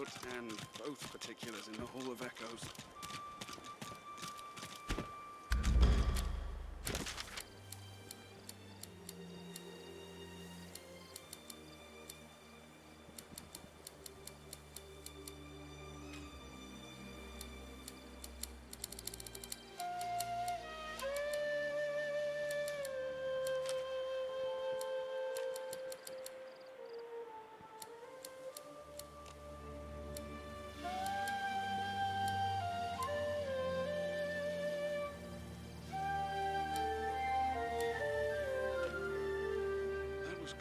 put and both particulars in the Hall of Echoes.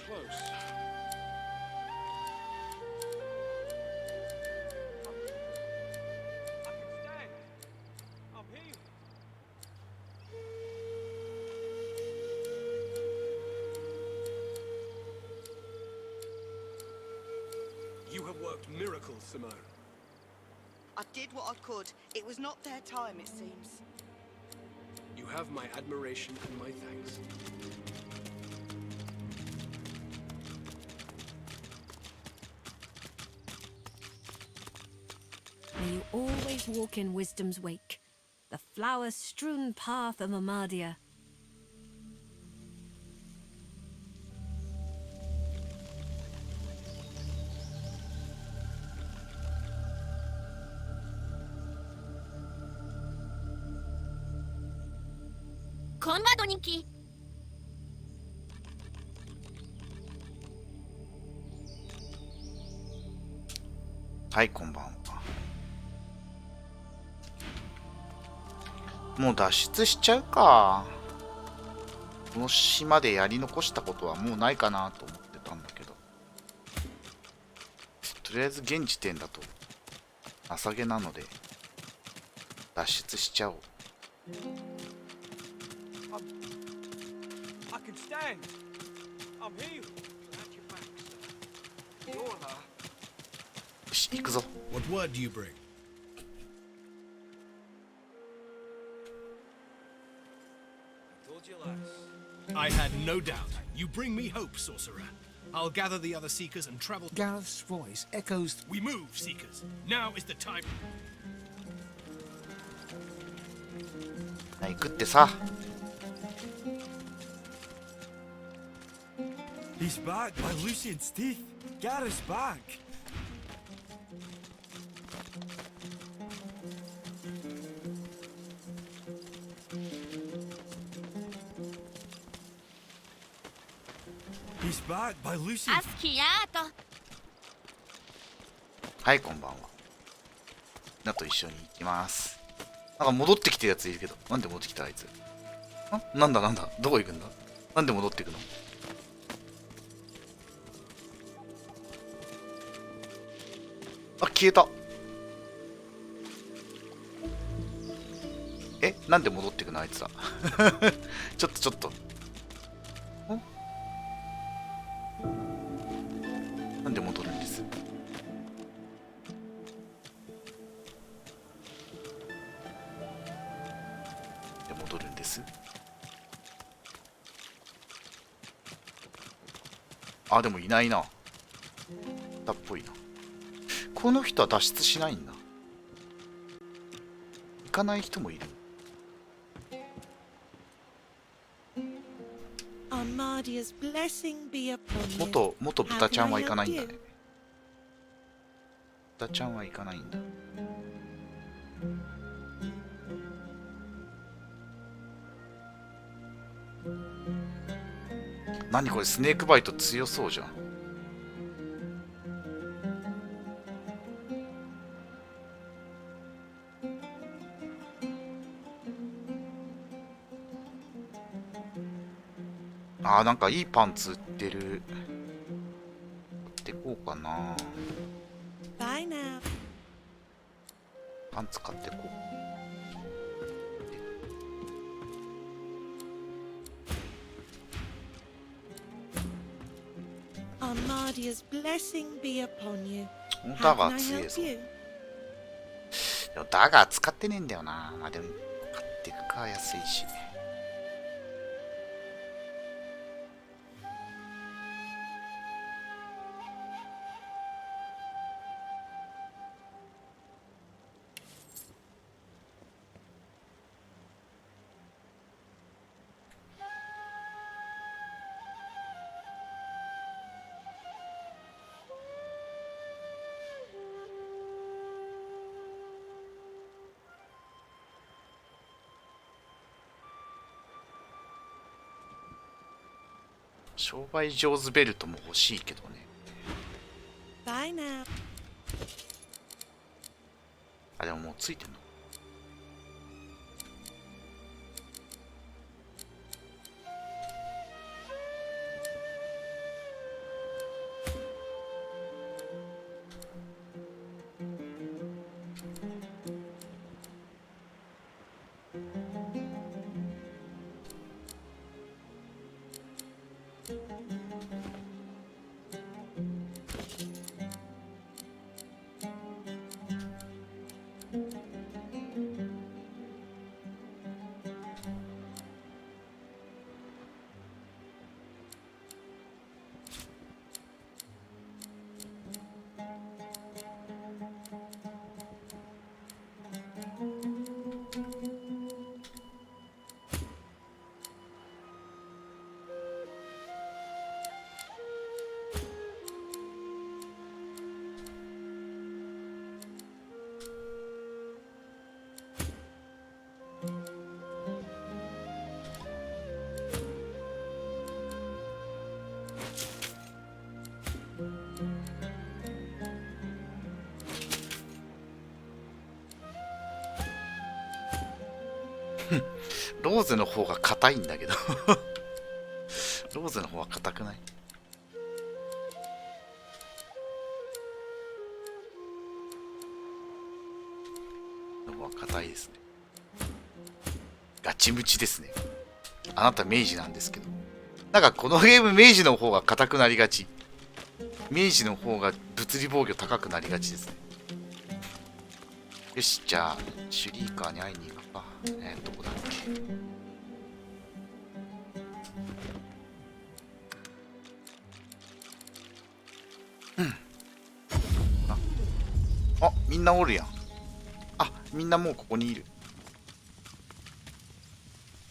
Close. I can stand. I'm healed. You have worked miracles, Simone. I did what I could. It was not their time, it seems. You have my admiration and my thanks. May you always walk in wisdom's wake, the flower-strewn path of Amadia. Konbanwa, Nikki. はい、こんばんは。もう脱出しちゃうか。この島でやり残したことはもうないかなと思ってたんだけど、とりあえず現時点だと情けなので脱出しちゃおう。I can stand. I'm healed. At your back, sir. You're her. よし、行くぞ。 What word do you bring? I had no doubt. You bring me hope, sorcerer. I'll gather the other seekers and travel. Gareth's voice echoes. We move, seekers. Now is the time. 行くってさ。 He's back by Lucian's teeth. Gareth's back. He's back by Lucian's. アスキヤート。はい、こんばんは。みんなと一緒に行きます。なんか戻ってきてるやついるけど、なんで戻ってきたあいつ。なんだどこ行くんだ。なんで戻ってくの。あ、消えた。え、なんで戻ってくのあいつは。ちょっと。なんで戻るんです。で戻るんです。あ、でもいないな。だっぽいな。この人は脱出しないんだ。行かない人もいる。元豚ちゃんは行かないんだね。豚ちゃんは行かないんだ。何これ、スネークバイト強そうじゃん。あー、なんかいいパンツ売ってる。買ってこうかな。パンツ買ってこう。だが強いぞ。でもだが使ってねえんだよな。まあでも買っていくか、安いし。商売上手ベルトも欲しいけどね。 Bye now. あ、でももうついてんの。ローゼの方が硬いんだけどローゼの方は硬くない？の方は硬いですね。ガチムチですね。あなた明治なんですけど、なんかこのゲーム明治の方が硬くなりがち。明治の方が物理防御高くなりがちですね。よし、じゃあシュリーカーに会いに行くか。どこだっけ。うん。あ、みんなおるやん。あ、みんなもうここにいる。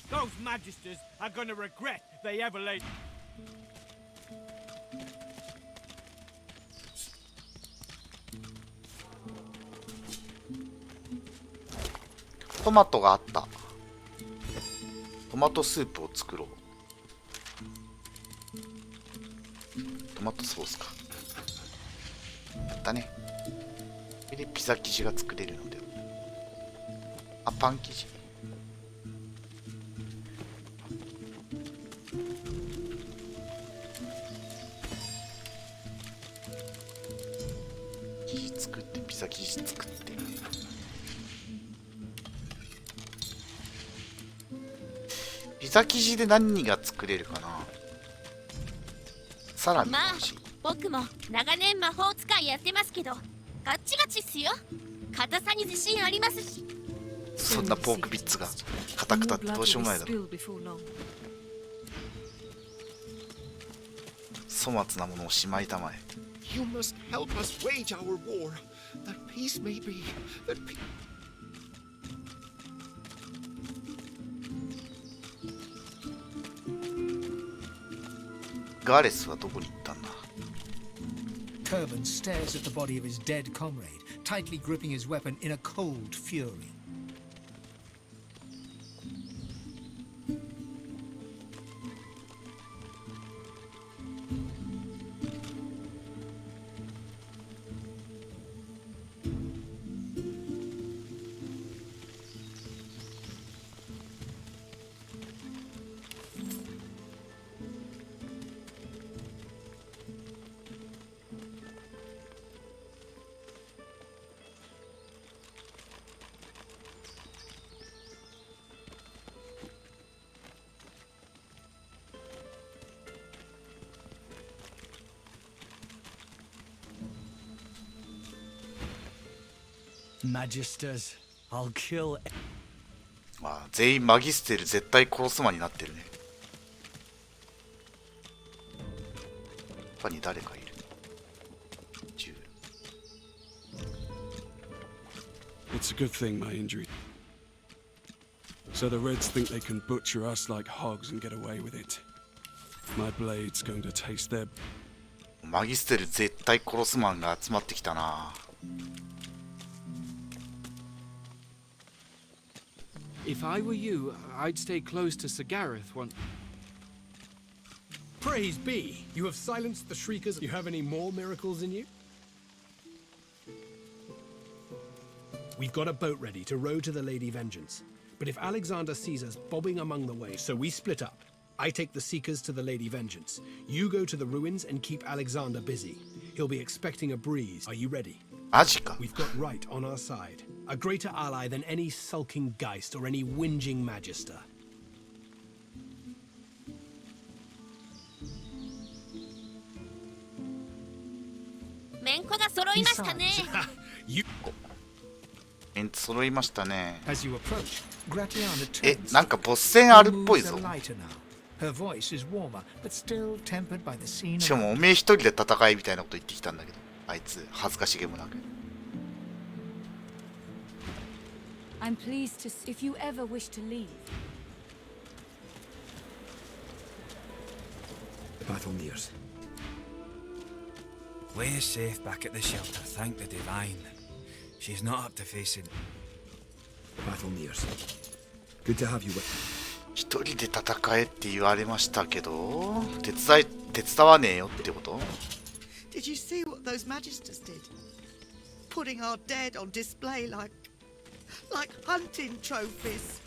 Those magisters are gonna regret they ever laid. トマトがあった。トマトスープを作ろう。トマトソースか。やったね。これでピザ生地が作れるので。あ、パン生地。生地作って、ピザ生地作って。ピザ生地で何が作れるかな。サラミまあ欲しい。僕も長年魔法使いやってますけどガッチガチっすよ。硬さに自信ありますし。そんなポークビッツが硬くたってどうしようもないだろ。粗末なものをしまいたまえ。 You must help us wage our war, that peace may be, that peace... ガーレスはどこに行ったんだ。 Turban stares at the body of his dead comrade, tightly gripping his weapon in a cold fury. Magisters, I'll kill. まあ全員マギステル絶対殺す魔になってるね。他に誰かいる。銃。 It's a good thing my injury. So the Reds think they can butcher us like hogs and get away with it. My blade's going to taste their... マギステル絶対殺すマンが集まってきたな。 If I were you, I'd stay close to Sir Gareth one. Praise be. You have silenced the shriekers. You have any more miracles in you? We've got a boat ready to row to the Lady Vengeance. But if Alexander sees us bobbing among the waves, so we split up. I take the Seekers to the Lady Vengeance. You go to the ruins and keep Alexander busy. He'll be expecting a breeze. Are you ready? マジか。 We've got right on our side. A greater ally than any sulking Geist or any whinging Magister. めんこが揃いましたね。 You メンツ揃いましたね。 As you approach, Gratiana え、 turns. なんかボス戦あるっぽい Moves ぞ。 are lighter now. Her voice is warmer, but still tempered by the scene. しかもおめえ一人で戦いみたいなこと言ってきたんだけど、あいつ恥ずかしげもなく。 I'm pleased to if you ever wish to leave. The battle nears. Way is safe back at the shelter, thank the divine. She's not up to facing. The battle nears. Good to have you with me. 一人で戦えって言われましたけど、手伝わねえよってこと？ Did you see what those magisters did? Putting our dead on display like hunting trophies.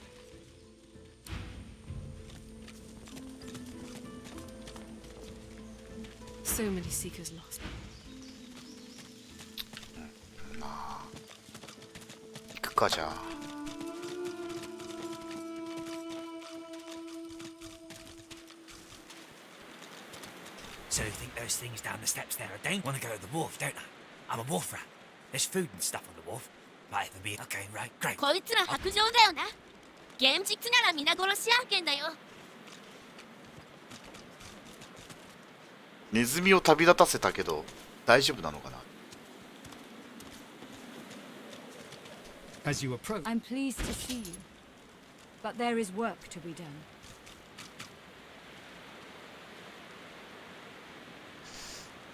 So many seekers lost. 行くかじゃあ。 So you think those things down the steps there are dangerous? Want to go to the wharf, don't I? I'm a wharf rat. There's food and stuff on the wharf. Might even be okay, right? Great. こいつら白状だよな。現実なら皆殺し案件だよ。ネズミを旅立たせたけど大丈夫なのかな？ As you approach, I'm pleased to see you, but there is work to be done.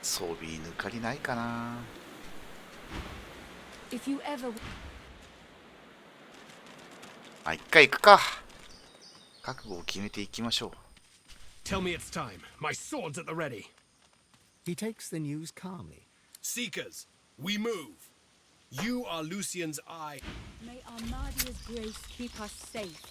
装備抜かりないかな。 If you ever あ、一回行くか。覚悟を決めていきましょう。 tell me it's time. My sword's at the ready. he takes the news calmly. Seekers, we move. You are Lucian's eye. may Armadia's grace keep us safe.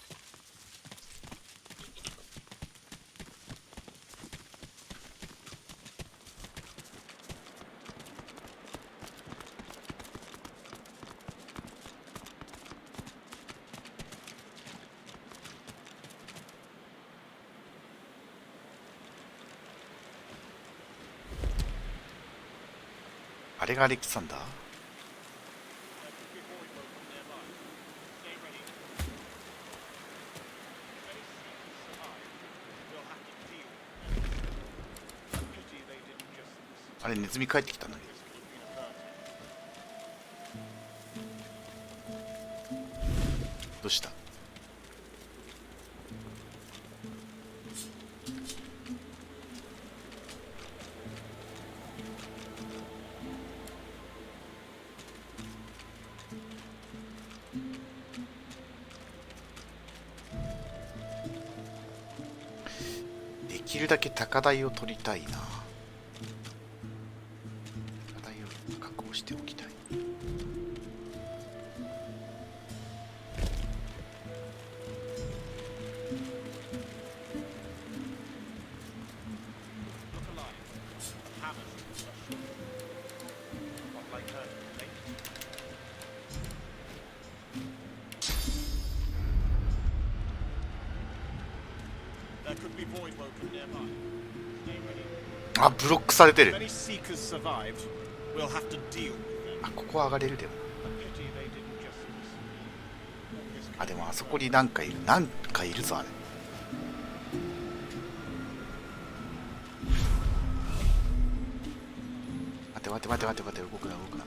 あれがアレキサンダー？ あれネズミ帰ってきたんだけど。どうした？できるだけ高台を取りたいな。高台を確保しておきたい。あ、ブロックされてる。あ、ここは上がれるでも。あ、でもあそこになんかいる。なんかいるぞあれ。待て待て待て待て待て、動くな動くな。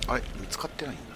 あれ見つかってないんだ。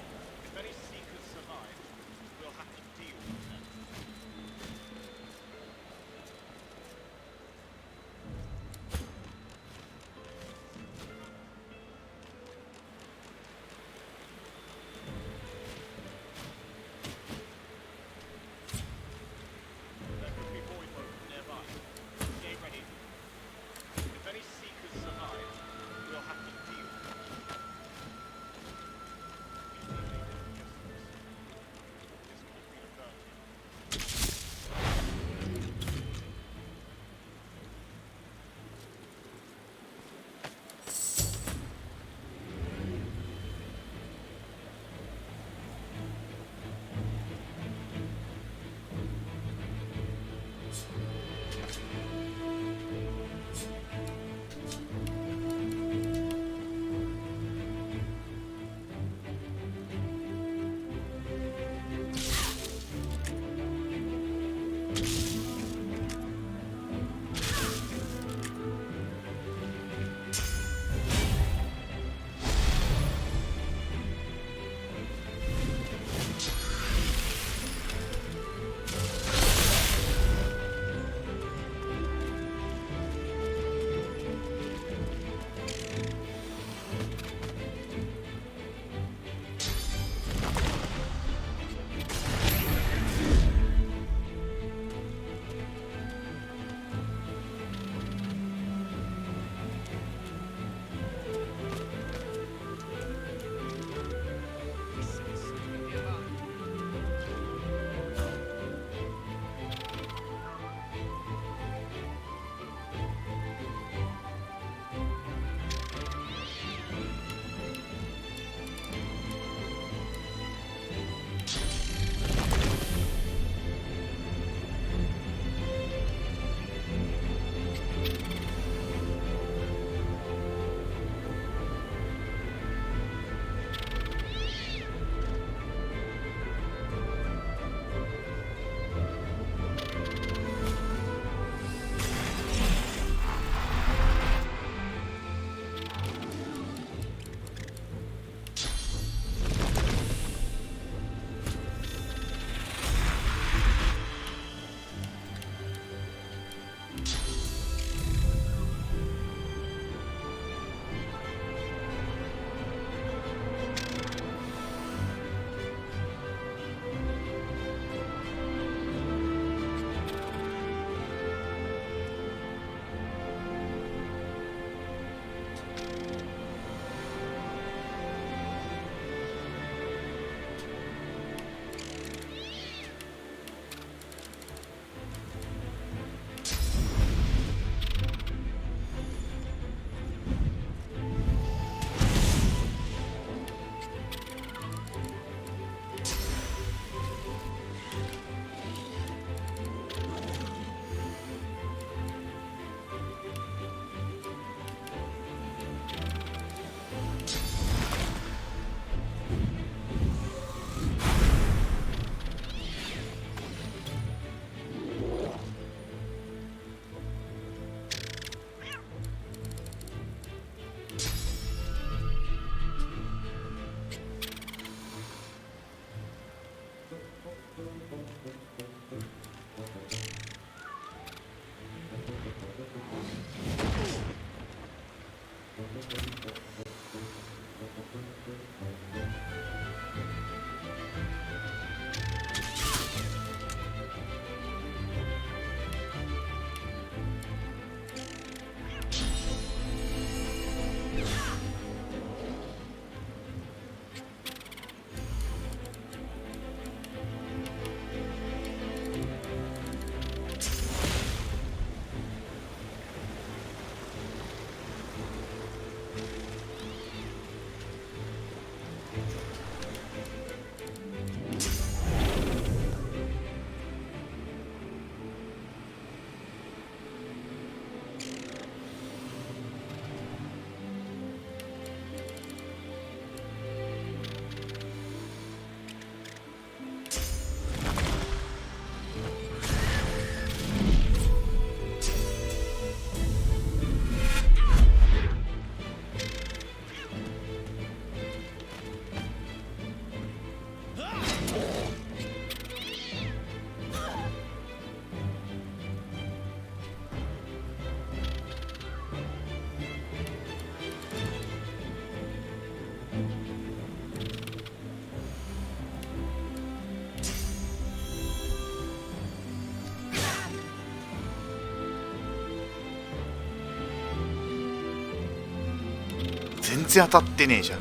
全然当たってねえじゃん。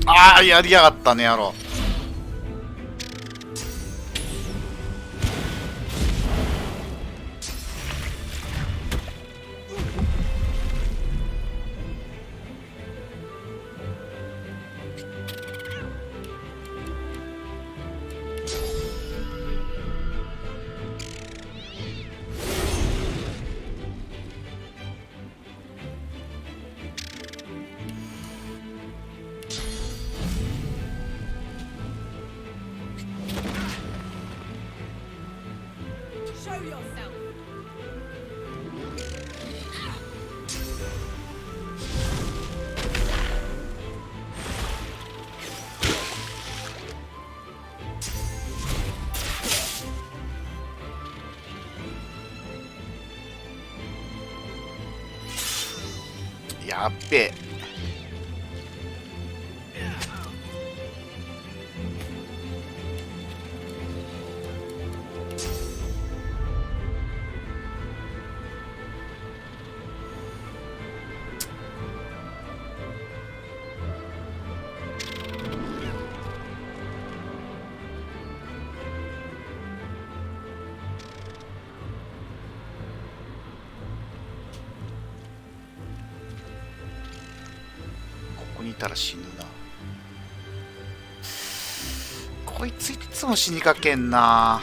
ああ、やりやがったね、野郎。やっべえ。ここにいたら死ぬな。こいついつも死にかけんな。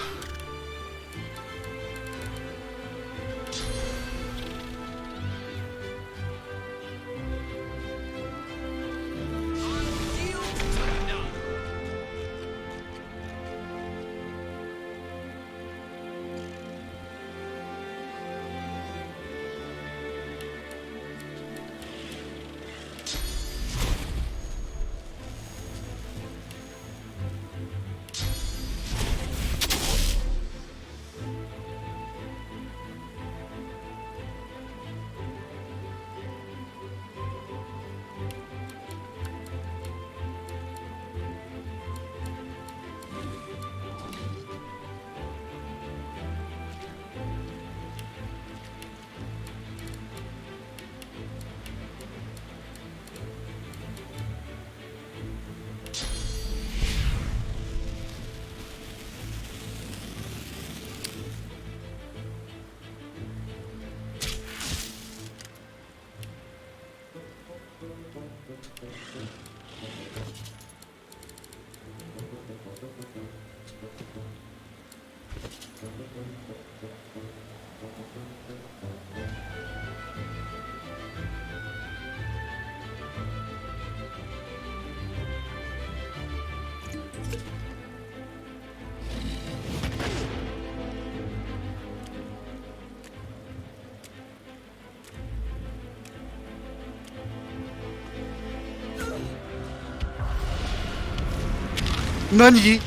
何？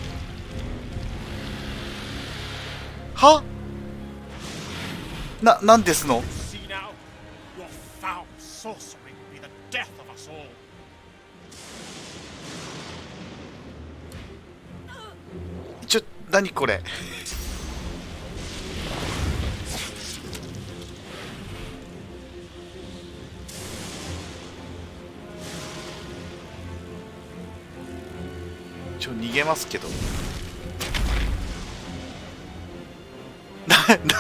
は？なんですの？ See now, your foul sorcery will be the death of us all. 何これ？逃げますけど。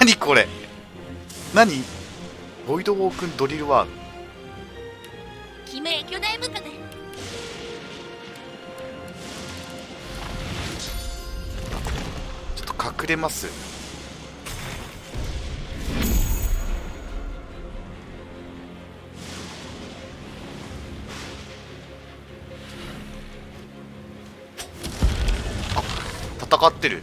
何これ？何？ボイドウォークンドリルワール。決め巨大部下で。ちょっと隠れます。戦ってる。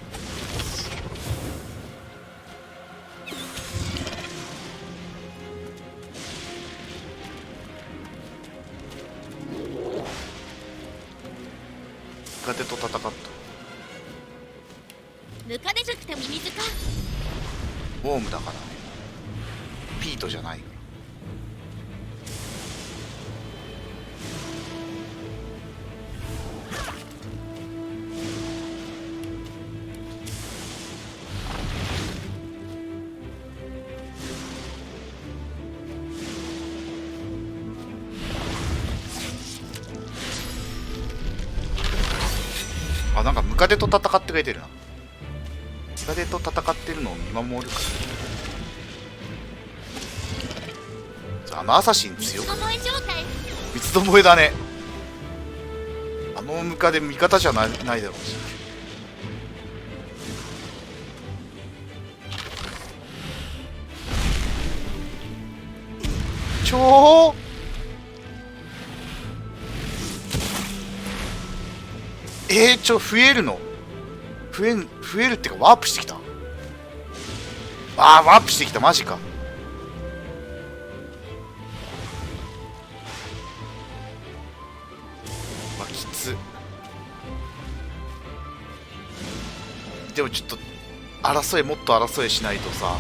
カデと戦った。ムカデ塾ってミミズか。ウォームだからね。ピートじゃないから。あ、なんかムカデと戦ってくれてるな。ムカデと戦ってるのを見守るから。あのアサシン強い。三つどもえだね。あのムカデ味方じゃないだろうし。増えるの増えるってかワープしてきた。ワープしてきた。マジか。きつ。でもちょっともっと争いしないとさ。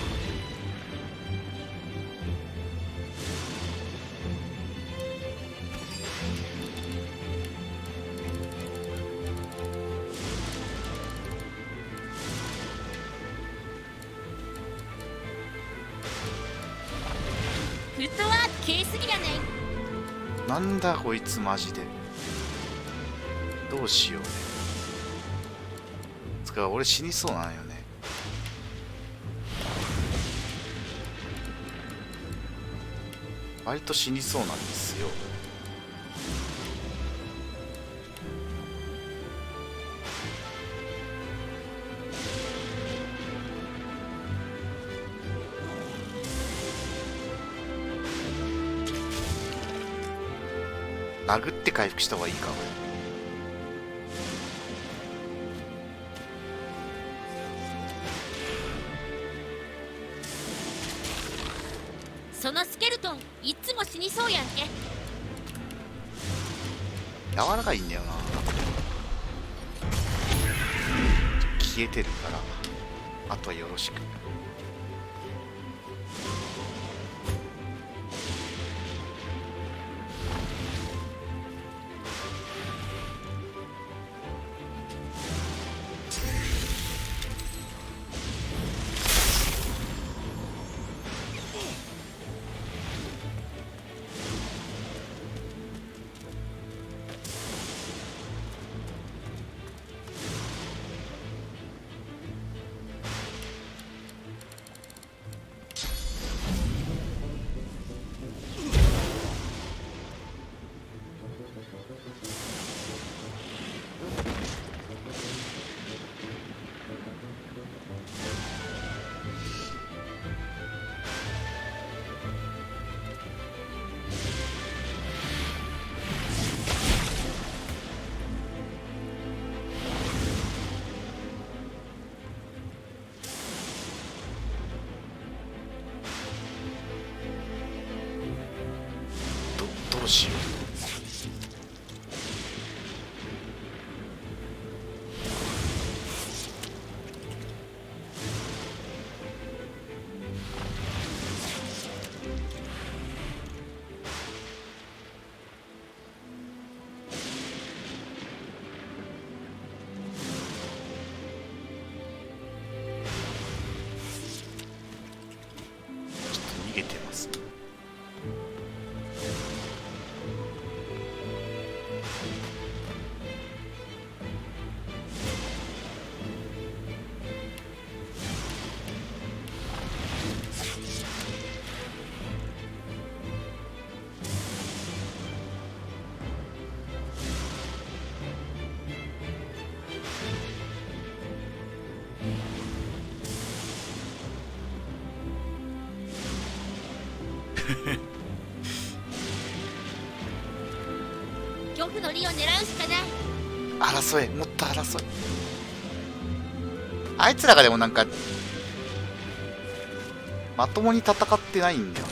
フットワーク軽すぎやねん。なんだこいつマジで。どうしようね。つか俺死にそうなんよね。割と死にそうなんですよ。殴って回復した方がいいか。そのスケルトンいつも死にそうやんけ。柔らかいんだよな。消えてるからあとはよろしく。どうしよう。逃げてます。漁夫の利を狙うしかない。争え、もっと争え。あいつらがでもなんかまともに戦ってないんだよ。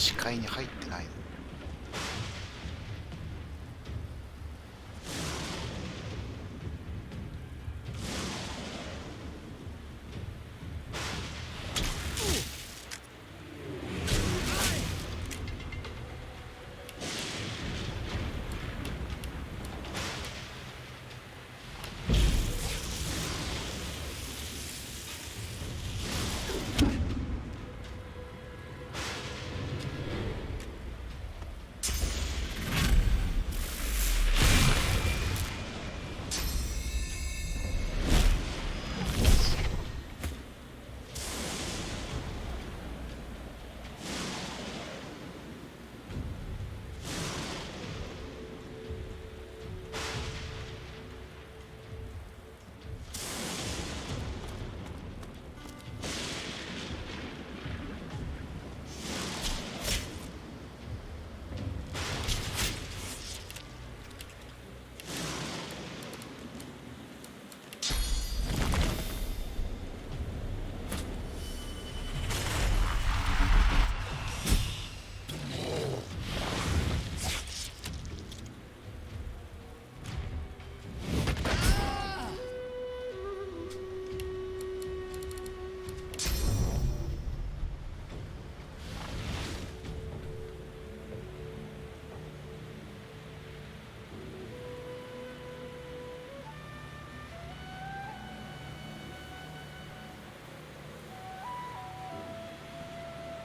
視界に入ってないの。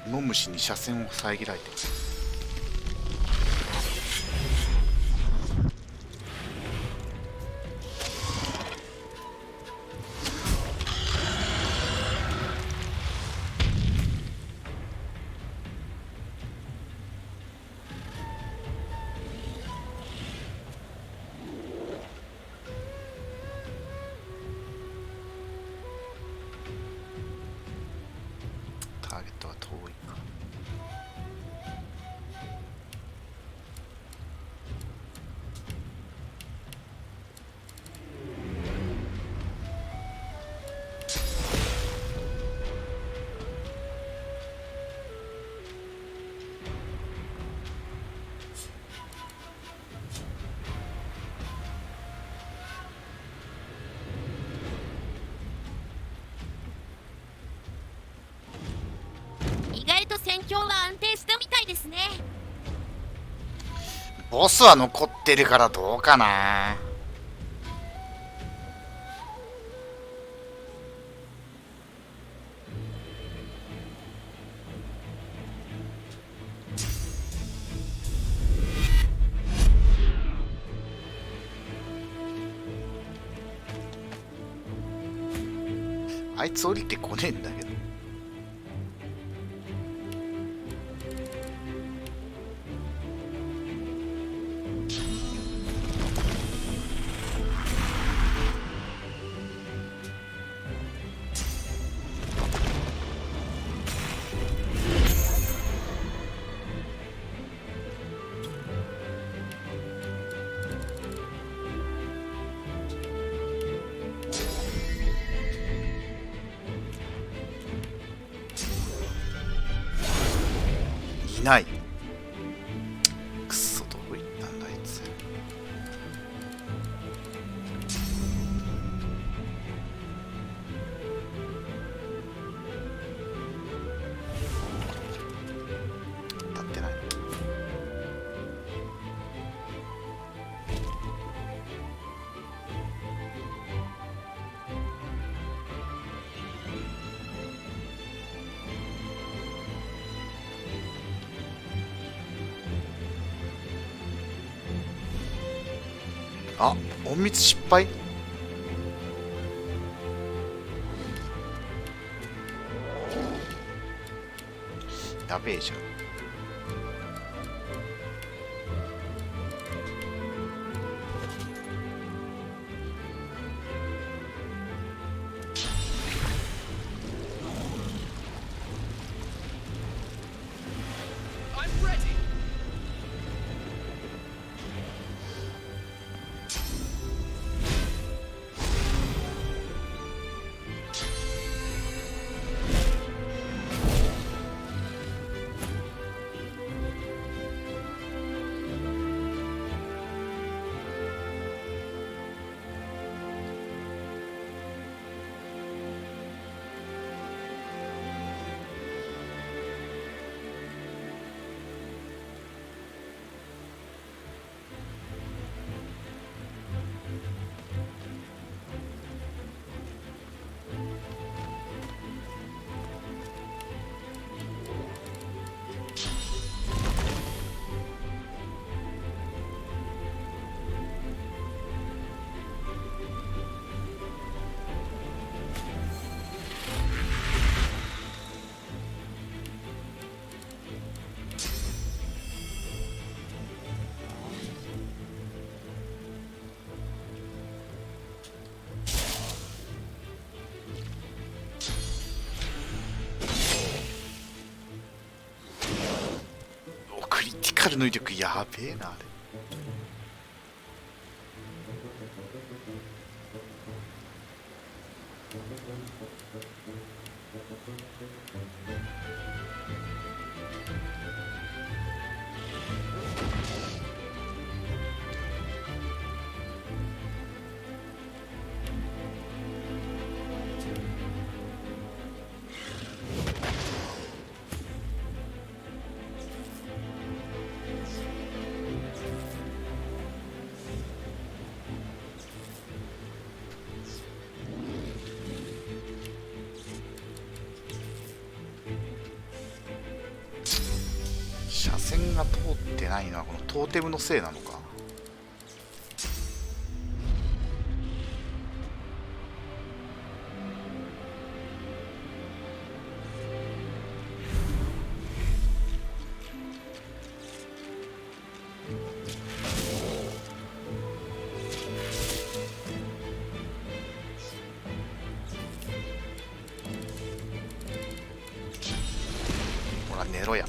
芋虫に車線を遮られている。ターゲットは遠いか。意外と戦況は安定したみたいですね。ボスは残ってるからどうかな。あいつ降りてこねえんだけど。いない。くそ、どこ行ったんだあいつ。当たってない。あ、隠密失敗。やべえじゃん。I'm ready. こカルの威力やべえなあれ。車線が通ってないのはこのトーテムのせいなのか。ほら寝ろや。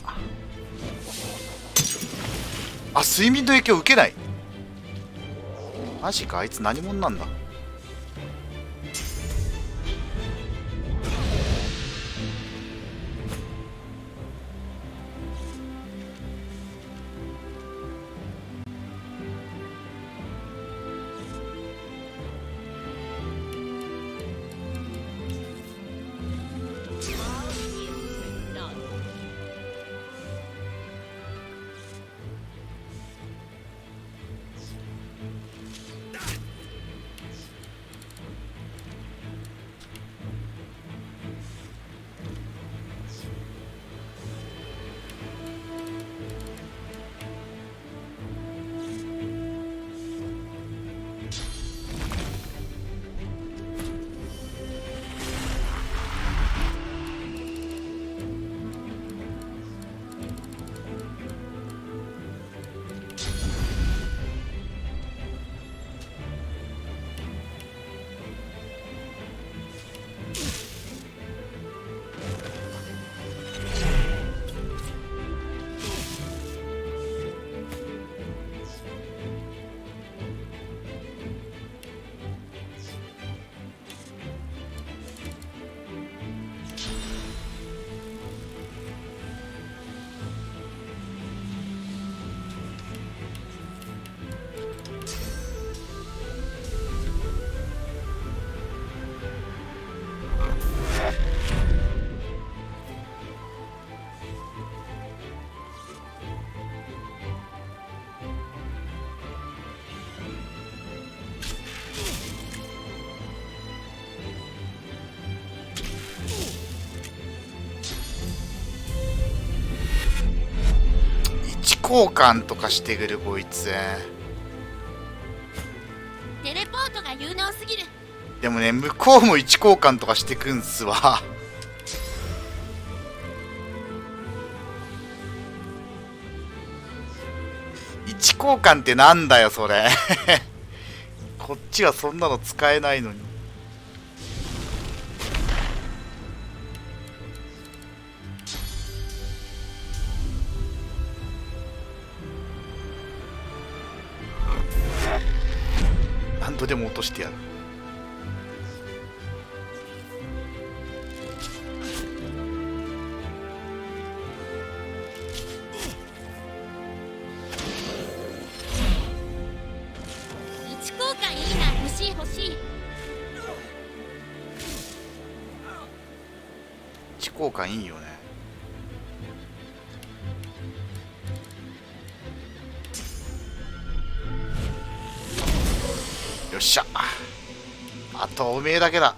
あ、睡眠の影響受けない。マジか、あいつ何者なんだ。交換とかしてくるこいつ。テレポートが有能すぎる。でもね、向こうも位置交換とかしてくんすわ。位置交換ってなんだよそれ。こっちはそんなの使えないのに。何度でも落としてやる。位置交換いいな。欲しい欲しい。位置交換いいよね。よっしゃ、あとおめえだけだ。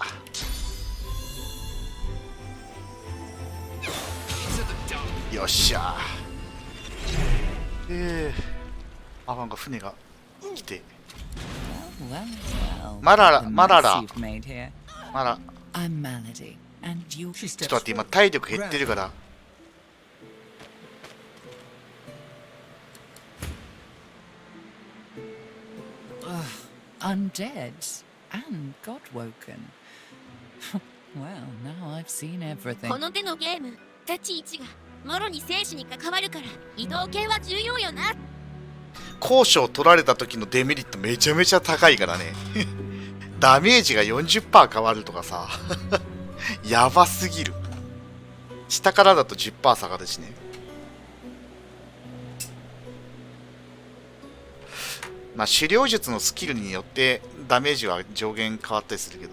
よっしゃ。あ、なんか船が来て。マララ、マララ。マラ。ちょっと待って、今体力減ってるから。Undead and God woken. Well, now I've seen everything. この手のゲーム、立ち位置がもろに生死に関わるから移動系は重要よな。高所を取られた時のデメリットめちゃめちゃ高いからねダメージが 40% 変わるとかさやばすぎる。下からだと 10% 下がるしね。まあ狩猟術のスキルによってダメージは上限変わったりするけど、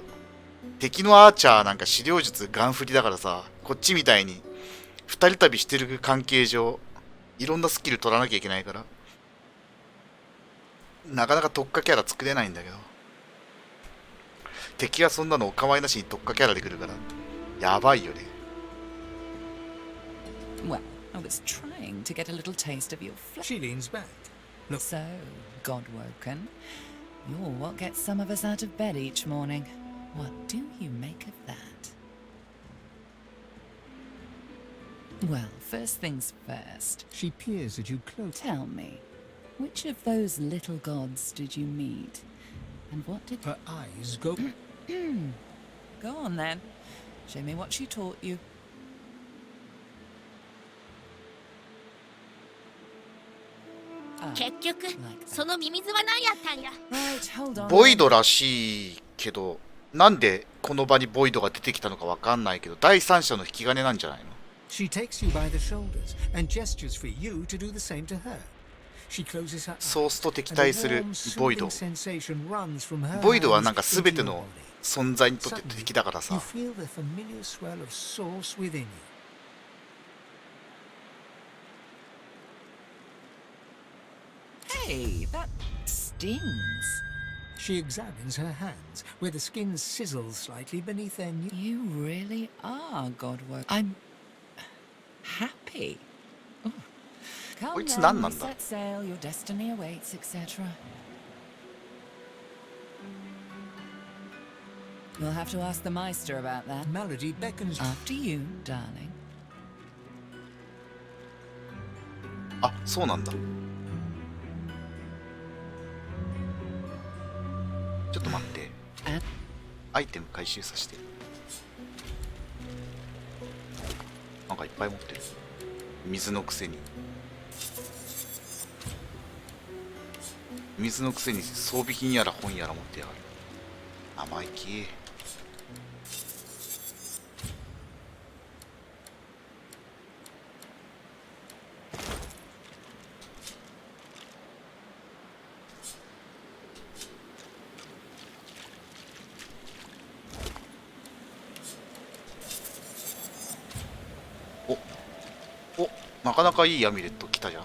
敵のアーチャーなんか狩猟術ガン振りだからさ、こっちみたいに二人旅してる関係上いろんなスキル取らなきゃいけないからなかなか特化キャラ作れないんだけど、敵はそんなのお構いなしに特化キャラで来るからやばいよね。 Well, I was trying to get a little taste of your flesh. She leans back. Look. So, Godwoken, you're what gets some of us out of bed each morning. What do you make of that? Well, first things first. She peers at you close. Tell me, which of those little gods did you meet? And what did... Her eyes go... Go on then. Show me what she taught you. 結局そのミミズは何やったんや。 Right, hold on. ボイドらしいけど、なんでこの場にボイドが出てきたのかわかんないけど、第三者の引き金なんじゃないの？ She takes you by the shoulders and gestures for you to do the same to her. She closes her eyes. ソースと敵対する And a warm, ボイド。 soothing sensation runs from her ボイドは hands なんか into 全て your の body. 存在にとって敵だから You さ。 feel the familiar swell of source within you. Hey, that stings. She examines her hands, where the skin sizzles slightly beneath their new... You really are Godwoken. I'm happy. Oh. Come It's then, none weなんだ。 set sail, your destiny awaits, etc. We'll have to ask the Meister about that. Melody beckons you. After you, darling. あ、そうなんだ。ちょっと待って。アイテム回収させて。なんかいっぱい持ってる。水のくせに。水のくせに装備品やら本やら持ってやがる。生意気。お、なかなかいいアミュレット来たじゃん。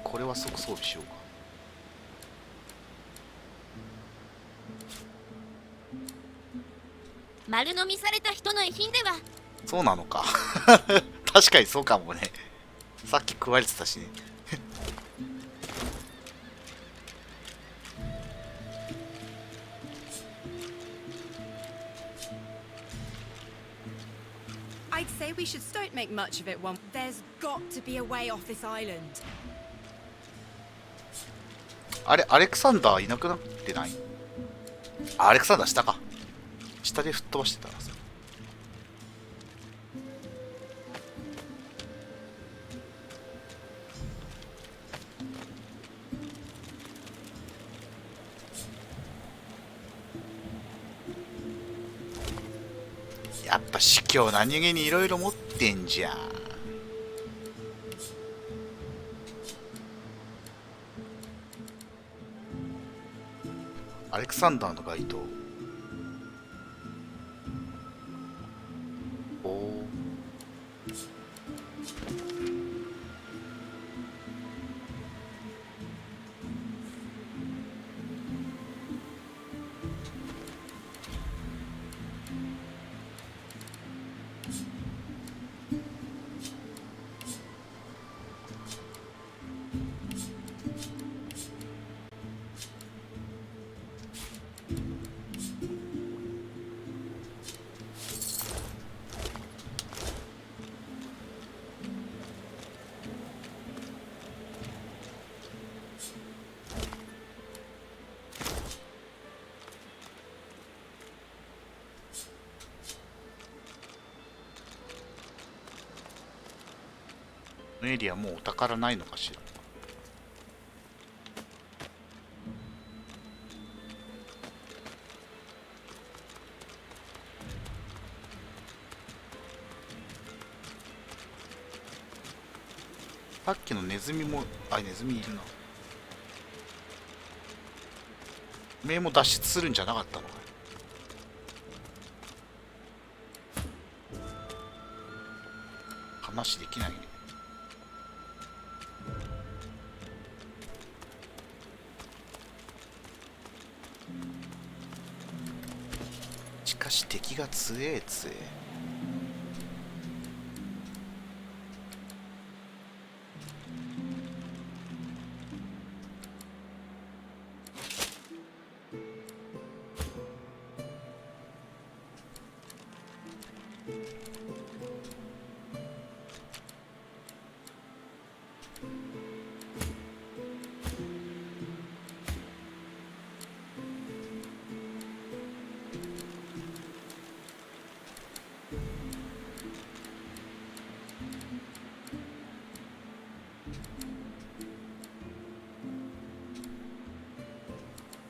これは即装備しようか。丸飲みされた人の遺品では。そうなのか確かにそうかもね。さっき食われてたしねI'd say we should don't make much of it one. There's got to be a way off this island. あれ、アレクサンダーいなくなってない？あ、アレクサンダー下か。下で吹っ飛ばしてたらさ。やっぱ司教何気にいろいろ持ってんじゃん。アレクサンダーの街灯。おお。エリアもうお宝ないのかしら。さっきのネズミも、ネズミいるな。目も脱出するんじゃなかったのか。話できないね。しかし敵が強え強え。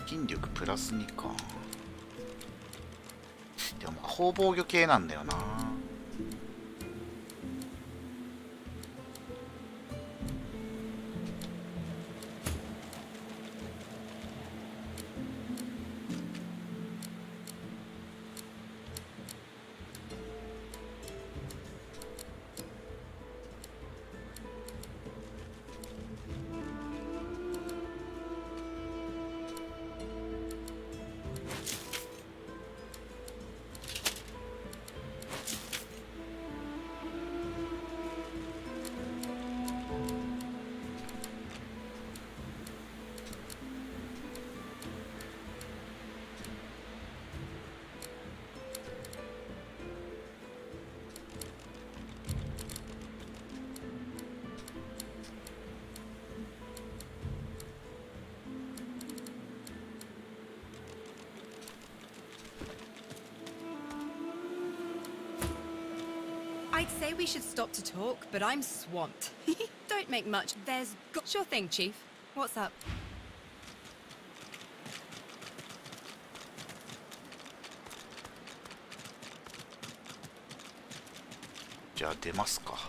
筋力プラス2か。でも魔法防御系なんだよな。I'd say we should stop to talk, but I'm swamped. Don't make much. There's sure thing, Chief. What's up? じゃあ出ますか。こ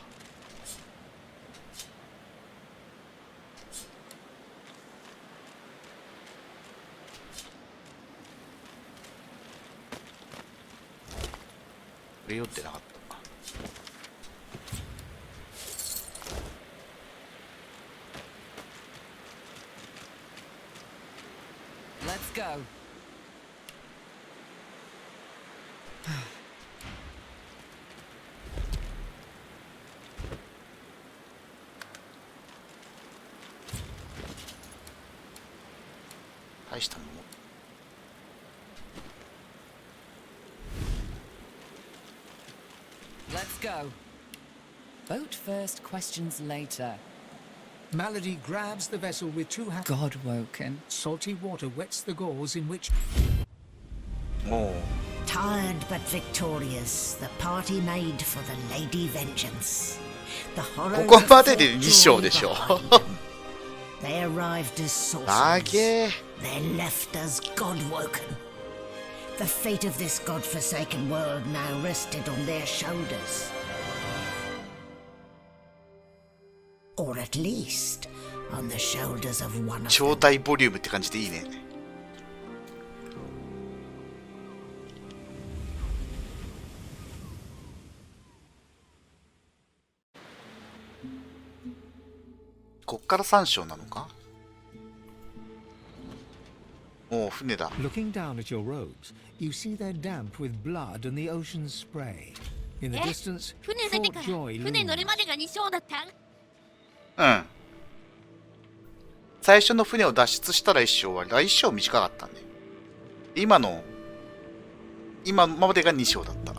れ酔ってなかった。Let's go. 大したもの。Let's go. Boat first, questions later. Malady grabs the vessel with two hands. God woken. Salty water wets the gauze in which. Tired but victorious, the party made for the Lady Vengeance. The ここまでで2章でしょ。 They arrived as sorcerers. 長え。 Then left us God-woken. The fate of this God-forsaken world now rested on their shoulders. Or at least on the shoulders of one of them. 超大ボリュームって感じでいいね。こっから3章なのか。もう船だ。 Looking down at your robes, you see they're damp with blood and the ocean's spray. In the distance, 船出て Fort から Joy 船乗る looms. までが2章だったん。うん。最初の船を脱出したら1章終わりだ。1章短かったね。今までが2章だった。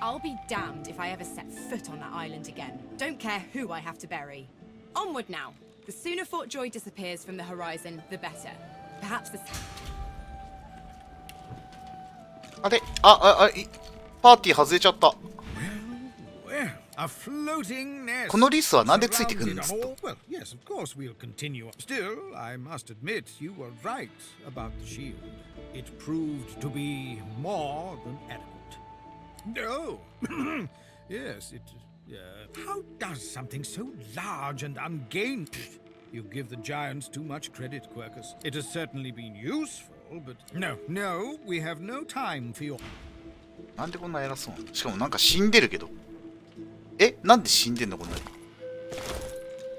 I'll be damned if I ever set foot on that island again. Don't care who I have to bury. Onward now. The sooner Fort Joy disappears from the horizon, the better. Perhaps the... あれパーティー外れちゃった。このリスはなんでついてくるんですか。 Well, yes, of course we'll continue. Still, I must admit you were right about the shield. It proved to be more than adequate. Oh, yes, it. How does something so large and ungainly? You give the giants too much credit, Quercus. It has certainly been useful, but no, we have no time for your. なんでこんな偉そうなの。しかもなんか死んでるけど。なんで死んでんのこんなに。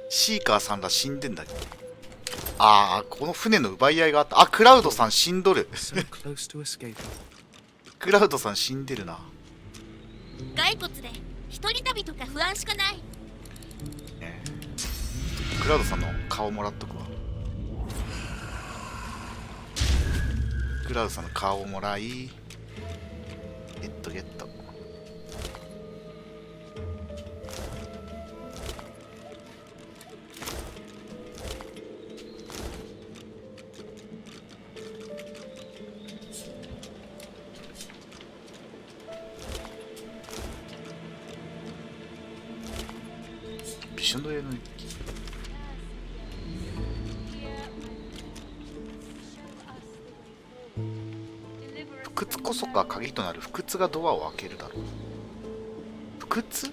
シーカーさんら死んでんだけど。この船の奪い合いがあった。クラウドさん死んどる。クラウドさん死んでるな。骸骨で一人旅とか不安しかない。クラウドさんの顔もらっとくわ。クラウドさんの顔をもらい、ゲット。ビションドへの日記。不屈こそが鍵となる。不屈がドアを開けるだろう。不屈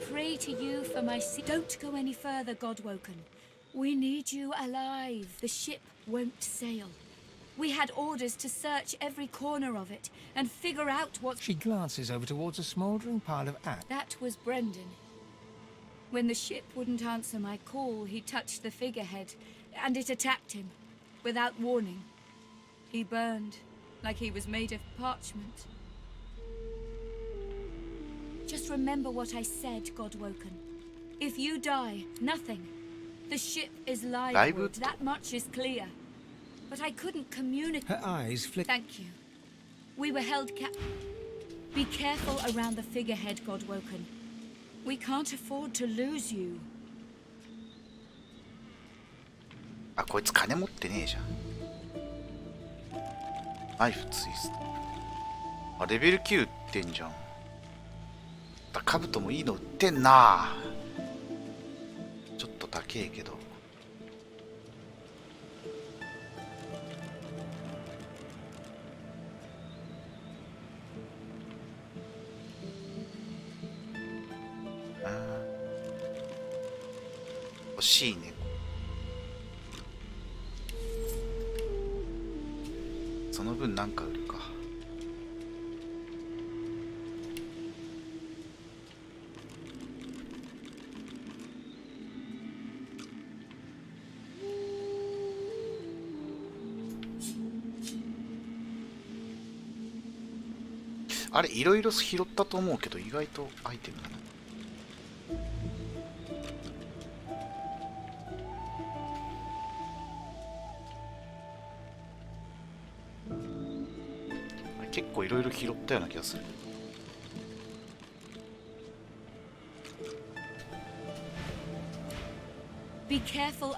？Pray to you for my Don't go any further, Godwoken. We need you alive. The ship won't sail. We had orders to search every corner of it and figure out what... She glances over towards a smouldering pile of ash. That was Brendan. When the ship wouldn't answer my call, he touched the figurehead, and it attacked him, without warning. He burned, like he was made of parchment. Just remember what I said, Godwoken. If you die, nothing. The ship is live. That much is clear. But I couldn't communicate. Her eyes flick. Thank you. We were held Be careful around the figurehead, Godwoken. We can't afford to lose you. こいつ金持ってねえじゃん。ナイフツイスト。レベル9売ってんじゃん。カブトもいいの売ってんな。ちょっと高えけど。欲しいね。その分なんか売るか。あれいろいろ拾ったと思うけど意外とアイテムだな。結構いろいろ拾ったような気がする。Be careful.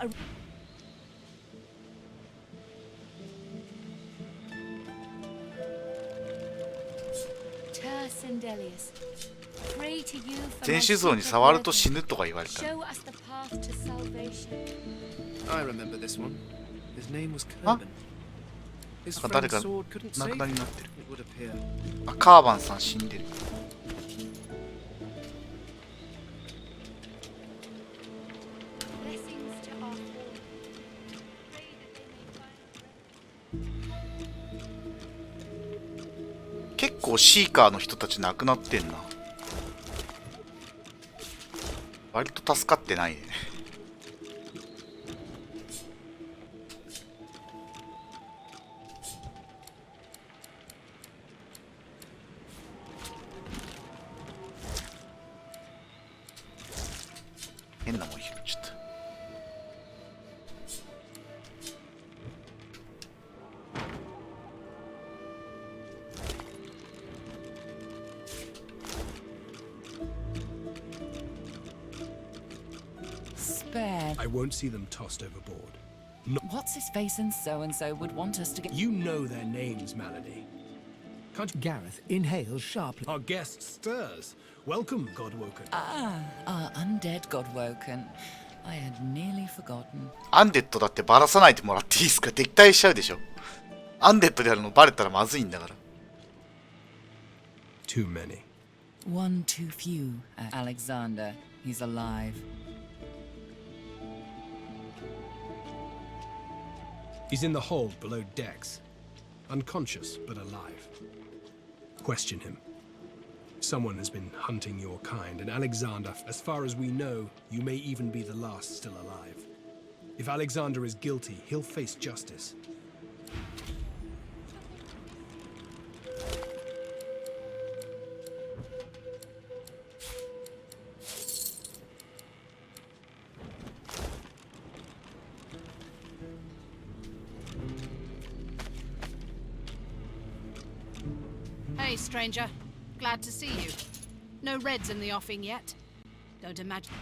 Pray to you for 全酒像に触ると死ぬとか言われた。Show us the path to salvation. I remember this one. His name was あ Kerban. His 誰 friend's か sword couldn't 亡 save くなり him, になってる。 it would appear. カーバンさん死んでる。結構シーカーの人たち亡くなってんな。割と助かってないね。bear. I won't see them tossed overboard. No. What's his face and so would want us to get. You know their names, Malady. Can't you? Gareth inhales sharply. Our guest stirs. Welcome, Godwoken. Ah, our undead Godwoken. I had nearly forgotten. アンデッドだってバラさないでもらっていいですか？敵対しちゃうでしょ。アンデッドであるのバレたらまずいんだから。Too many. One too few. Alexander, he's alive. He's in the hold below decks. Unconscious, but alive. Question him. Someone has been hunting your kind, and Alexander, as far as we know, you may even be the last still alive. If Alexander is guilty, he'll face justice. Hey, stranger. Glad to see you. No reds in the offing yet. Don't imagine.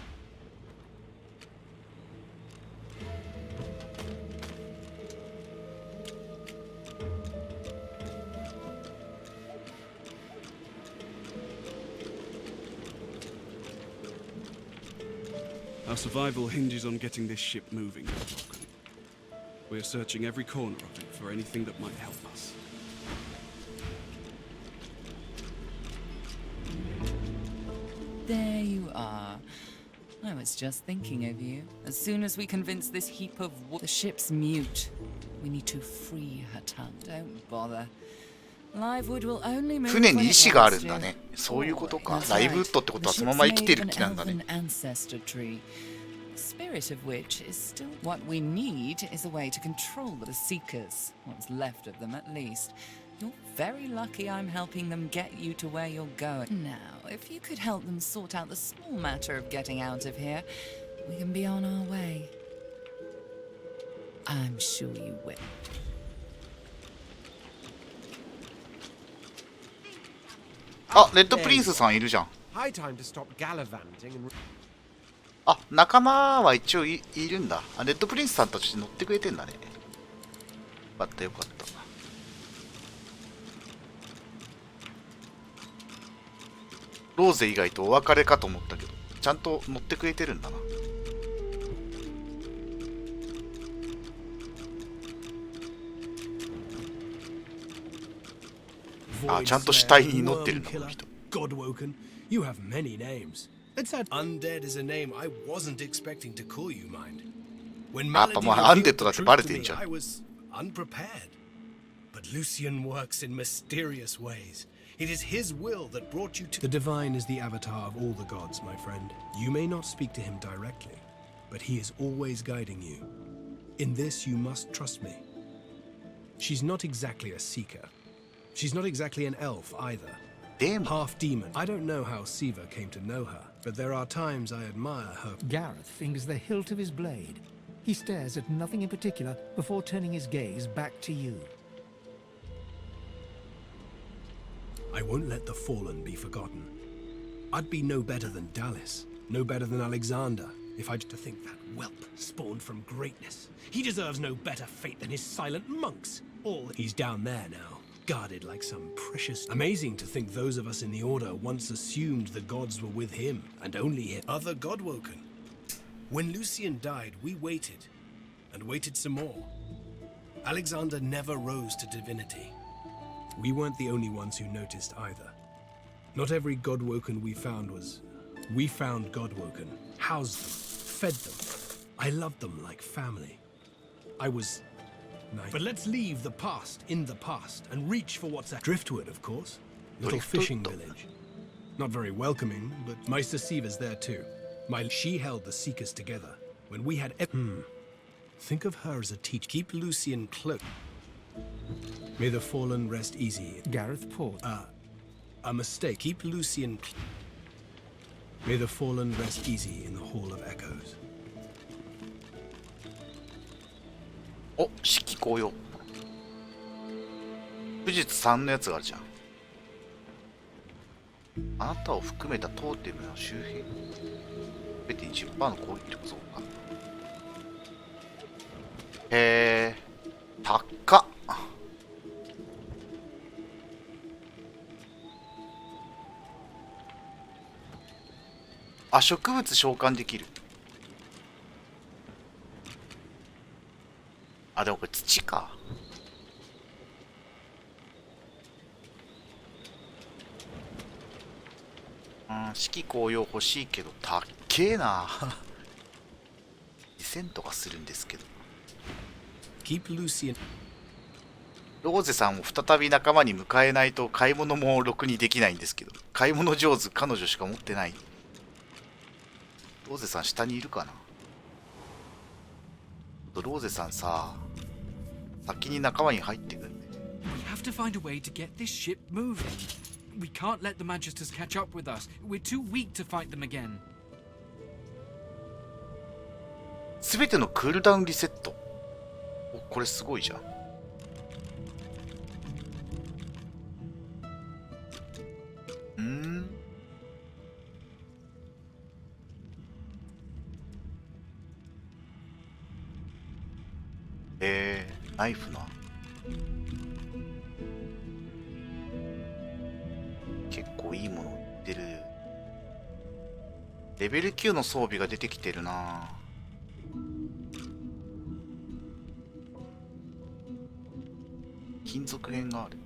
Our survival hinges on getting this ship moving, Godwoken. We're searching every corner of it for anything that might help us. There you are. I was just thinking of you. As soon as we convince this heap of wood, the ship's mute. We need to free her tongue. Don't bother. Livewood will only move 船に意志があるんだね。そういうことか。ライブウッドってことはそのまま生きてる木なんだね。Ancestor tree. Spirit of which is still what we need is a way to control the Seekers, what's left of them at least. You're very lucky I'm helping them get you to where you're going. Now, if you could help them sort out the small matter of getting out of here, we can be on our way. I'm sure you will. あ、レッドプリンスさんいるじゃん。 High time to stop gallivanting and あ、仲間は一応いるんだ。あ、レッドプリンスさんたち乗ってくれてんだね。よかったよかった。ローゼ以外とお別れかと思ったけど、ちゃんと乗ってくれてるんだな。あ、ちゃんと死体に乗ってるんだ、この人。Godwoken, you have many names. It's that undead is a name I wasn't expecting to call you, mind. When Malady revealed the truth to me, I was unprepared. But Lucian works in mysterious ways. It is his will that brought you to... The Divine is the avatar of all the gods, my friend. You may not speak to him directly, but he is always guiding you. In this, you must trust me. She's not exactly a seeker. She's not exactly an elf either. Half demon. I don't know how Siva came to know her, but there are times I admire her. Gareth fingers the hilt of his blade. He stares at nothing in particular before turning his gaze back to you. I won't let the fallen be forgotten. I'd be no better than Dallas, no better than Alexander, if I'd to think that whelp spawned from greatness. He deserves no better fate than his silent monks. He's down there now, guarded like some precious... Amazing to think those of us in the Order once assumed the gods were with him, and only him. Other Godwoken. When Lucian died, we waited, and waited some more. Alexander never rose to divinity. We weren't the only ones who noticed either. Not every Godwoken we found was... We found Godwoken, housed them, fed them. I loved them like family. I was... nice. But let's leave the past in the past and reach for what's at Driftwood, of course. Little fishing village. Not very welcoming, but Meister Siva's there too. She held the Seekers together when we had... Think of her as a teacher. Keep Lucian close. May the fallen rest easy. Gareth paused. A mistake. Keep Lucian... May the fallen rest easy in the Hall of Echoes. お、式紅葉。武術3のやつがあるじゃん。あなたを含めたトーテムの周辺。全てに 10% の攻撃力増加。高っ。あ、植物召喚できる。あ、でもこれ土か。四季紅葉欲しいけどたっけえな。2000とかするんですけど。ローゼさんを再び仲間に迎えないと買い物もろくにできないんですけど、買い物上手彼女しか持ってない。ローゼさん下にいるかな。ローゼさんさ、先に仲間に入ってくるね。We have to find a way to get this ship moving. We can't let the Magisters catch up with us. We're too weak to fight them again. すべてのクールダウンリセット。お、これすごいじゃん。ナイフな。結構いいもの売ってる。レベル9の装備が出てきてるな。金属片がある。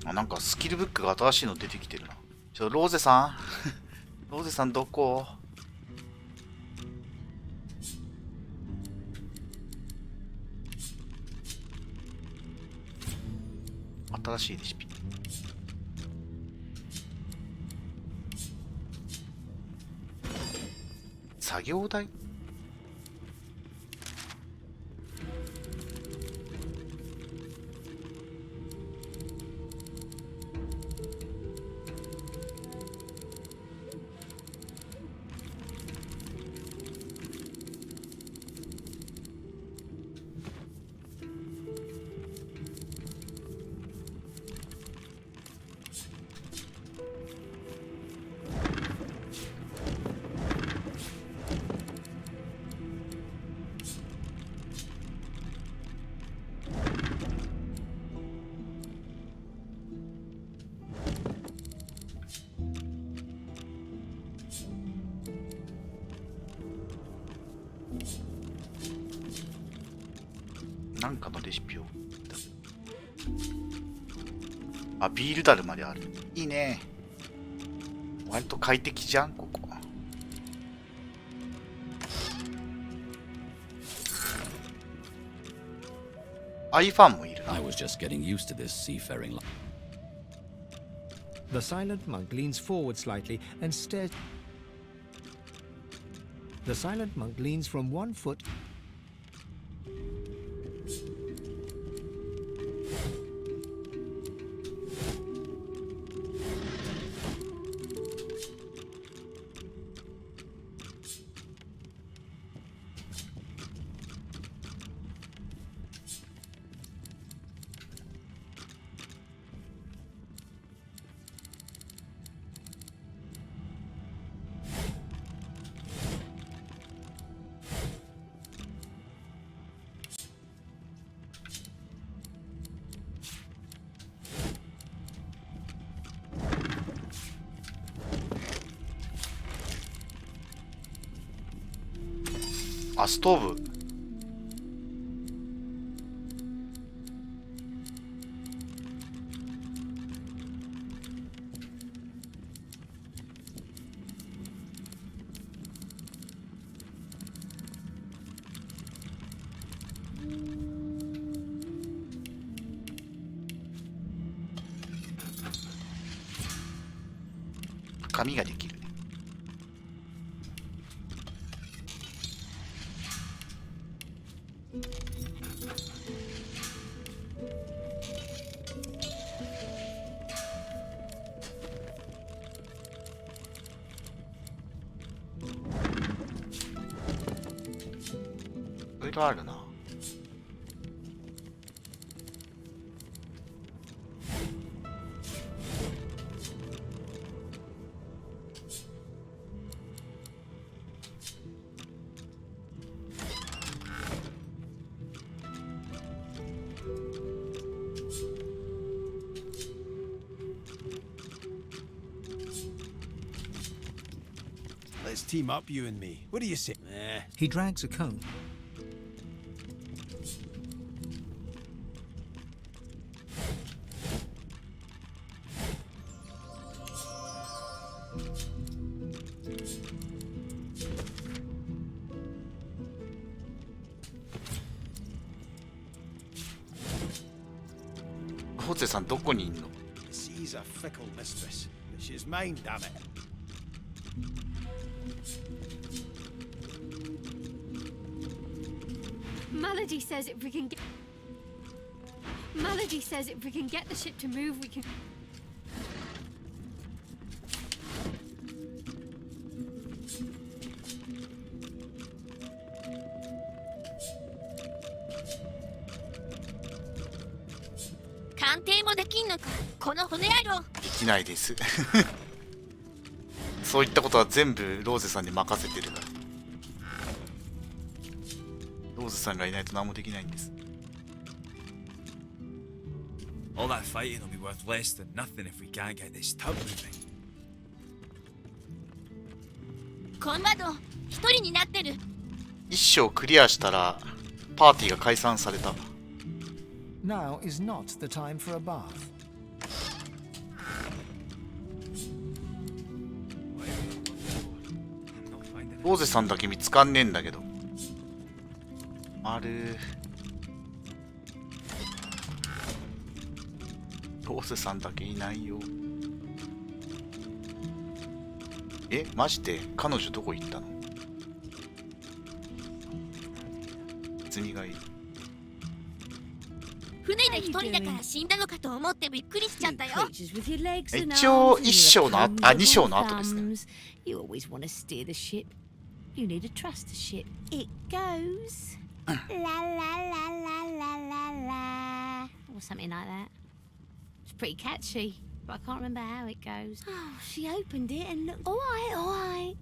あ、なんかスキルブックが新しいの出てきてるな。ローゼさんローゼさんどこ？新しいレシピ。作業台？なんかのレシピを。あ、ビールダルまである。いいね。割と快適じゃん、ここ。アイファンもいるな。I was just getting used to this seafaring life. The silent monk leans forward slightly and stares. The silent monk leans from one foot.あ、ストーブ。紙ができる。ろいろあるな。Let's team up, you and me. What do you say? He drags a comb. Jose さんどこにいんの？ She's a fickle mistress. But she's mine, damn it. Melody says if we can get... Melody says if we can get the ship to move, we can... Can't もできんのか、この骨野郎。できないです。そういったことは全部ローゼさんに任せてるから。ローゼさんがいないと何もできないんです。All that fighting will be worth less than nothing if we can't get this tub moving. コンバド、一人になってる。一章クリアしたらパーティーが解散された。Now is not the time for a bath. ローゼさんだけ見つかんねえんだけど。ローゼさんだけいないよ。え、マジで彼女どこ行ったの？罪がいい。船で一人だから死んだのかと思ってびっくりしちゃったよ。一応一章の二章の後ですね。You always want to steer the ship. You need to trust the ship. It goes la la la la la la la, or something like that. It's pretty catchy, but I can't remember how it goes. Oh, she opened it and looked. All right.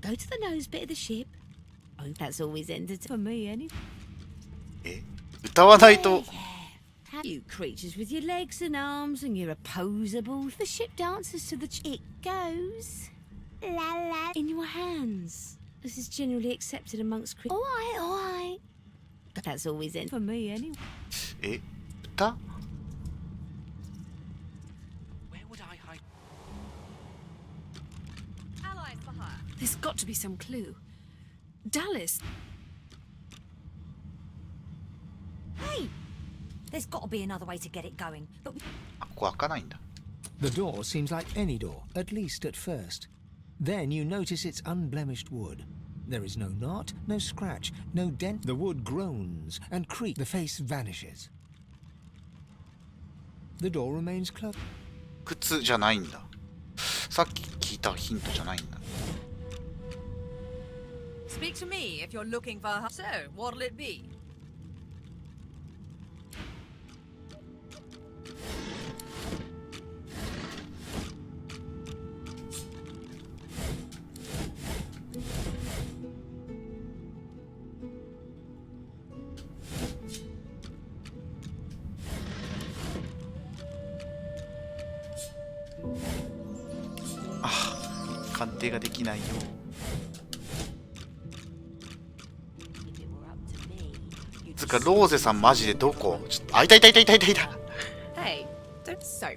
Go to the nose bit of the ship. Oh, that's always ended for me, anyway. え、歌わないと。You creatures with your legs and arms and your opposable. The ship dances to the. It goes la la in your hands. This is generally accepted amongst creatures. All right. But that's always in for me anyway. え、歌？ Where would I hide? Allies for hire. There's got to be some clue. Dallas. Hey, there's got to be another way to get it going. But あ、ここ開かないんだ。 The door seems like any door, at least at first. Then you notice it's unblemished wood. There is no knot, no scratch, no dent. The wood groans and creaks. The face vanishes. The door remains closed. 靴じゃないんだ。さっき聞いたヒントじゃないんだ。 Speak to me if you're looking for her. So, what'll it be? Ah, 鑑定ができないよ。つうかローゼさんマジでどこ？ちょっと、あ、いたいたいたいたいたいた。 Hey, so,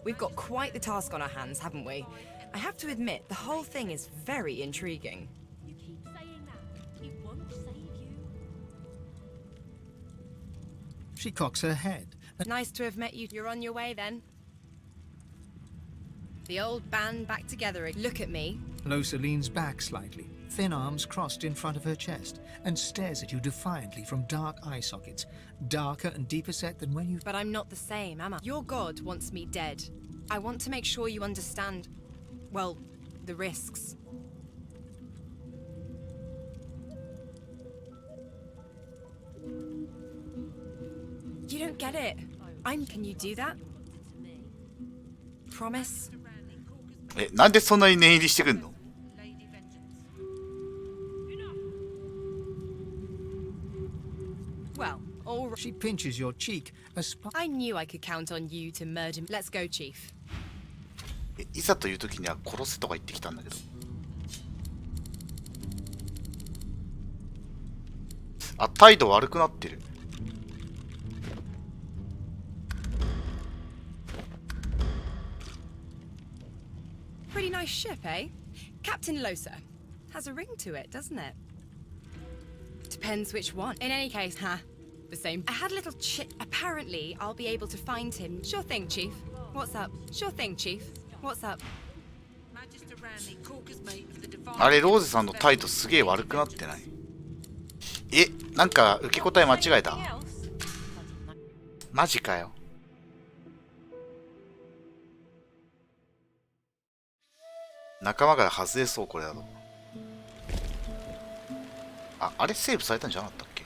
we've got quite the task on our hands, haven't we? I have to admit, the whole thing is very intriguing. you keep saying that. It won't save you. She cocks her head. Nice to have met you. You're on your way then. The old band back together. Look at me. Losa leans back slightly, thin arms crossed in front of her chest, and stares at you defiantly from dark eye sockets, darker and deeper set than when you... But I'm not the same, am I? Your god wants me dead. I want to make sure you understand, well, the risks. You don't get it. Can you do that? Promise? なんでそんなに念入りしてくんの？ Well, all right. She pinches your cheek. I knew I could count on you to murder me. Let's go, Chief. いざという時には殺せとか言ってきたんだけど。あ、態度悪くなってる。Pretty nice ship, eh? Captain Losa. Has a ring to it, doesn't it? Depends which one. In any case, the same. I had a little chit. Apparently, I'll be able to find him. Sure thing, Chief. What's up? Sure thing, Chief. What's up? あれ、ローゼさんの態度すげえ悪くなってない？なんか受け答え間違えた？マジかよ。仲間から外れそう、これだと。あれセーブされたんじゃなかったっけ？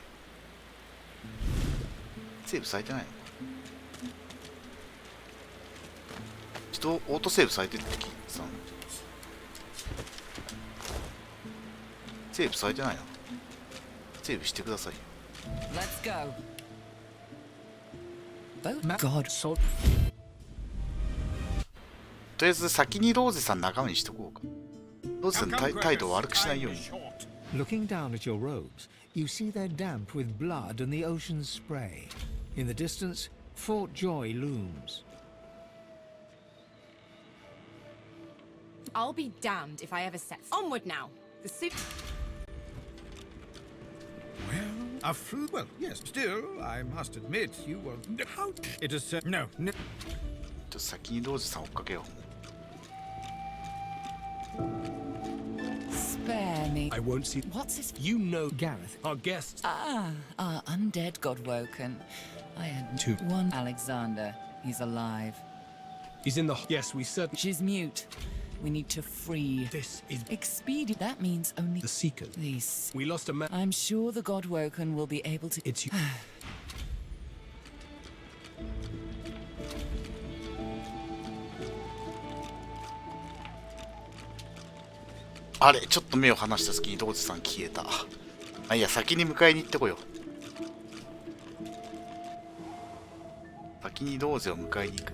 セーブされてないの？自動オートセーブされてるって聞いてたの？セーブされてないな。セーブしてくださいよ。Let's go. God. とりあえず先にローゼさん仲間にしとこうか。ローゼさんの態度を悪くしないように。Looking down at your robes, you see they're damp with blood and the ocean's spray. In the distance, Fort Joy looms. I'll be damned if I ever set onward now. The suit. Well, yes. Still, I must admit, you were. How? It is no. 先にローゼさん追っかけよう。Spare me. I won't see. What's his? You know Gareth, our guest. Our undead Godwoken. I had Two. one Alexander. He's alive. He's in the. Yes, we certainly. She's mute. We need to free. This is expedient. That means only the Seekers. These. We lost a man. I'm sure the Godwoken will be able to. It's you. あれ、ちょっと目を離した隙にローゼさん消えた。いや、先に迎えに行ってこよう。先にローゼを迎えに行く。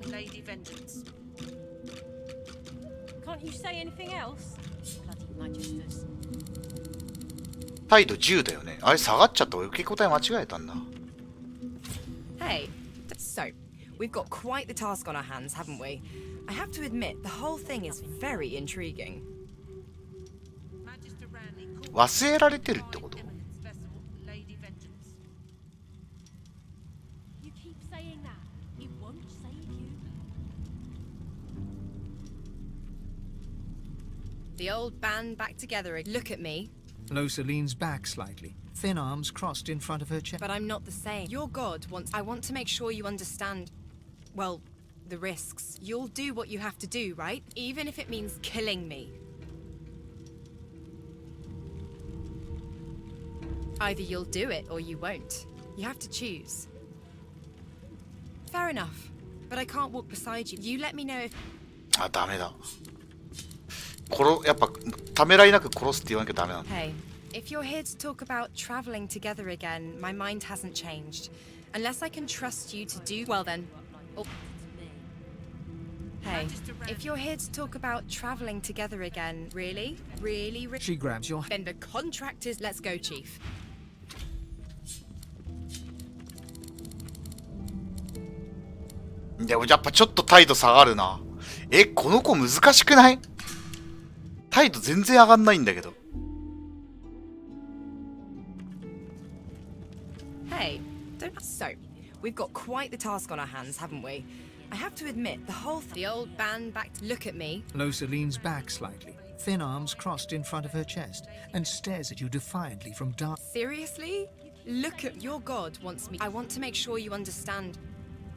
Lady Vengeance. Can't you say anything else? Bloody magisters. 態度10だよね。あれ下がっちゃった。受け答え間違えたんだ。Hey, so we've got quite the task on our hands, haven't we? I have to admit, the whole thing is very intriguing. 忘れられてるってこと？ You keep saying that. It won't save you. The old band back together. Look at me. Losa leans back slightly, thin arms crossed in front of her chest. But I'm not the same. Your god wants. I want to make sure you understand. Well, the risks. You'll do what you have to do, right? Even if it means killing me. Either you'll do it or you won't. You have to choose. Fair enough. But I can't walk beside you. You let me know if. あ、ダメだ。やっぱためらいなく殺すって言わなきゃダメなんだ。Hey, if you're here to talk about traveling together again, my mind hasn't changed. Unless I can trust you to do well, then. Oh. Hey, if you're here to talk about traveling together again, really? She grabs your. Then the contract is. Let's go, Chief. でもやっぱちょっと態度下がるな。この子難しくない？態度全然上がんないんだけど。Hey, don't. So, we've got quite the task on our hands, haven't we? I have to admit, the old band back. Look at me. Losa leans back slightly, thin arms crossed in front of her chest, and stares at you defiantly from dark. Seriously? Look at your god wants me. I want to make sure you understand,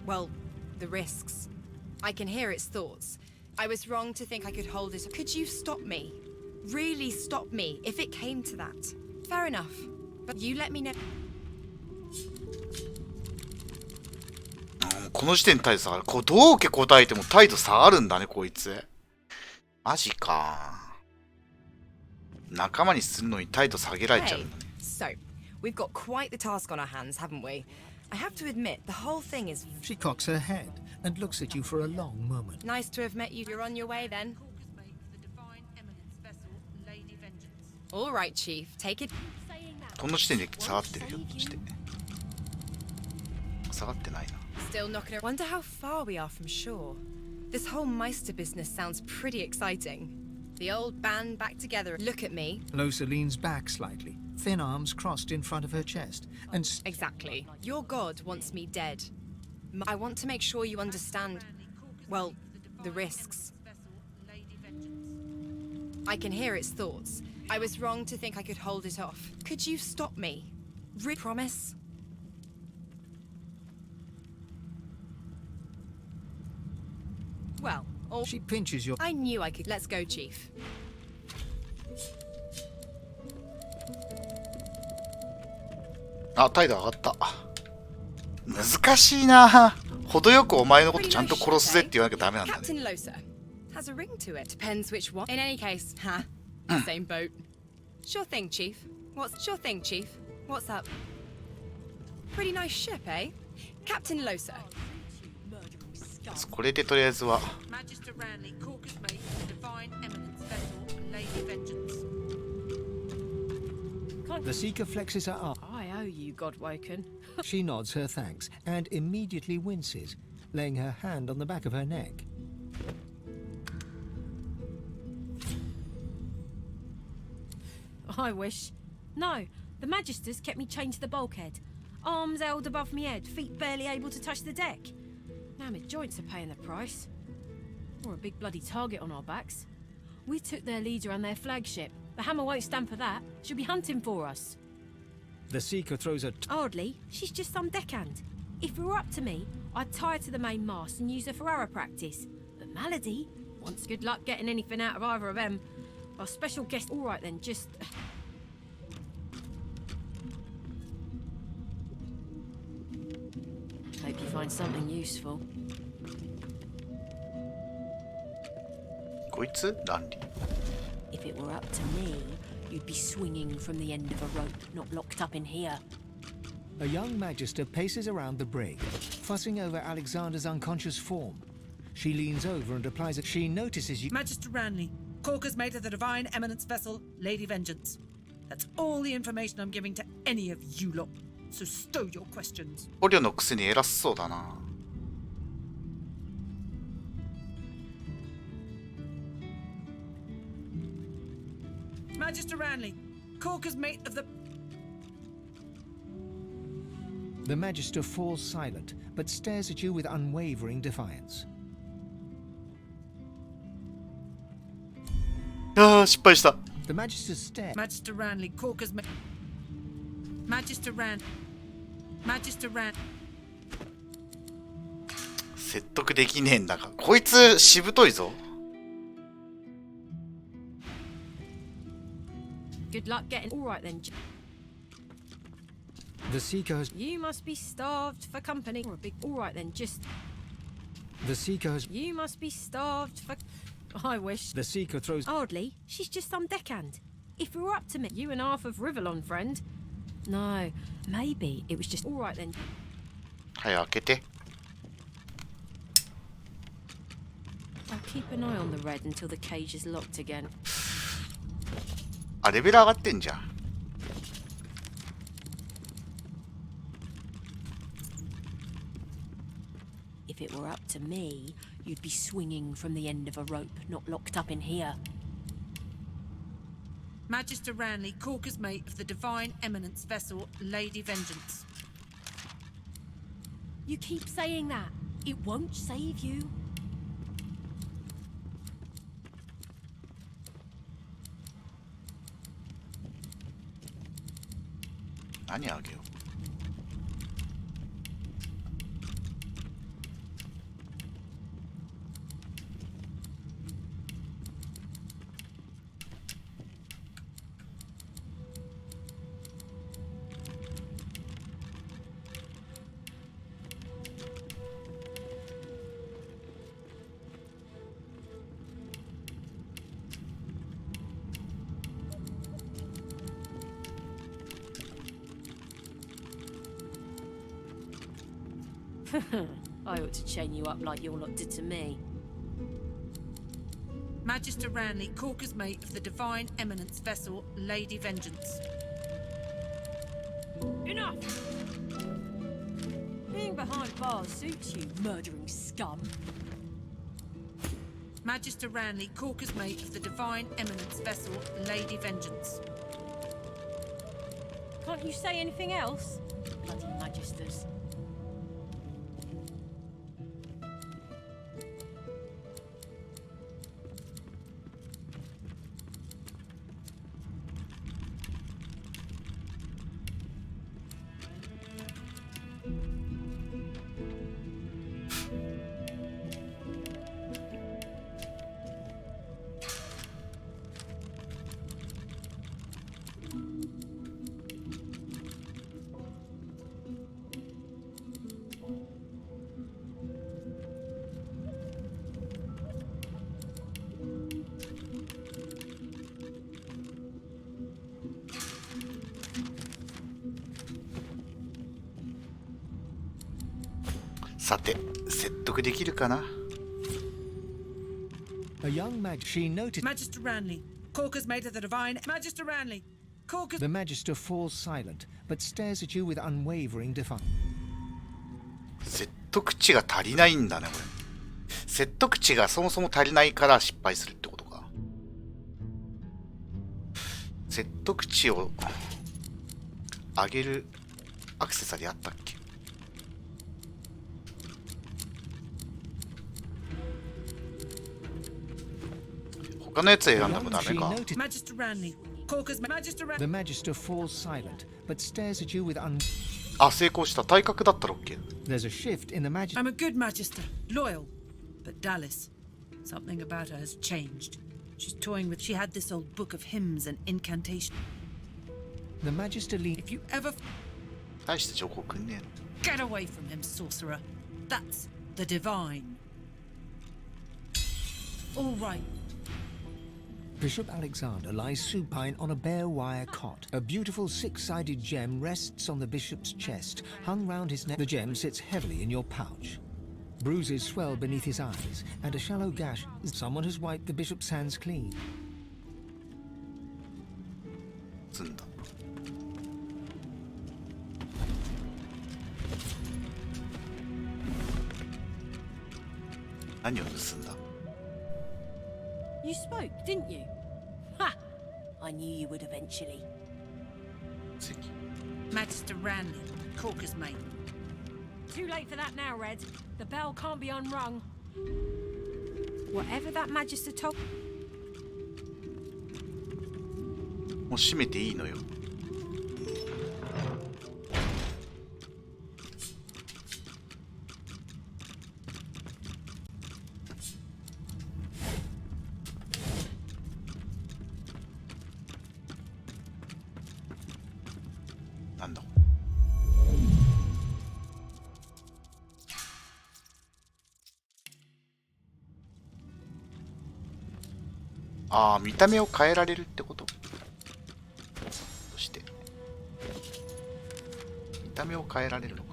well, the risks. I can hear its thoughts. I was wrong to think I could hold it. Could you stop me? Really stop me if it came to that. Fair enough. But you let me know. この時点で態度下がる。こうどう受け答えても態度下がるんだね、こいつ。マジか。仲間にするのに態度下げられちゃう。Hey, so, we've got quite the task on our hands, haven't we? I have to admit, the whole thing is... She cocks her head and looks at you for a long moment. Nice to have met you. You're on your way, then. All right, Chief. Take it. この時点で下がってるよ。して下がってないな。Still knocking around. Wonder how far we are from shore. This whole Meister business sounds pretty exciting. The old band back together. Look at me. Losa leans back slightly, thin arms crossed in front of her chest, and... Exactly. Your god wants me dead. I want to make sure you understand, well, the risks. I can hear its thoughts. I was wrong to think I could hold it off. Could you stop me? Promise? Well, She pinches your... I knew I could. Let's go, Chief. あ、態度上がった。難しいな。程よくお前のことちゃんと殺すぜって言わなきゃダメなんだね。Captain Losa has a ring to it. Depends which one. In any case, same boat. Sure thing, Chief. Sure thing, Chief? What's up? Pretty nice ship, eh? Captain Losa. これでとりあえずは。Magister Ranley, Corker's mate, Divine Eminence vessel, Lady Vengeance. The Seeker flexes her arm. I owe you, Godwoken. She nods her thanks and immediately winces, laying her hand on the back of her neck. I wish. No, the Magisters kept me chained to the bulkhead. Arms held above me head, feet barely able to touch the deck. Now my joints are paying the price. We're a big bloody target on our backs. We took their leader and their flagship. The Hammer won't stand for that. She'll be hunting for us. The Seeker throws a... Hardly. She's just some deckhand. If it were up to me, I'd tie her to the main mast and use her for arrow practice. But Malady wants good luck getting anything out of either of them. Our special guest... All right then, just... Hope you find something useful. こいつランリー。 If it were up to me, you'd be swinging from the end of a rope, not locked up in here. A young Magister paces around the brig, fussing over Alexander's unconscious form. She leans over and applies it. She notices you... Magister Ranley, Corker's mate of the Divine Eminence vessel, Lady Vengeance. That's all the information I'm giving to any of you lot. So stow your questions. 捕虜のくせに偉そうだな。Magister Ranley, Corker's mate of the... The Magister falls silent, but stares at you with unwavering defiance. ああ、失敗した。 The Magister stares. Magister Ranley, Corker's mate... Magister Ran... Magister Ran... 説得できねえんだが。こいつ、しぶといぞ。 Good luck getting... All right then. The Seeker has... You must be starved for company. Or a big... All right then, just... The Seeker has... You must be starved for... I wish. The Seeker throws... Hardly. She's just some deckhand. If it were up to me, you and half of Rivellon, friend. No, maybe it was just... All right then. はい、開けて。 I'll keep an eye on the red until the cage is locked again. あ、レベル上がってんじゃん。If it were up to me, you'd be swinging from the end of a rope, not locked up in here. Magister Ranley, Corker's mate of the Divine Eminence vessel, Lady Vengeance. You keep saying that. It won't save you. 何あげよう。I ought to chain you up like your lot did to me. Magister Ranley, Corker's mate of the Divine Eminence vessel Lady Vengeance. Enough! Being behind bars suits you, murdering scum. Magister Ranley, Corker's mate of the Divine Eminence vessel Lady Vengeance. Can't you say anything else? Bloody Magisters.さて、説得できるかな。 A young she noted. Magister Ranley, Corker's mate of the Divine. Magister Ranley, Corker's. The Magister falls silent, but stares at you with unwavering defiance. 説得値が足りないんだね、これ。説得値がそもそも足りないから失敗するってことか。説得値を上げるアクセサリーあったっけ？他のやつ選んでもダメか。 Magister Ranley, Corker's Magister Ranley. The Magister falls silent, but stares at you with あ、成功した。体格だったら OK。 There's a shift in the Magister. I'm a good Magister, loyal, but Dallas. Something about her has changed. She's toying with. She had this old book of hymns and incantation. The Magister lead. If you ever 大して情報くんねえ。 get away from him, sorcerer. That's the divine. All right. Bishop Alexander lies supine on a bare wire cot. A beautiful six-sided gem rests on the bishop's chest, hung round his neck. The gem sits heavily in your pouch. Bruises swell beneath his eyes, and a shallow gash. Someone has wiped the bishop's hands clean. 積んだ。何を盗んだ？ You spoke, didn't you? Ha! I knew you would eventually. Magister Ranley, Corker's mate. Too late for that now, Red. The bell can't be unrung. Whatever that Magister told. もう閉めていいのよ。なんだ。ああ、見た目を変えられるってこと。そして見た目を変えられるのか。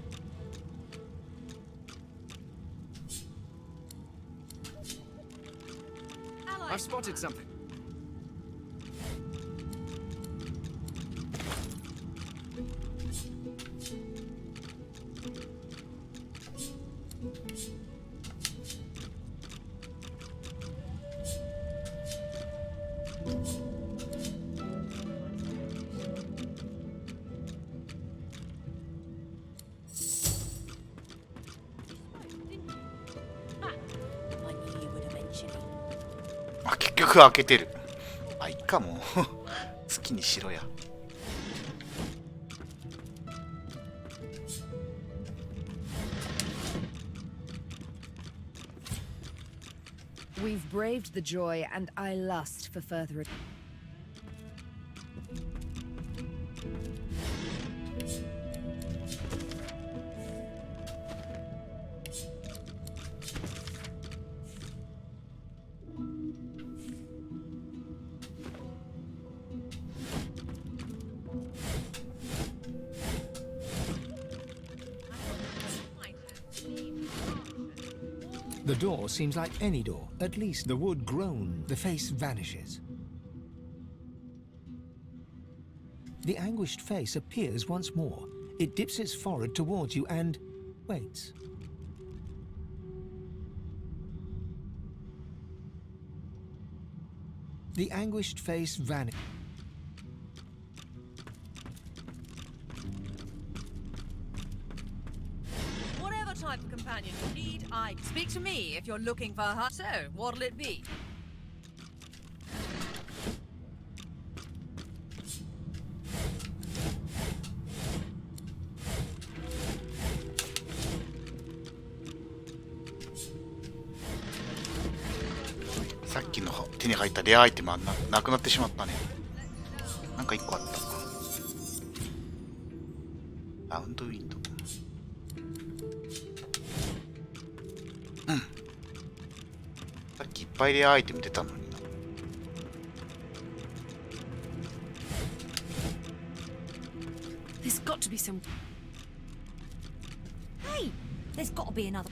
I've spotted something. eventually. あ、結局開けてる。あ、いっかもう。好きにしろや。We've braved the joy, and I lust for further. The door seems like any door. At least the wood groans. The face vanishes. The anguished face appears once more. It dips its forehead towards you and waits. The anguished face vanishes. Whatever type of companion you need, I speak to me if you're looking for her. So, what'll it be?さっきの手に入ったレアアイテムはなくなってしまったね。なんか1個あった。ラウンドウィンド。うん。さっきいっぱいレアアイテム出たのにな。There's got to be some. Hey, there's got to be another.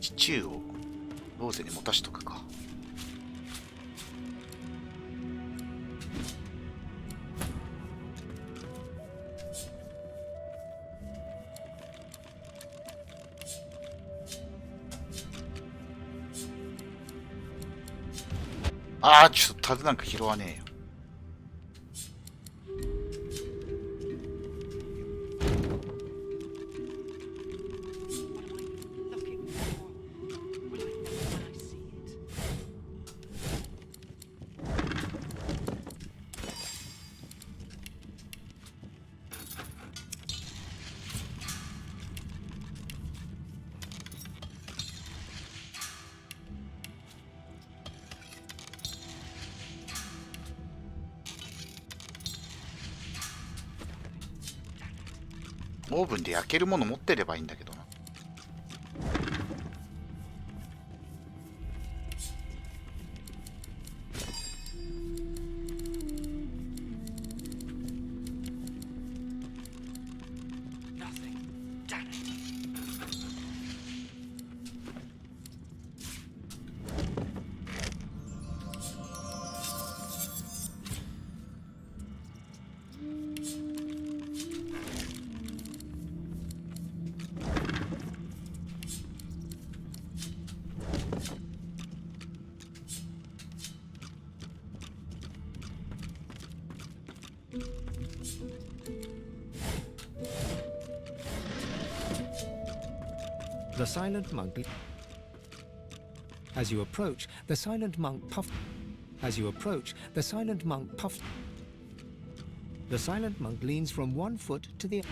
シチューをローゼに持たしとくか。ああ、ちょっとタグなんか拾わねえよ。オーブンで焼けるもの持ってればいいんだけどな。The silent monk. As you approach, the silent monk puffs. As you approach, the silent monk puffs. The silent monk leans from one foot to the other.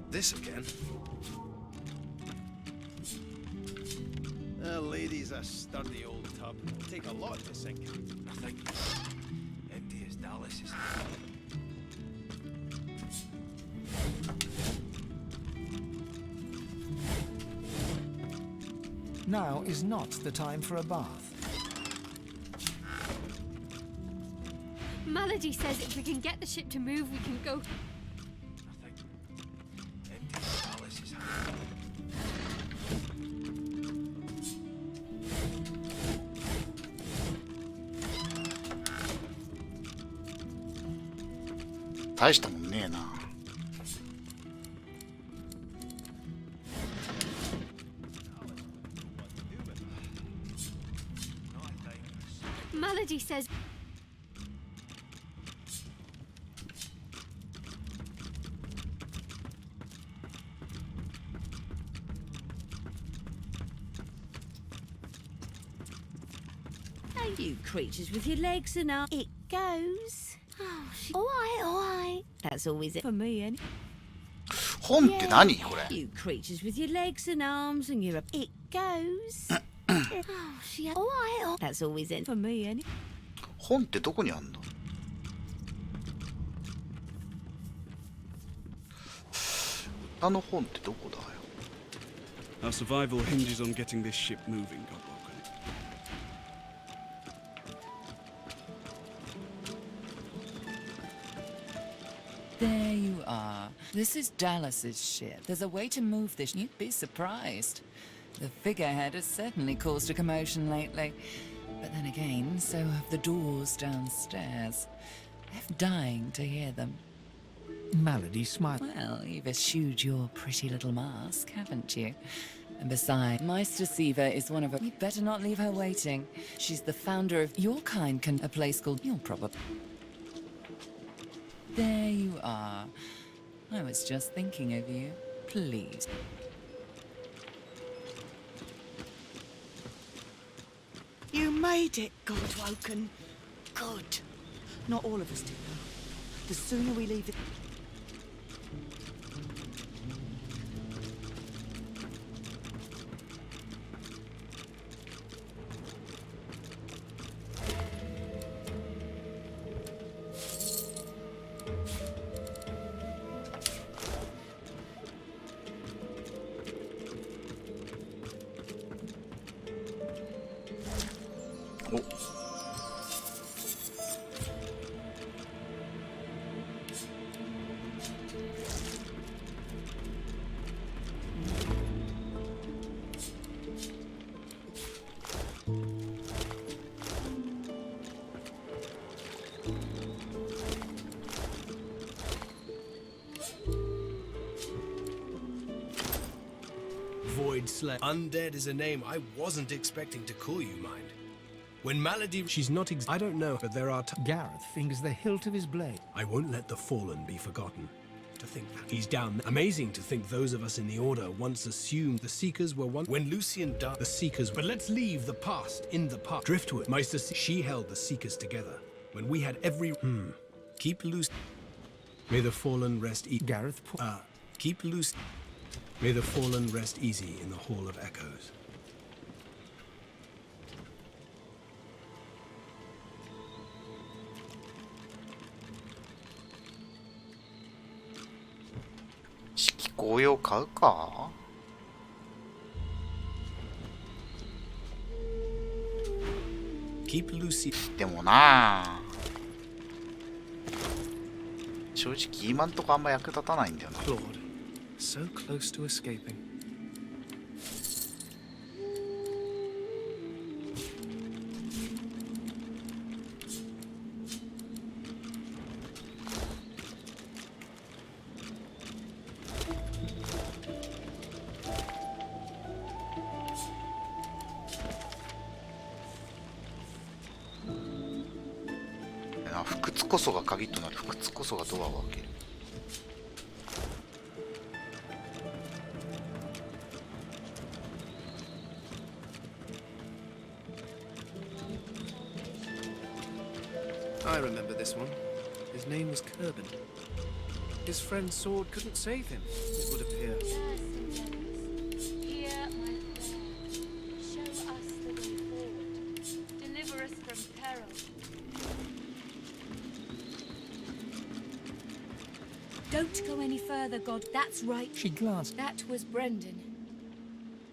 This again. lady's a sturdy old tub. It'll take a lot to sink. I think empty as Dallas is. Now is not the time for a bath. Melody says if we can get the ship to move, we can go. Empty as Dallas is. 大したもんねえな。Melody says. Oh, you creatures with your legs and arms. It goes. Oh, all right. That's always it for me, any. 本って何これ？ You creatures with your legs and arms and your. It goes. Oh, she. All right. That's always it for me, any. 本ってどこにあんの？歌の本ってどこだよ？ Our survival hinges on getting this ship moving, Godwalker. There you are. This is Dallas's ship. There's a way to move this. You'd be surprised. The figurehead has certainly caused a commotion lately. But then again, so have the doors downstairs. I'm dying to hear them. Melody smiled. Well, you've eschewed your pretty little mask, haven't you? And besides, Meister Siva is one of her. You'd better not leave her waiting. She's the founder of your kind a place called. You'll probably. There you are. I was just thinking of you. Please. You made it, Godwoken. Good. Not all of us did, though. The sooner we leave it... Void Slayer. Undead is a name I wasn't expecting to call you, mind. When Malady... She's not I don't know, but there are... Gareth fingers the hilt of his blade. I won't let the fallen be forgotten. To think that he's down. Amazing to think those of us in the Order once assumed the Seekers were one... When Lucian died, the Seekers... But let's leave the past in the past. Driftwood. Meister... She held the Seekers together. When we had every... Keep loose... May the fallen rest... Gareth... Keep loose... May the fallen rest easy in the Hall of Echoes. Keep Lucy. でもな正直今んとこあんま役立たないんだよな。 Claude, so close to escaping. Books こそが鍵となる。不屈こそがドアを開ける。I remember this one. His name was Kerbin. His friend's sword couldn't save him, it would appear. Here, my friend, show us peril. Don't go any further, God. That's right. She glanced. That was Brendan.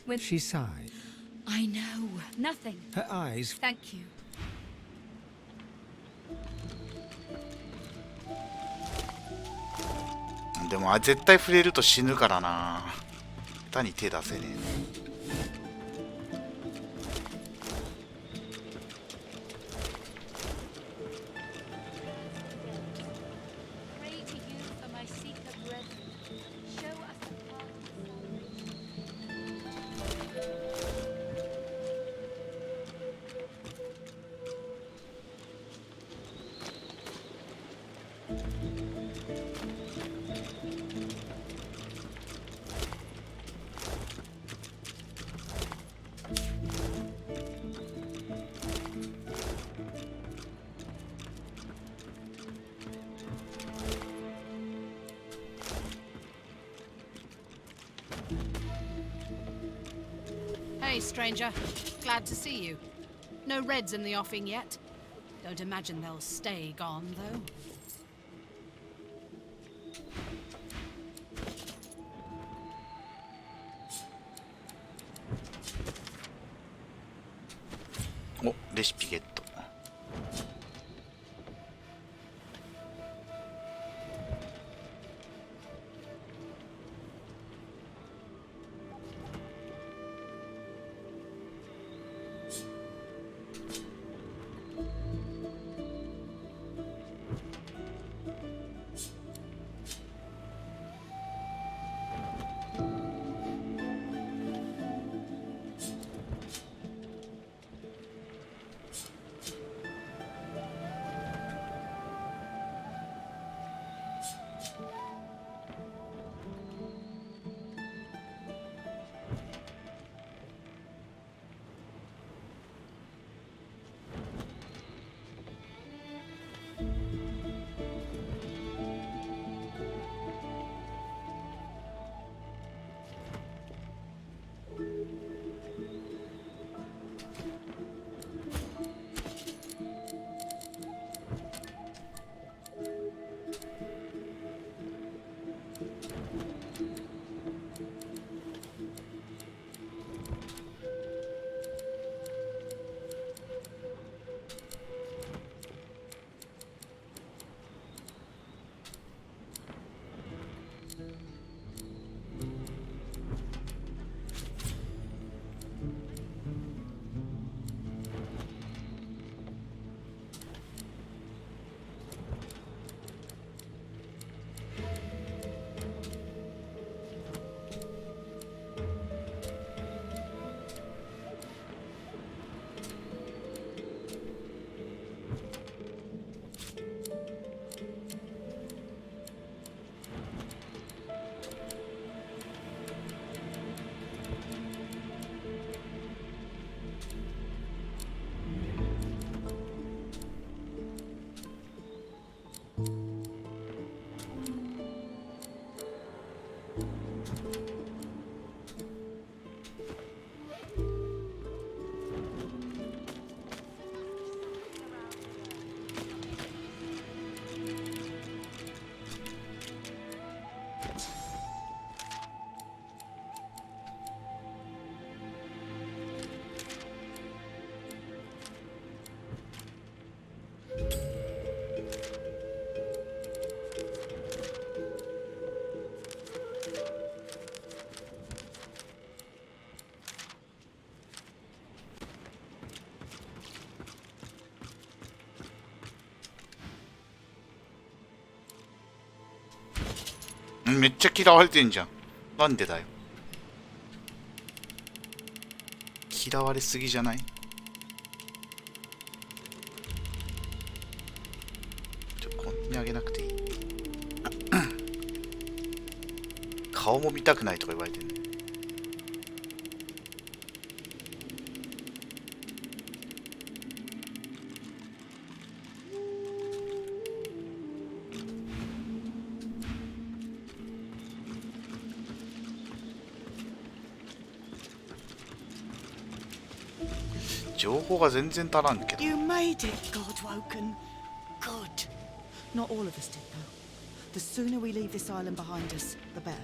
When She sighed. I know. Nothing. Her eyes. Thank you. でも絶対触れると死ぬからな。下手に手出せねえ。Pray to you for my seeker brethren. Show us the path Hey, stranger. Glad to see you. No reds in the offing yet. Don't imagine they'll stay gone, though.お、レシピゲット。めっちゃ嫌われてんじゃん。なんでだよ。嫌われすぎじゃない？こんにあげなくていい。顔も見たくないとか言われてる。情報が全然足らんけど。 You made it, Godwoken. Good. Not all of us did, though. The sooner we leave this island behind us, the better.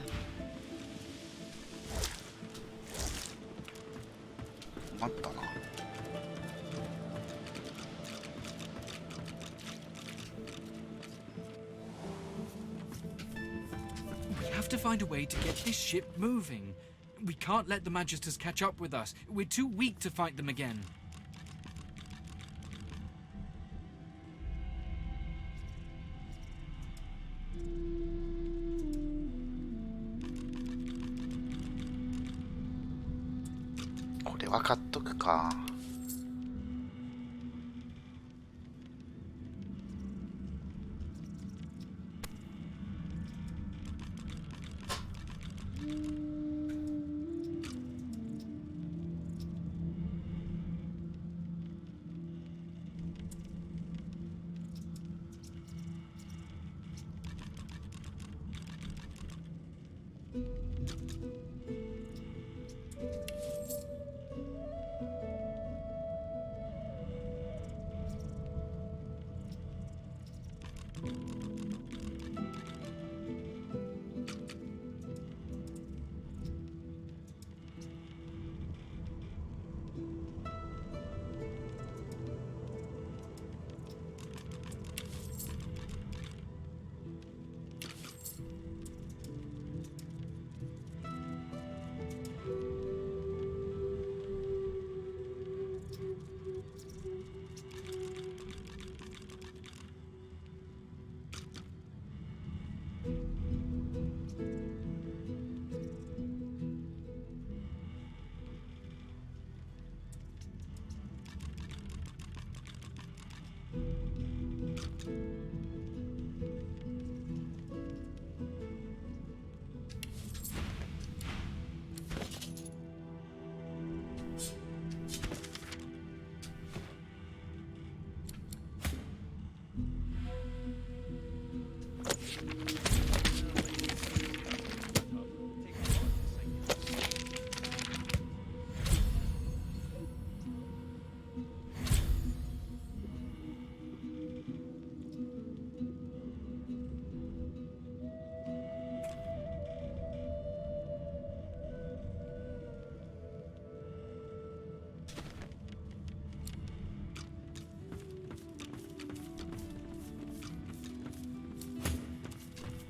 困ったな。We have to find a way to get this ship moving. We can't let the Magisters catch up with us. We're too weak to fight them again.これは買っとくか。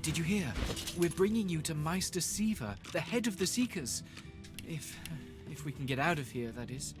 Did you hear? We're bringing you to Meister Siva, the head of the Seekers. If we can get out of here, that is.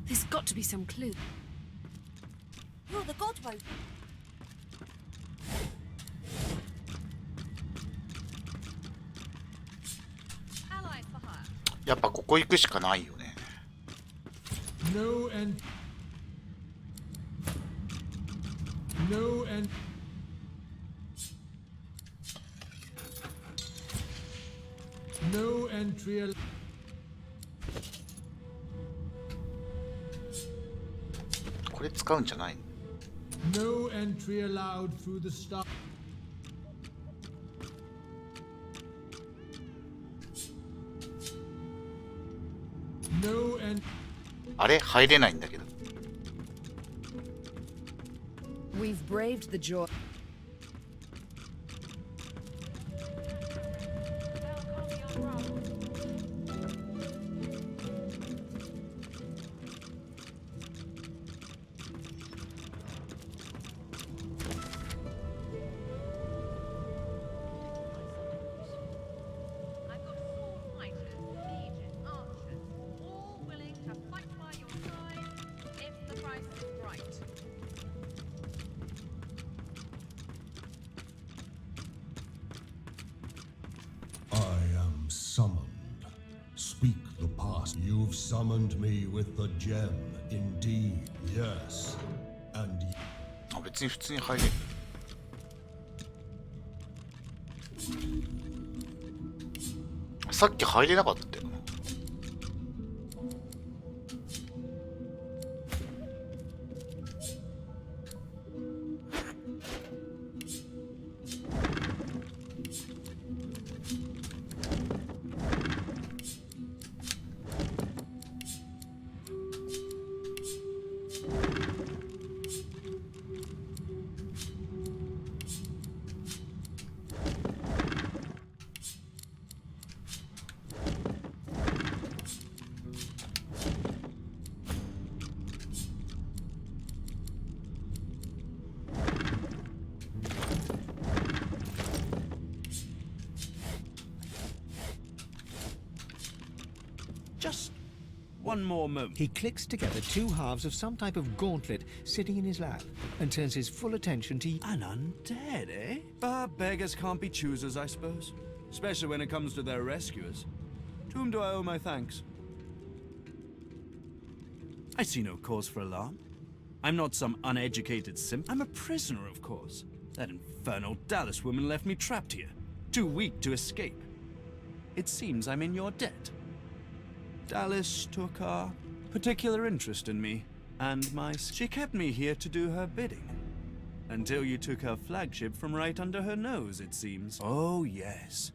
There's got to be some clue. You're the Godwoken. やっぱここ行くしかないよね。 No and no and No entry allowed. これ使うんじゃないの？ No entry allowed through the star. No entry. あれ入れないんだけど。 We've braved the joy. Summoned. Speak the past. You've summoned me with the gem. Indeed, yes. And あ、別に普通に入れる。さっき入れなかったよな。Just one more moment. He clicks together two halves of some type of gauntlet sitting in his lap and turns his full attention to... An undead, eh? But beggars can't be choosers, I suppose. Especially when it comes to their rescuers. To whom do I owe my thanks? I see no cause for alarm. I'm not some uneducated simp. I'm a prisoner, of course. That infernal Dallas woman left me trapped here, too weak to escape. It seems I'm in your debt. Dallas took a particular interest in me, and she kept me here to do her bidding. Until you took her flagship from right under her nose, it seems. Oh, yes.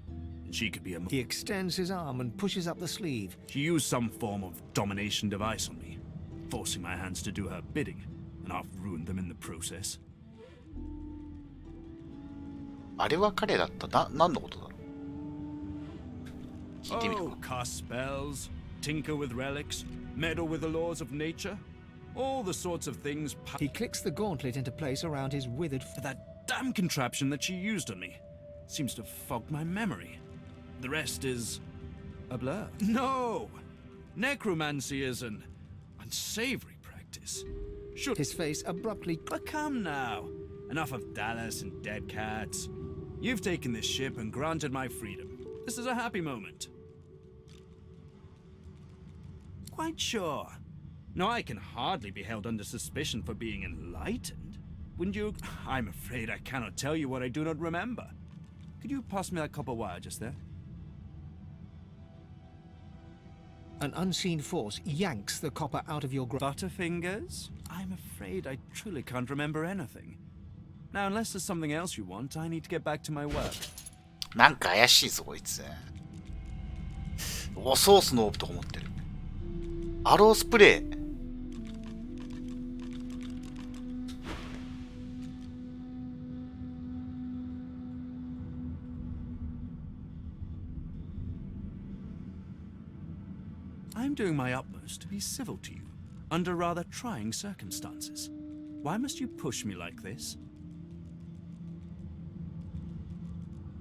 She could be a... He extends his arm and pushes up the sleeve. She used some form of domination device on me, forcing my hands to do her bidding, and I've ruined them in the process. あれは彼だった。何のことだろう。聞いてみるか。Oh, cast spells, tinker with relics, meddle with the laws of nature, all the sorts of things. He clicks the gauntlet into place around his withered... That damn contraption that she used on me seems to fog my memory. The rest is a blur. No! Necromancy is an unsavory practice. Should his face abruptly... But come now. Enough of Dallas and dead cats. You've taken this ship and granted my freedom. This is a happy moment. Quite sure. No, I can hardly be held under suspicion for being enlightened. Wouldn't you? I'm afraid I cannot tell you what I do not remember. Could you pass me that copper wire just there? An unseen force yanks the copper out of your grasp. Butterfingers? I'm afraid I truly can't remember anything. Now, unless there's something else you want, I need to get back to my work. なんか怪しいぞこいつ。お、ソースのオーブとか持ってる。アロースプレー。I'm doing my utmost to be civil to you, under rather trying circumstances. Why must you push me like this?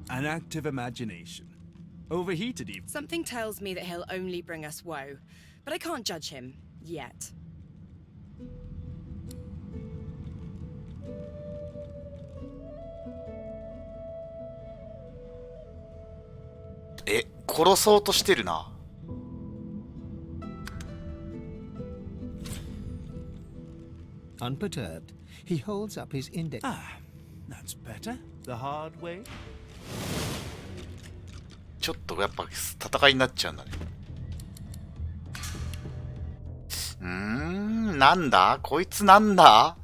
An active imagination. Overheated even. Something tells me that he'll only bring us woe, but I can't judge him yet. Eh, 殺そうとしてるな。Unperturbed, he holds up his index. Ah, that's better. The hard way. ちょっとやっぱ戦いになっちゃうんだね。なんだこいつなんだ。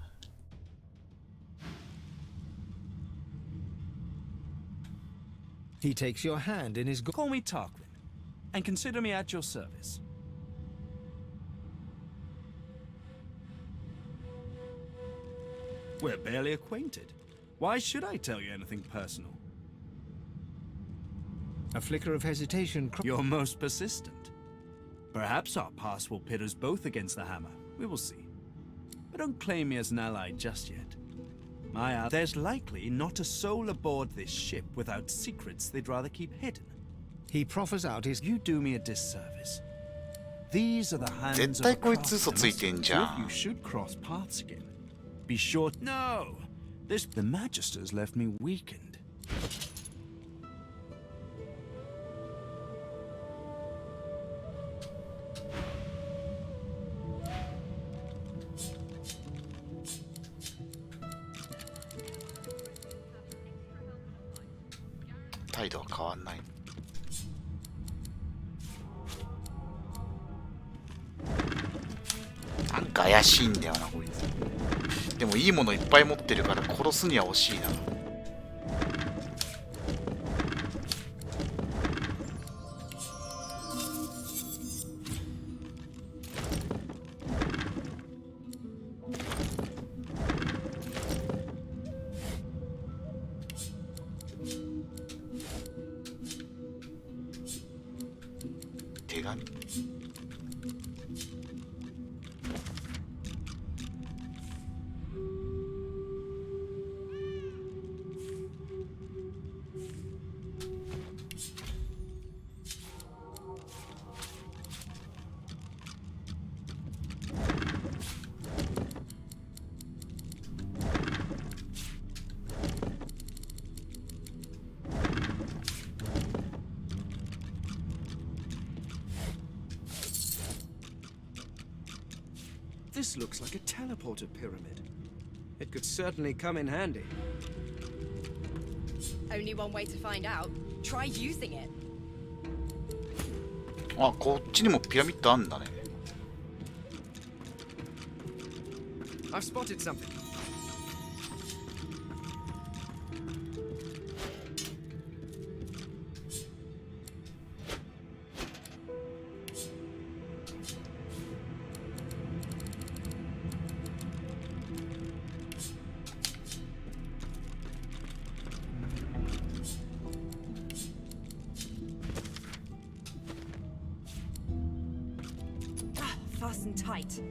He takes your hand in his Call me Tarquin, and consider me at your service. We're barely acquainted. Why should I tell you anything personal? A flicker of hesitation. You're most persistent. Perhaps our paths will pit us both against the hammer. We will see. But don't claim me as an ally just yet. There's likely not a soul aboard this ship without secrets they'd rather keep hidden. He proffers out his... You do me a disservice. These are the hands of 絶対こいつ嘘ついてんじゃん。 You should cross paths again. Be sure... No! The Magister's left me weakened. Taidouは変わんない。なんか怪しいんだよなこいつ。でもいいものいっぱい持ってるから殺すには惜しいな。手紙。This looks like a teleporter pyramid. It could certainly come in handy. Only one way to find out. Try using it. あ、こっちにもピラミッドあんだね。I've spotted something. Fasten tight.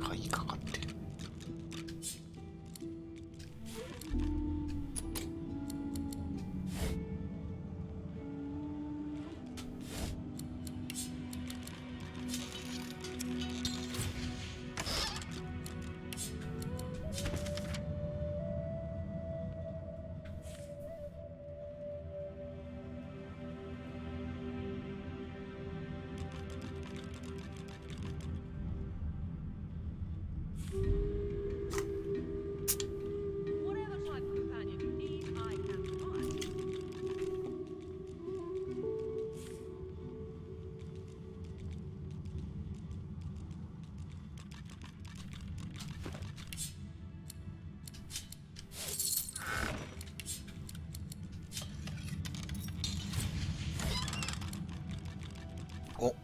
鍵かかってる。お。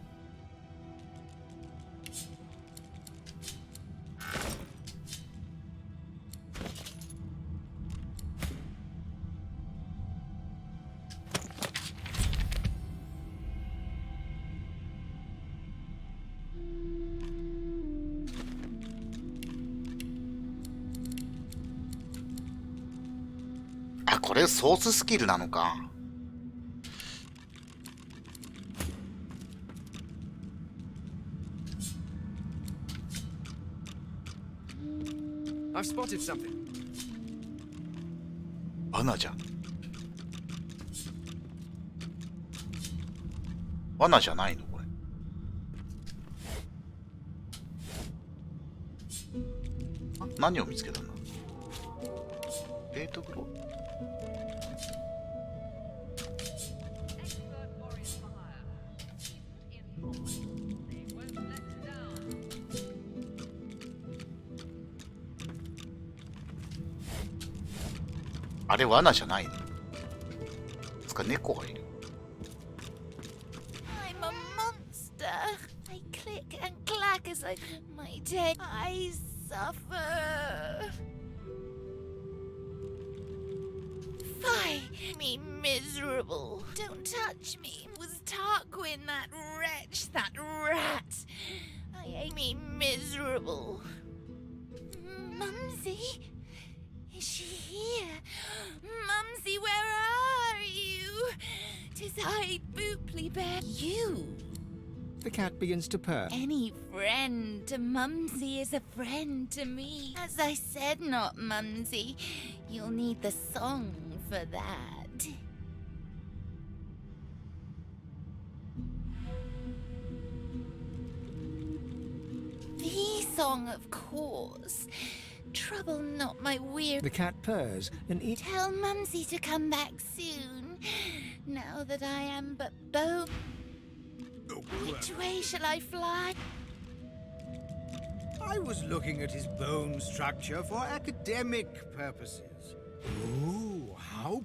あ、これソーススキルなのか。I've spotted something. 罠じゃん。罠じゃないのこれ。あ、何を見つけたんだ。レートグロー。あれ罠じゃないの？つか猫がいる。I'm a monster. I click and clack as I my dead. I suffer. Fie, me miserable. Don't touch me. It was Tarquin, that wretch, that rat. I hate me miserable. Mumsy? Is she here? Mumsy, where are you? 'Tis I, Booply Bear. You? The cat begins to purr. Any friend to Mumsy is a friend to me. As I said, not Mumsy. You'll need the song for that. The song, of course. Trouble not my weary. The cat purrs and eats. Tell Mumsy to come back soon. Now that I am but bone. Which way shall I fly? I was looking at his bone structure for academic purposes. Oh, how...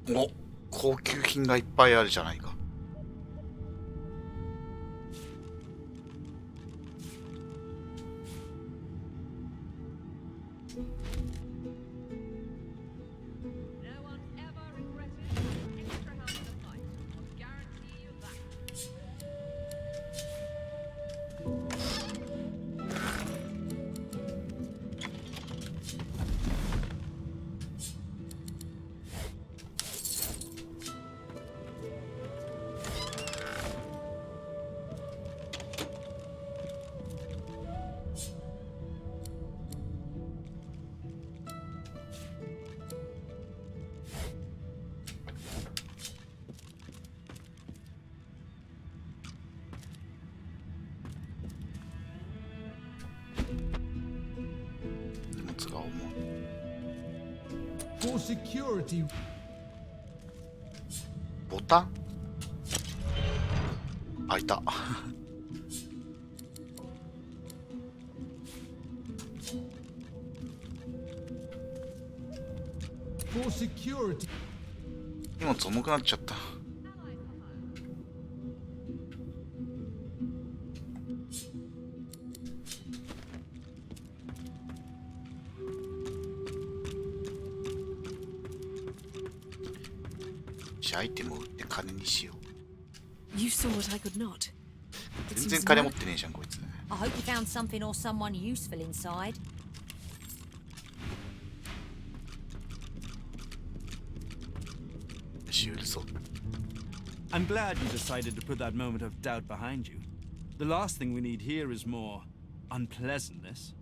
お、高級品がいっぱいあるじゃないか。For security. ボタン開いた。For security. 荷物重くなっちゃった。じゃあアイテムを売って金にしよう。 You saw what I could not. 全然金持ってねえじゃんこいつ。 I hope you found something or someone useful inside. よし売るぞ。 I'm glad you decided to put that moment of doubt behind you. The last thing we need here is more unpleasantness.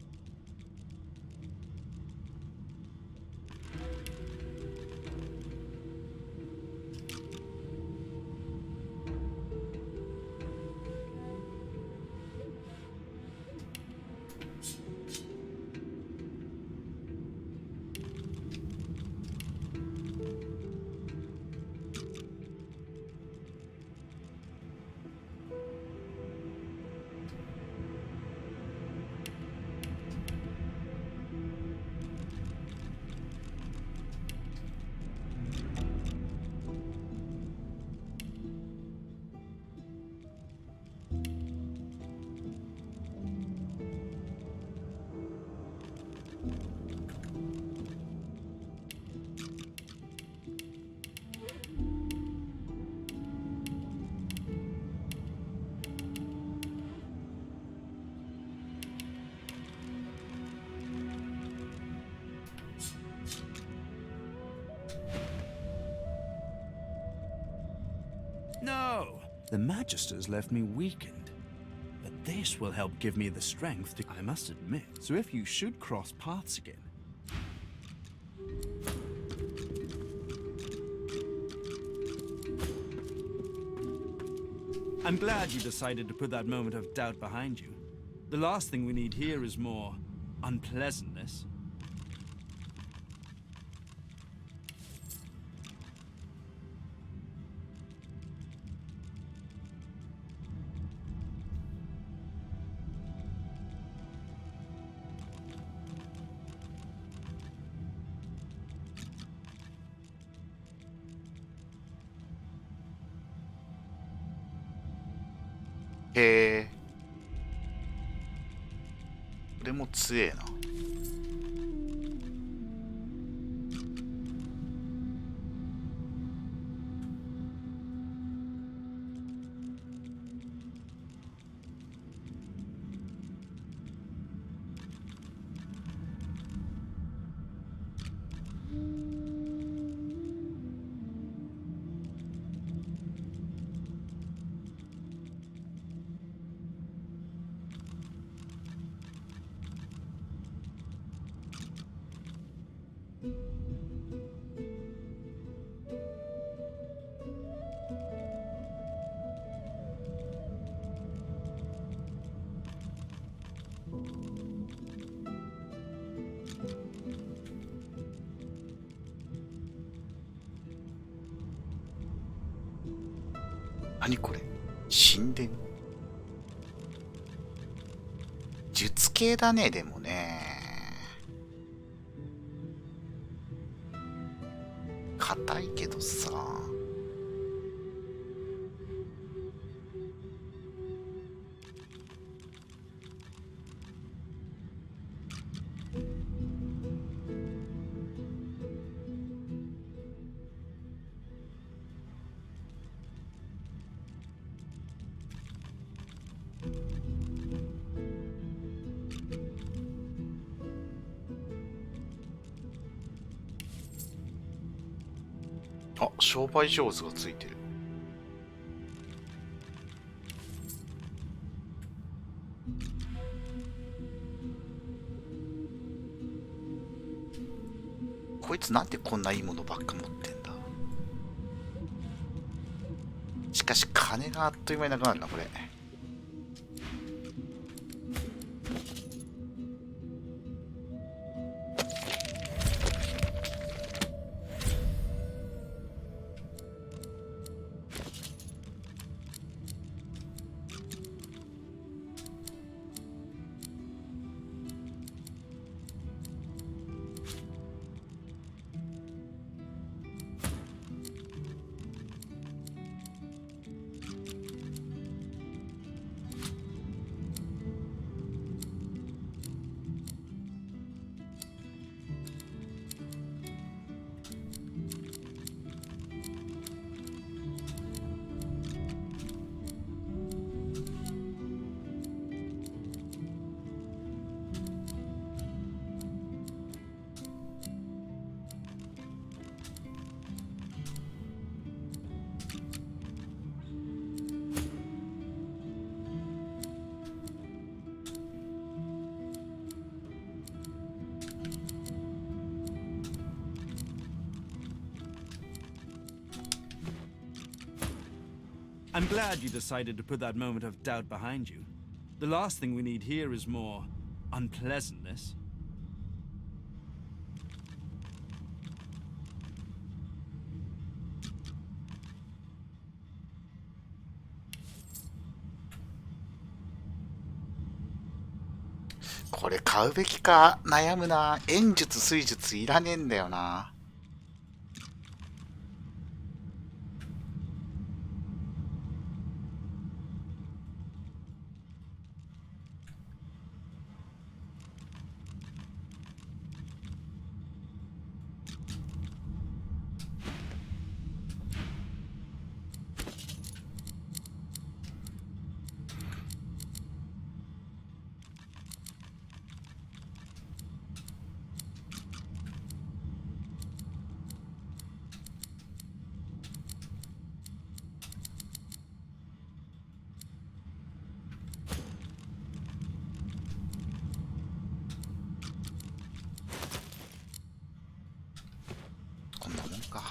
No! The Magister's left me weakened. But this will help give me the strength to... I must admit. So if you should cross paths again... I'm glad you decided to put that moment of doubt behind you. The last thing we need here is more unpleasantness.へえ。これも強えな。何これ？神殿？術系だね、でもね。硬いけどさ。あ、商売上手がついてる。こいつなんでこんないいものばっか持ってんだ。しかし金があっという間になくなるなこれ。I'm glad you decided to put that moment of doubt behind you. The last thing we need here is more unpleasantness. .これ買うべきか悩むな。演術水術いらねえんだよな。こんなもんか。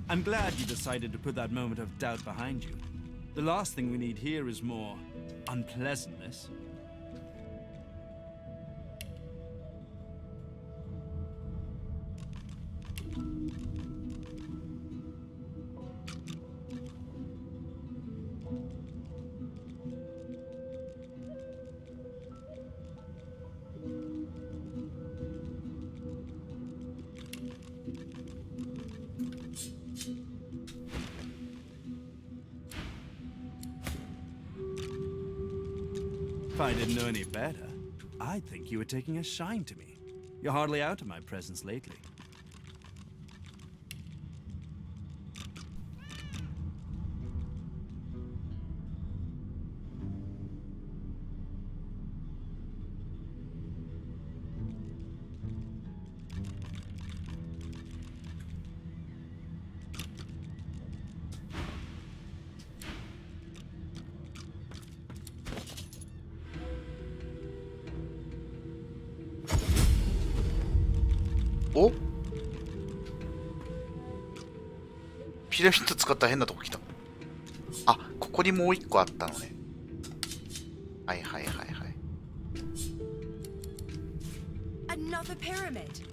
I'm glad you decided to put that moment of doubt behind you. The last thing we need here is more unpleasantness. If I didn't know any better, I'd think you were taking a shine to me. You're hardly out of my presence lately.お、ピラミッド使った変なとこ来た。あ、ここにもう一個あったのね。はいはいはいはい。Another pyramid.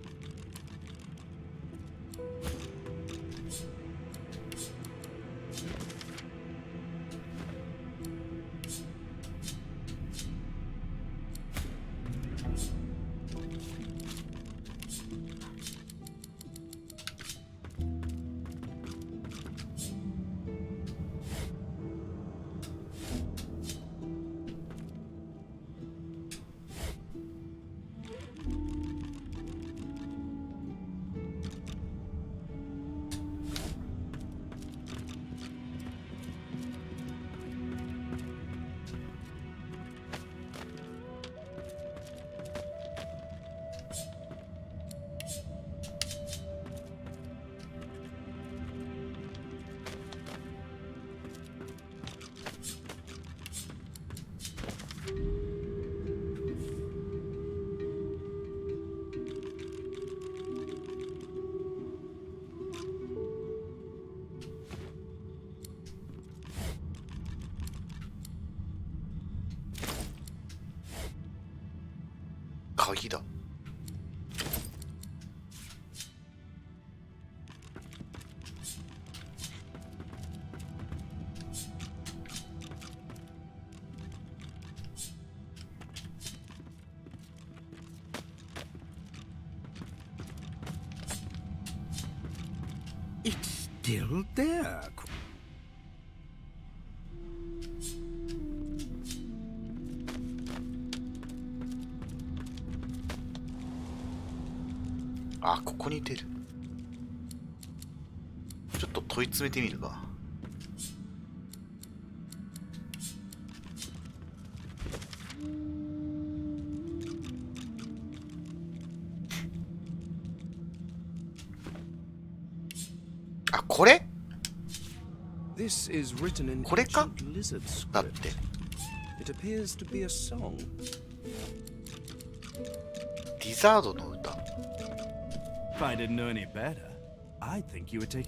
鍵だ。still there. あ、ここに出る。ちょっと問い詰めてみるか。あ、これ？ This is written in これか？ ancient lizard script. だって。It appears to be a song. リザードの歌。If I didn't know any better, I'd think you would take.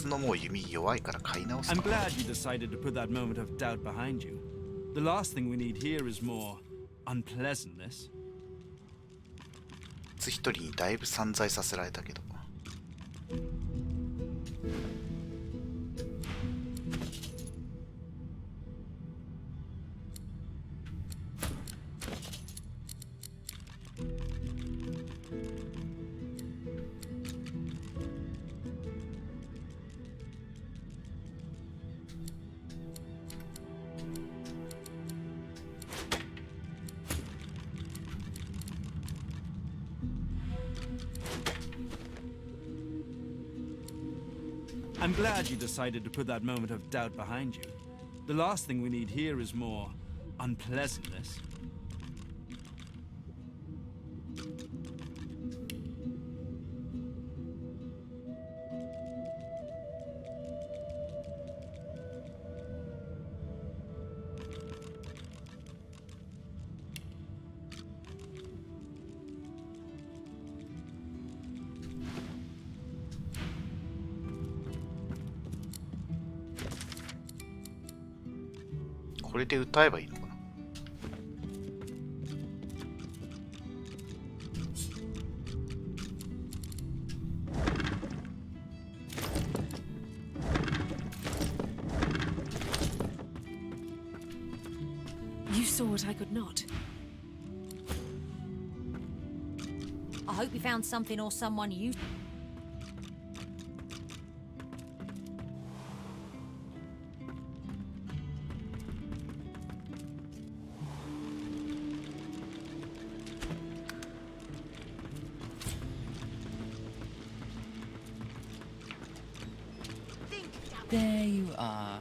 のもう弓弱いから買い直すか。 I'm glad you decided to put that moment of doubt behind you. The last thing we need here is more unpleasantness. 一人にだいぶ散財させられたけど。I'm glad you decided to put that moment of doubt behind you. The last thing we need here is more unpleasantness.これで歌えばいいのかな。You saw what I could not. I hope you found something or someone you. There you are.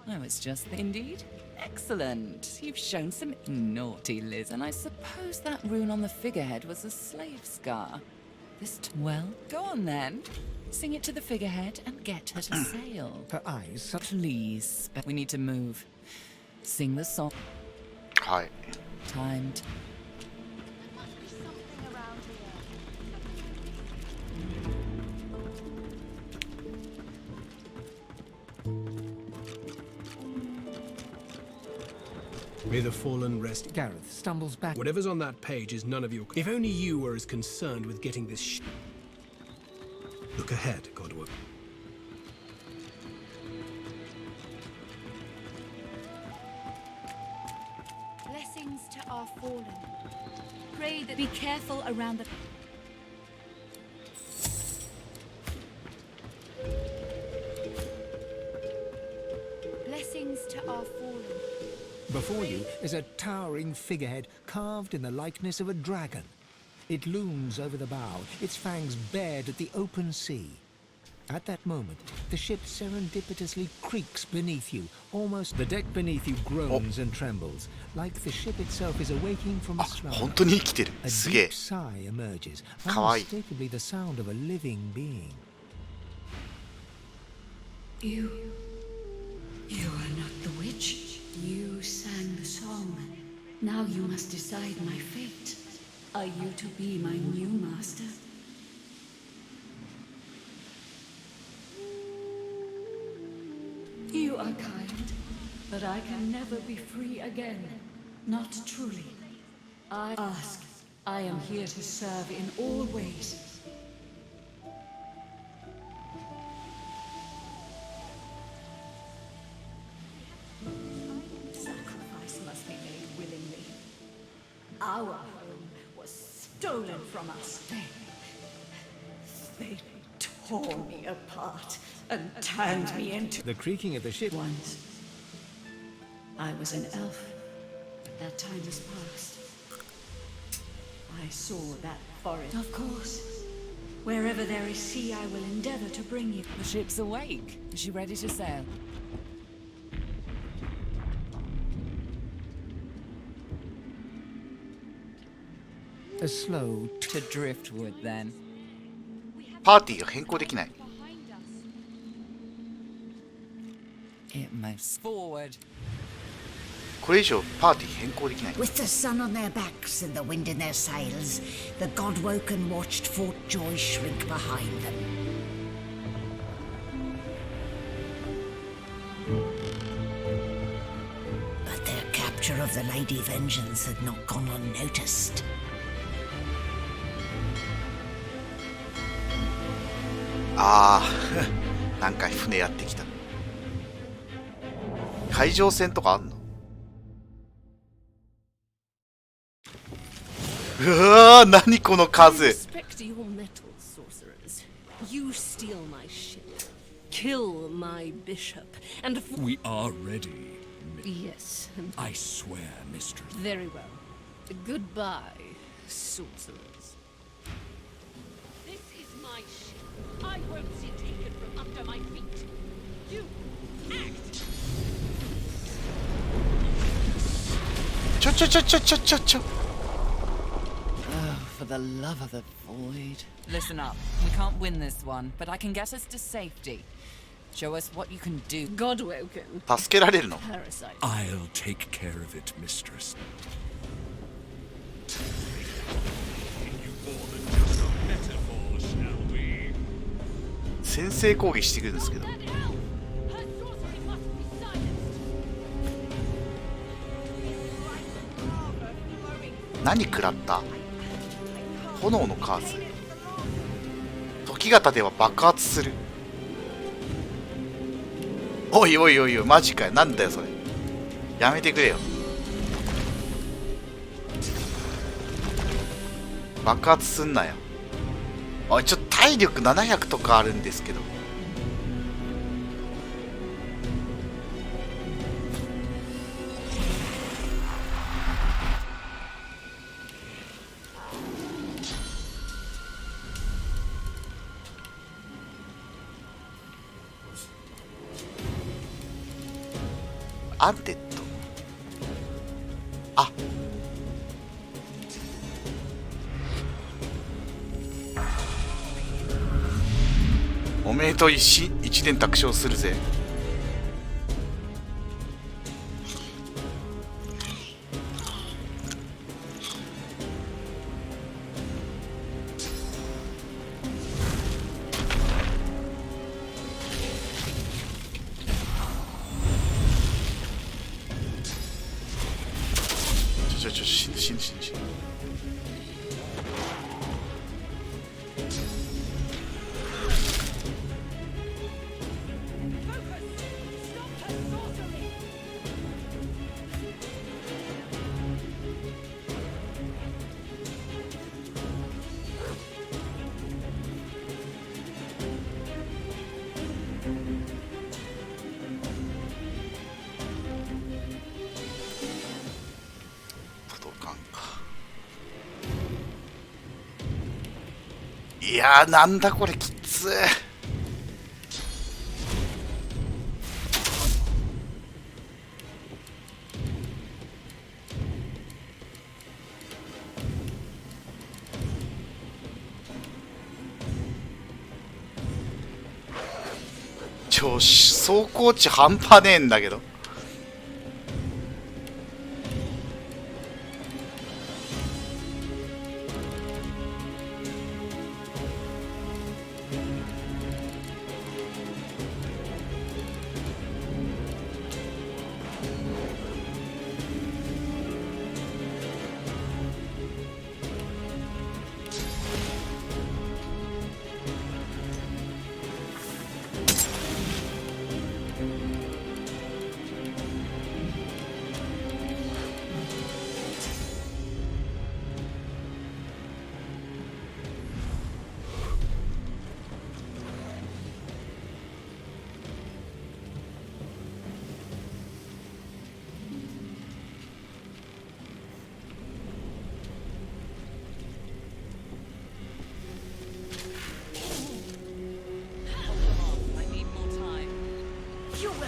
Oh, it's just indeed. Excellent. You've shown some naughty, Liz, and I suppose that rune on the figurehead was a slave scar. Well, go on then. Sing it to the figurehead and get her to sail. Her eyes. Please. We need to move. Sing the song. Hi. Timed. May the fallen rest. Gareth stumbles back. Whatever's on that page is none of your. If only you were as concerned with getting this Look ahead, Godwin. Blessings to our fallen. Pray that be careful around the. Blessings to our fallen. Before you is a towering figurehead carved in the likeness of a dragon. It looms over the bow, its fangs bared at the open sea. At that moment, the ship serendipitously creaks beneath you. Almost the deck beneath you groans and trembles, like the ship itself is awaking from a slumber. 本当に生きてる。すげえ。 A deep sigh emerges, かわいい。 unmistakably the sound of a living being. You are not the witch. You sang the song. Now you must decide my fate. Are you to be my new master? You are kind, but I can never be free again. Not truly. I ask, I am here to serve in all ways. Sacrifice must be made willingly. Our home was stolen from us. They tore me apart and turned me into... The creaking of the ship. Once, I was an elf, but that time has passed. I saw that forest. Of course. Wherever there is sea, I will endeavor to bring you. The ship's awake. Is she ready to sail? A slow to driftwood, then. パーティーが変更できない。 It moves forward. これ以上パーティー変更できない。 With the sun on their backs and the wind in their sails, the Godwoken watched Fort Joy shrink behind them. But their capture of the Lady Vengeance had not gone unnoticed. ああ、なんか船やってきた。海上戦とかあんの？うわー、何この数。 Respect your mettle, sorcerers. You steal my ship, kill my bishop, and We are ready. Yes. I swear, mistress. Very well. Goodbye, sorcerers. This is my ship. I won't see it taken from under my feet. You act. ちょ。 Oh, for the love of the void. Listen up. We can't win this one, but I can get us to safety. Show us what you can do. Godwoken. 助けられるの？ Parasite. I'll take care of it, mistress. Metaphor, shall we? 先制攻撃してくるんですけど。何食らった？炎のカーズ。時が経てば爆発する。おいおいおいおい、マジかよ。なんだよそれ。やめてくれよ。爆発すんなよ。おい、ちょっと体力700とかあるんですけど。アンテッド。あ、おめえと一年卓勝するぜ。死ぬ。いやー、なんだこれ、きつい。走行値半端ねえんだけど。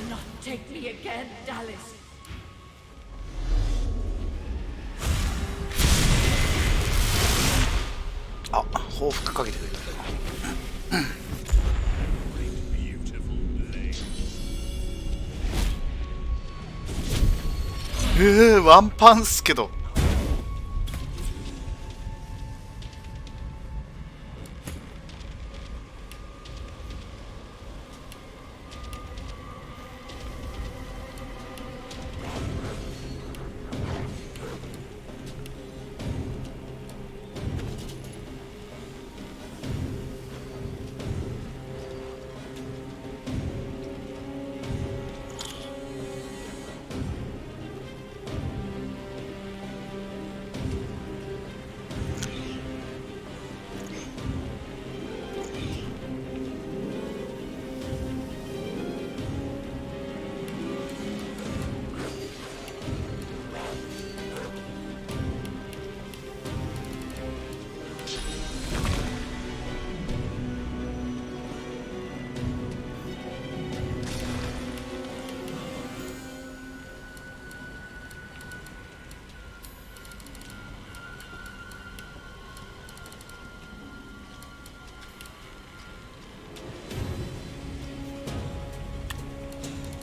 not take me again, Dallas. あ、報復かけてくれた。ワンパンっすけど。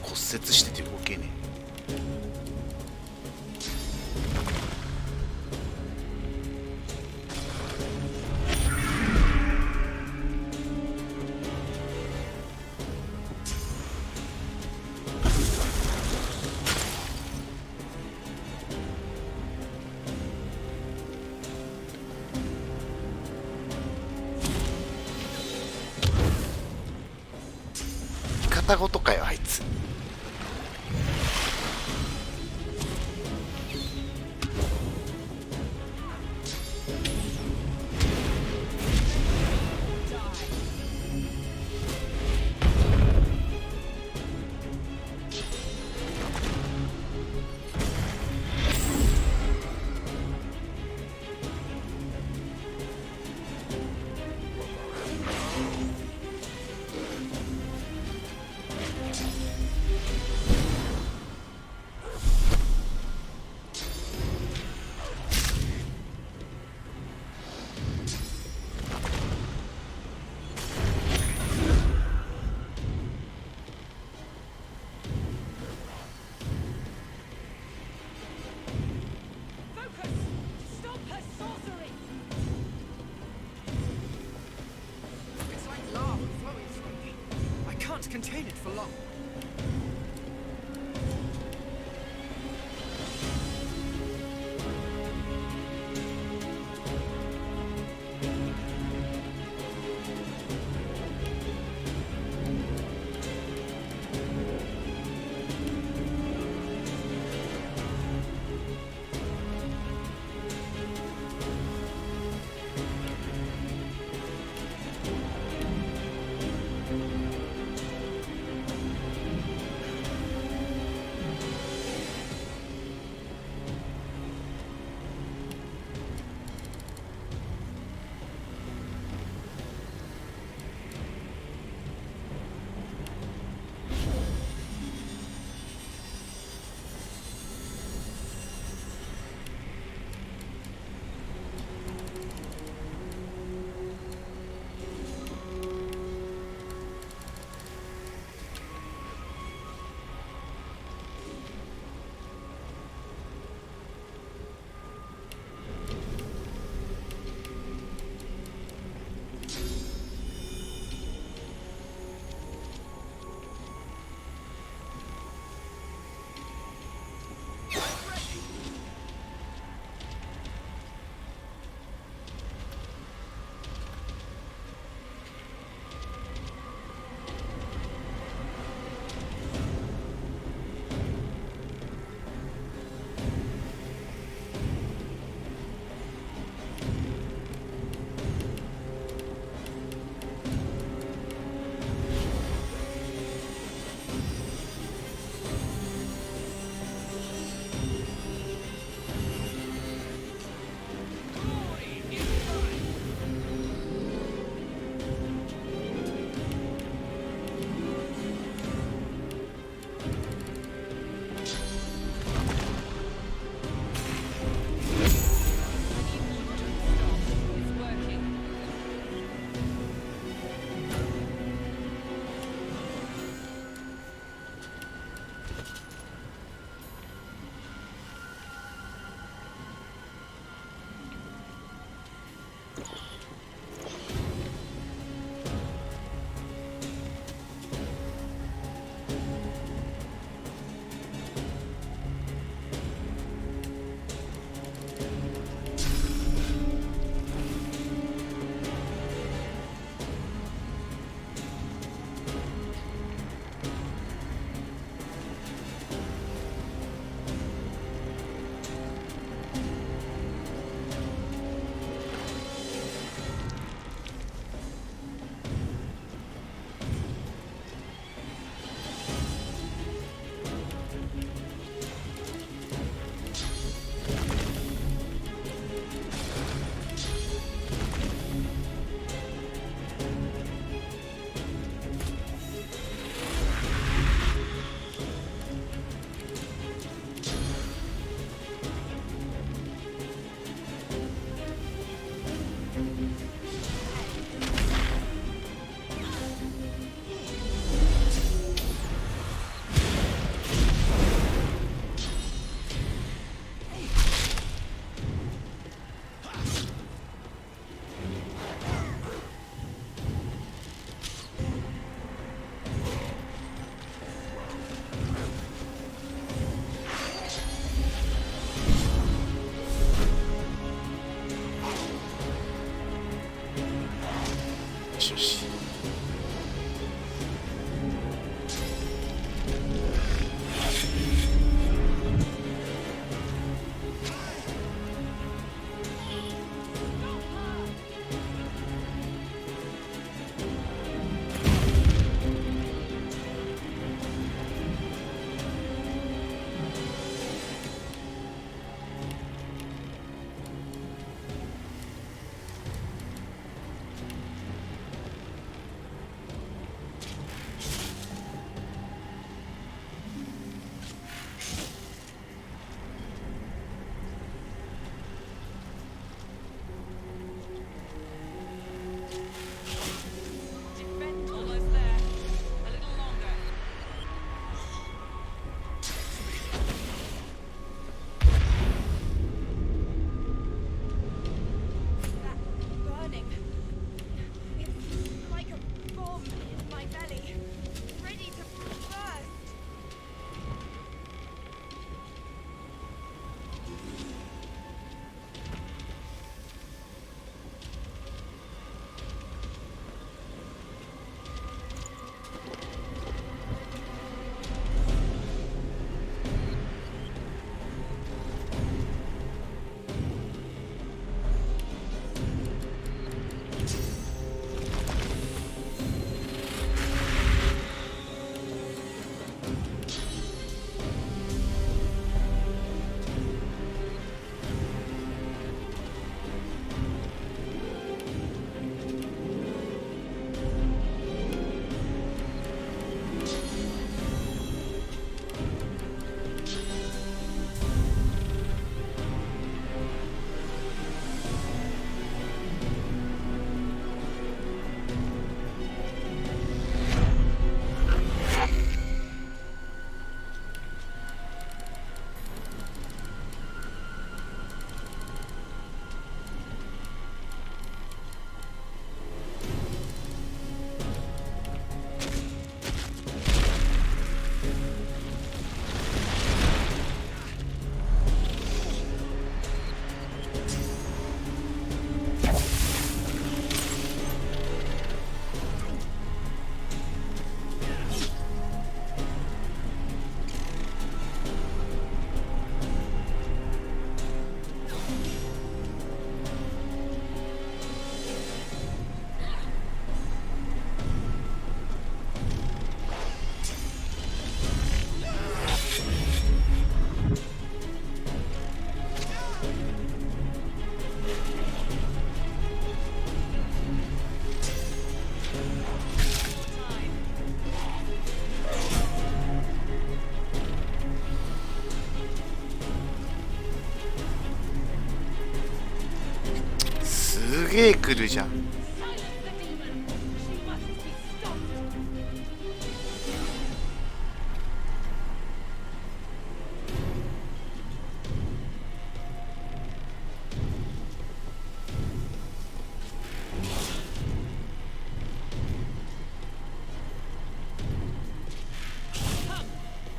骨折してて動けねえ。片言かよあいつ。Contain it for long. げえ来るじゃん。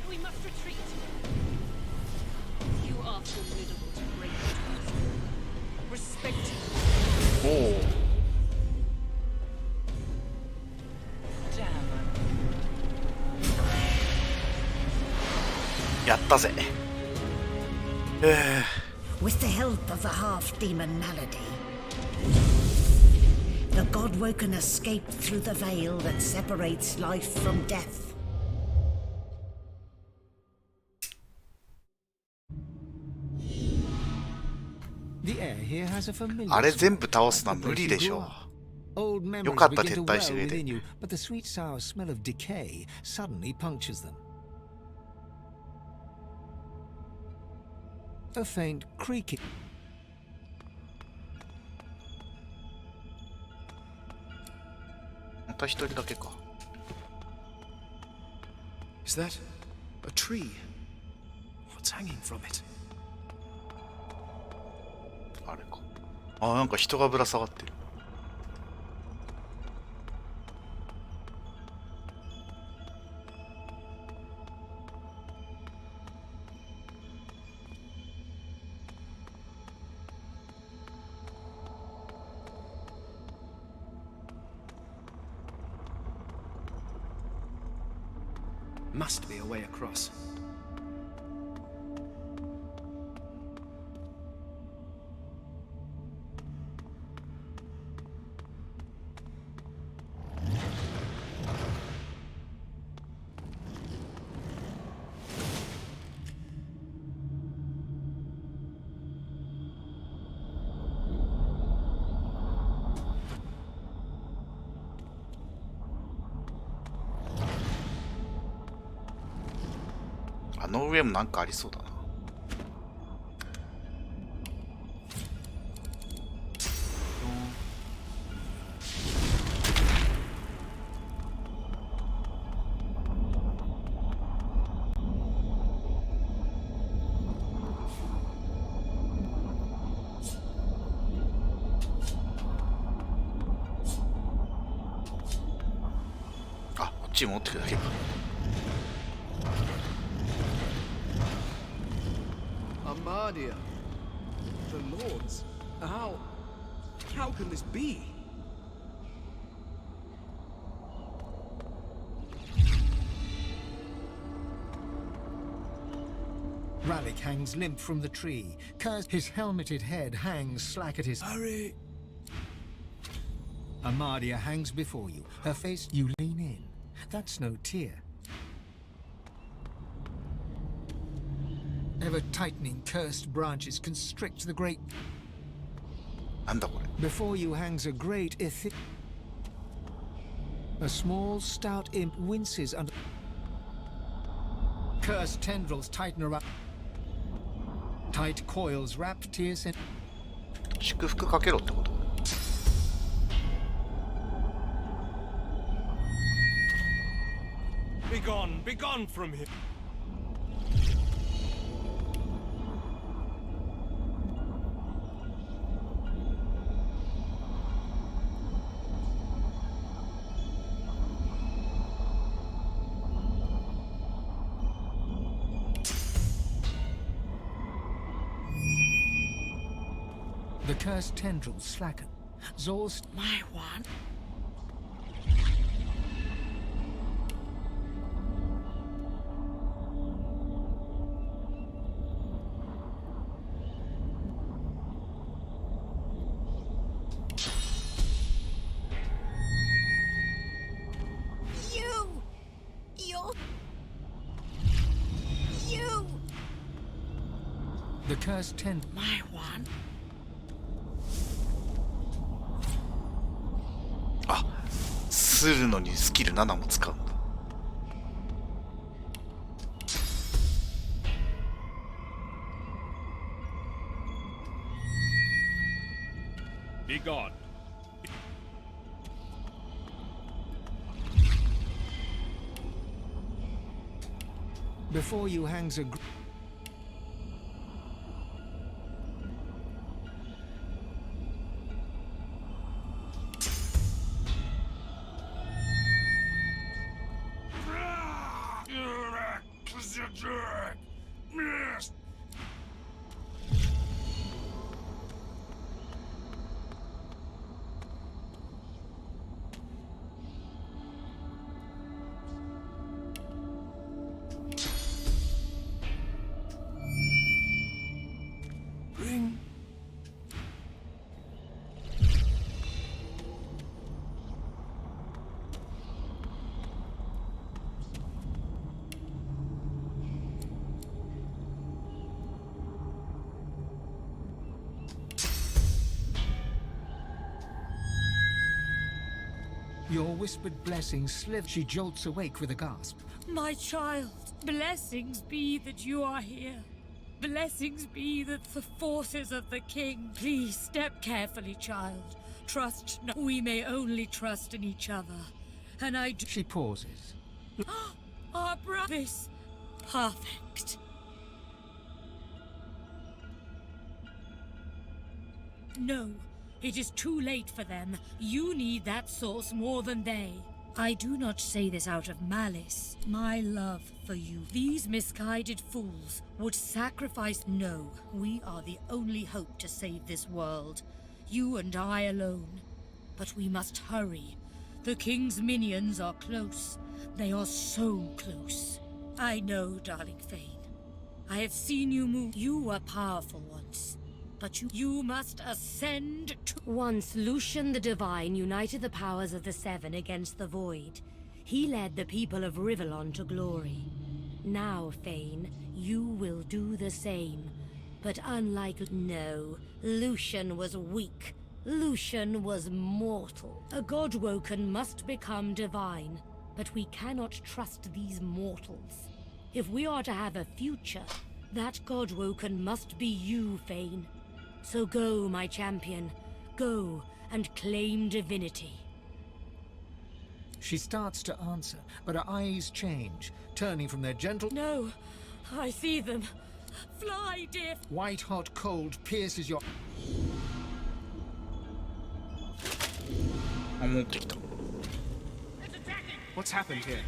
We must retreat. You are formidable to break. Respect. おお。やったぜ。With the help of the half-demon malady, the Godwoken escaped through the veil that separates life from death. The air here has a familiar あれ全部倒すのは無理でしょう。 Old memories よかった begin 撤 to 退 well してくれ within て。 you, but the sweet sour smell of decay suddenly punctures them. A faint creaking. また一人だけか。 Is that a tree? What's hanging from it? あれか。あ、なんか人がぶら下がってる。Must be a way across. .あの上もなんかありそうだな。あ、こっち持ってくだけか。 Armadia. The Lords. How can this be? Ralik hangs limp from the tree. His helmeted head hangs slack at his... Hurry! Armadia hangs before you. Her face... You lean in. That's no tear. Ever-tightening cursed branches constrict the great... Before you hangs a great etheric... A small, stout imp winces under... Cursed tendrils tighten around... Tight coils wrap tears in... 祝福かけろってこと? Be gone from here. The cursed tendrils slacken. Zor's... My one. You. The cursed tendrils... My one. あ、するのにスキル7も使うんだ。Be gone. Before you hangs a... Your whispered blessings slip. She jolts awake with a gasp. My child, blessings be that you are here. Blessings be that the forces of the king. Please step carefully, child. Trust no. We may only trust in each other. And I do. She pauses. Our brothers. Perfect. No. It is too late for them. You need that source more than they. I do not say this out of malice. My love for you. These misguided fools would sacrifice. No, we are the only hope to save this world. You and I alone. But we must hurry. The king's minions are close. They are so close. I know, darling Fane. I have seen you move. You were powerful once. But you must ascend to... Once Lucian the Divine united the powers of the Seven against the Void. He led the people of Rivellon to glory. Now, Fane, you will do the same. But unlike... No, Lucian was weak. Lucian was mortal. A Godwoken must become divine. But we cannot trust these mortals. If we are to have a future, that Godwoken must be you, Fane. So go, my champion. Go and claim divinity. She starts to answer, but her eyes change, turning from their gentle... No, I see them. Fly, dear... White-hot cold pierces your... What's happened here?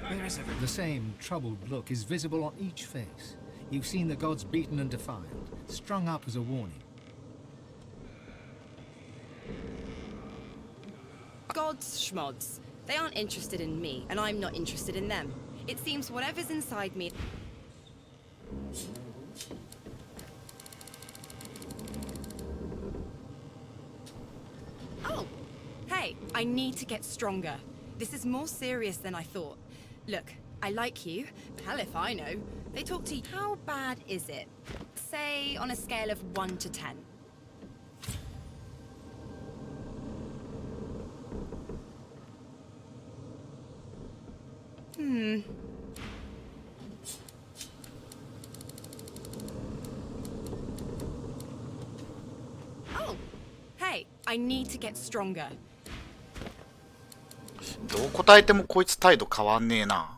Where is everyone? The same troubled look is visible on each face. You've seen the gods beaten and defiled, strung up as a warning. Gods schmods. They aren't interested in me, and I'm not interested in them. It seems whatever's inside me... Oh! Hey, I need to get stronger. This is more serious than I thought. Look, I like you, but hell if I know. They talk to you. How bad is it? Say, on a scale of 1 to 10. Oh! Hey, I need to get stronger. どう答えてもこいつ態度変わんねえな。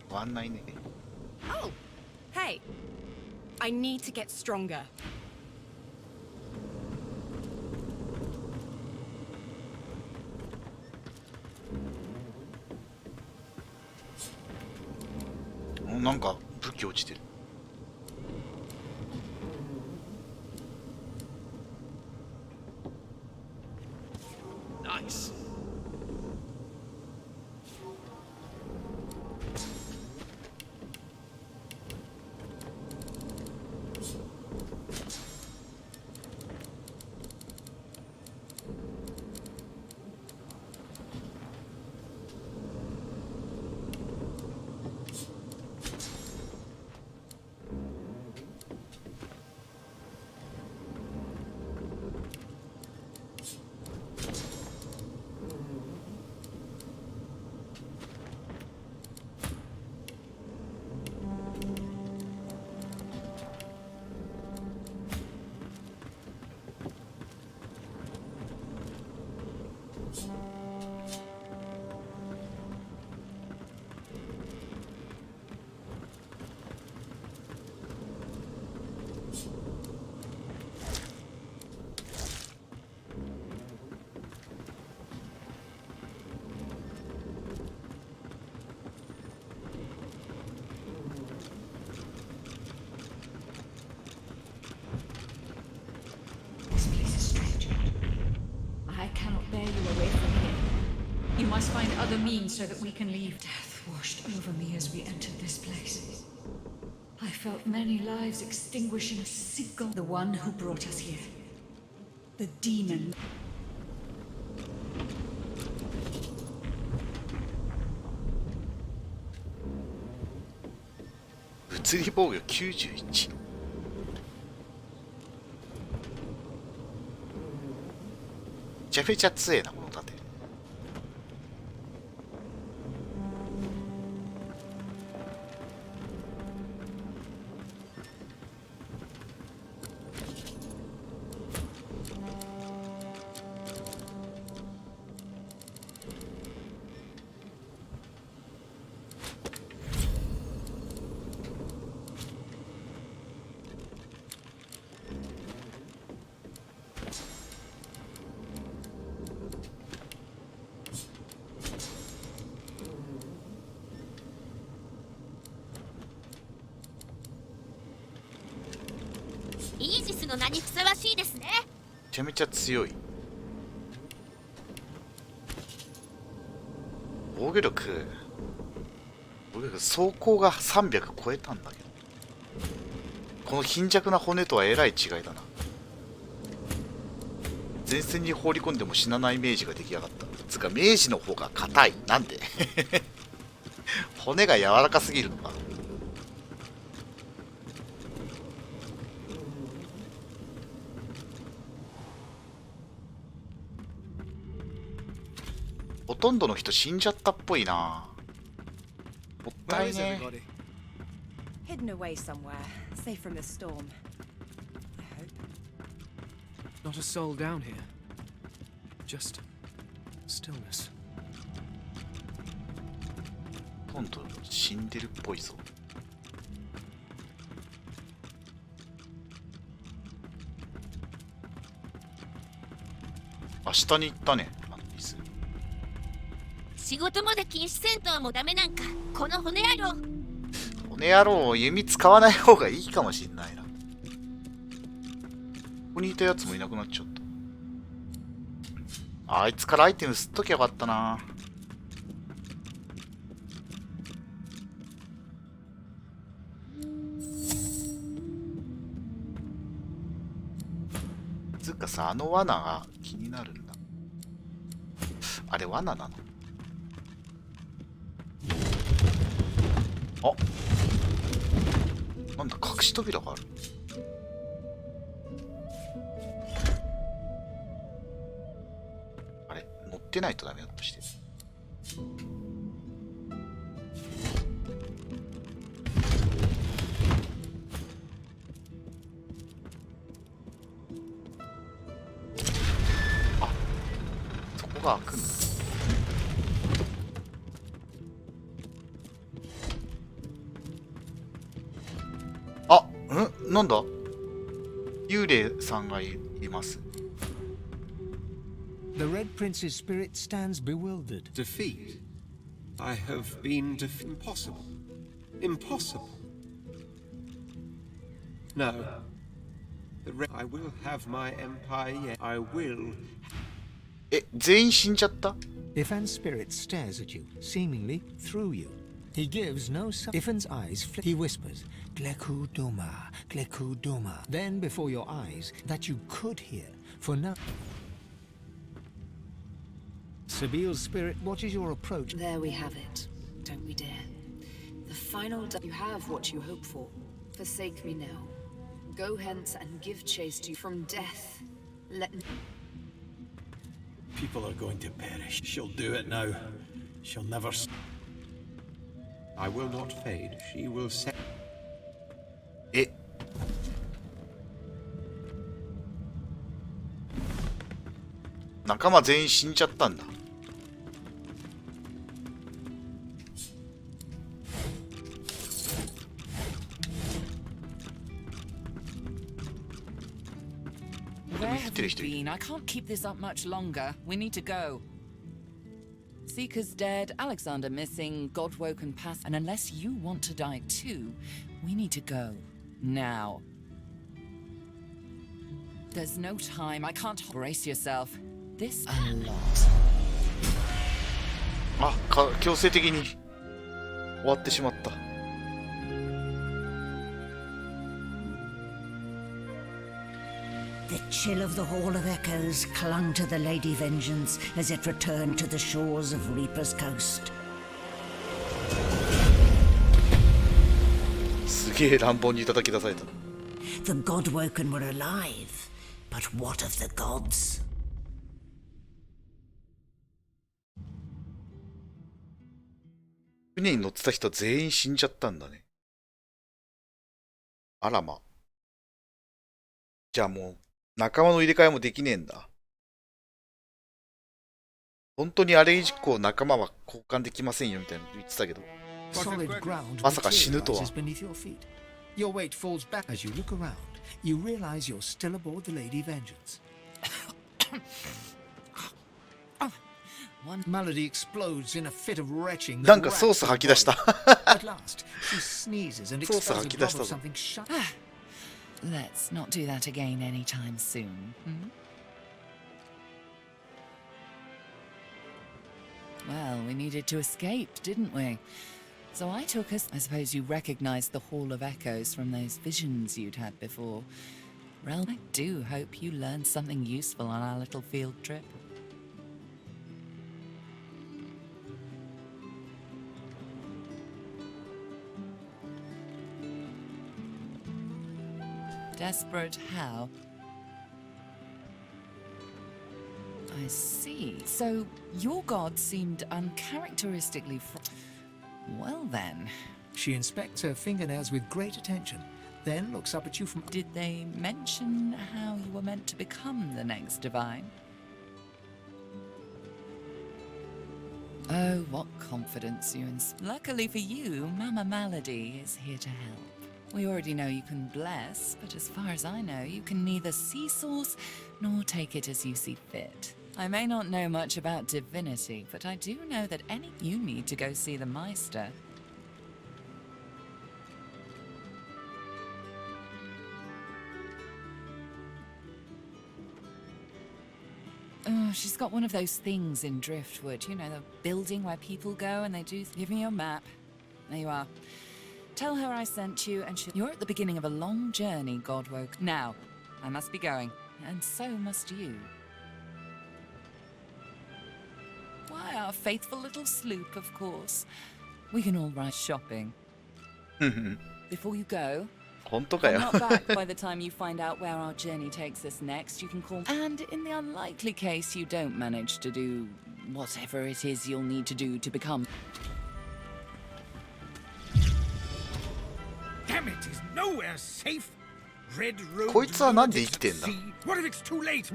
変わんないね。Oh! Hey! I need to get stronger. Oh, なんか武器落ちてる。Nice. mean so that we can leave. Death washed over me as we entered this place. I felt many lives extinguish in a single. The one who brought us here. The demon. 物理防御91。めちゃめちゃ強えなこの盾。イージスの名にふさわしいですね。めちゃめちゃ強い。防御力装甲が300超えたんだけど、この貧弱な骨とはえらい違いだな。前線に放り込んでも死なない明治が出来上がった。つうか明治の方が硬い。なんで骨が柔らかすぎるのか。ほとんどの人死んじゃったっぽいな。もったいね。 Hidden away somewhere, safe from the storm. I hope. Not a soul down here. Just stillness. ほとんど死んでるっぽいぞ。あ、下に行ったね。仕事まで禁止戦闘もダメなんか。この骨野郎。骨野郎、弓使わない方がいいかもしんないな。ここにいたやつもいなくなっちゃった。あいつからアイテム吸っときゃよかったな。つうかさ、あの罠が気になるんだ。あれ罠なの？あ、なんだ、隠し扉がある。あれ、乗ってないとダメだとして。あ、そこが開くんだ。なんだ？幽霊さんがいます。 The Red Prince's spirit stands bewildered. Defeat? I have been impossible. Impossible. No. I will have my empire yet. I will. 全員死んじゃった？ Ifan's spirit stares at you, seemingly through you. He gives no sign. Ifan's eyes flicker. He whispers, Gleku Duma, Gleku Duma. Then before your eyes, that you could hear, for now. Sabiel's spirit watches your approach. There we have it. Don't we dare. The final you have what you hope for. Forsake me now. Go hence and give chase to you from death. Let me. People are going to perish. She'll do it now. She'll never. I will not fade. She will set. 仲間全員死んじゃったんだ。Where have you been? I can't keep this up much longer. We need to go. Seeker's dead, Alexander missing, God-woken past, and unless you want to die too, we need to go. Now. There's no time. I can't brace yourself. This a lot. 強制的に終わってしまった。The chill of the Hall of Echoes clung to the Lady Vengeance as it returned to the shores of Reaper's Coast. すげえ乱暴に叩き出された。The Godwoken were alive, but what of the gods? 船に乗ってた人全員死んじゃったんだね。あらま。じゃあもう仲間の入れ替えもできねえんだ。本当にあれ以降仲間は交換できませんよみたいなの言ってたけど。まさか死ぬとは。Your weight falls back as you look around. You realize you're still aboard the Lady Vengeance. One Malady explodes in a fit of retching. なんかソース吐き出した。At last, she sneezes and expels a blob of something shut. Let's not do that again anytime soon. Well, we needed to escape, didn't we? So I took us. I suppose you recognized the Hall of Echoes from those visions you'd had before. Well, I do hope you learned something useful on our little field trip. Desperate how? I see. So your god seemed uncharacteristically well then. She inspects her fingernails with great attention, then looks up at you from... Did they mention how you were meant to become the next divine? Oh, what confidence you inspire. Luckily for you, Mama Malady is here to help. We already know you can bless, but as far as I know, you can neither see source nor take it as you see fit. I may not know much about divinity, but I do know that you need to go see the Meister. Oh, she's got one of those things in Driftwood, you know, the building where people go and they do... Give me your map. There you are. Tell her I sent you, and you're at the beginning of a long journey, Godwoke. Now, I must be going, and so must you. Why, our faithful little sloop, of course. We can all ride shopping. Before you go, I'm not back by the time you find out where our journey takes us next. You can call... And in the unlikely case you don't manage to do whatever it is you'll need to do to become... Damn it, is nowhere safe. Red road. こいつはなんで生きてんだ? What if it's too late?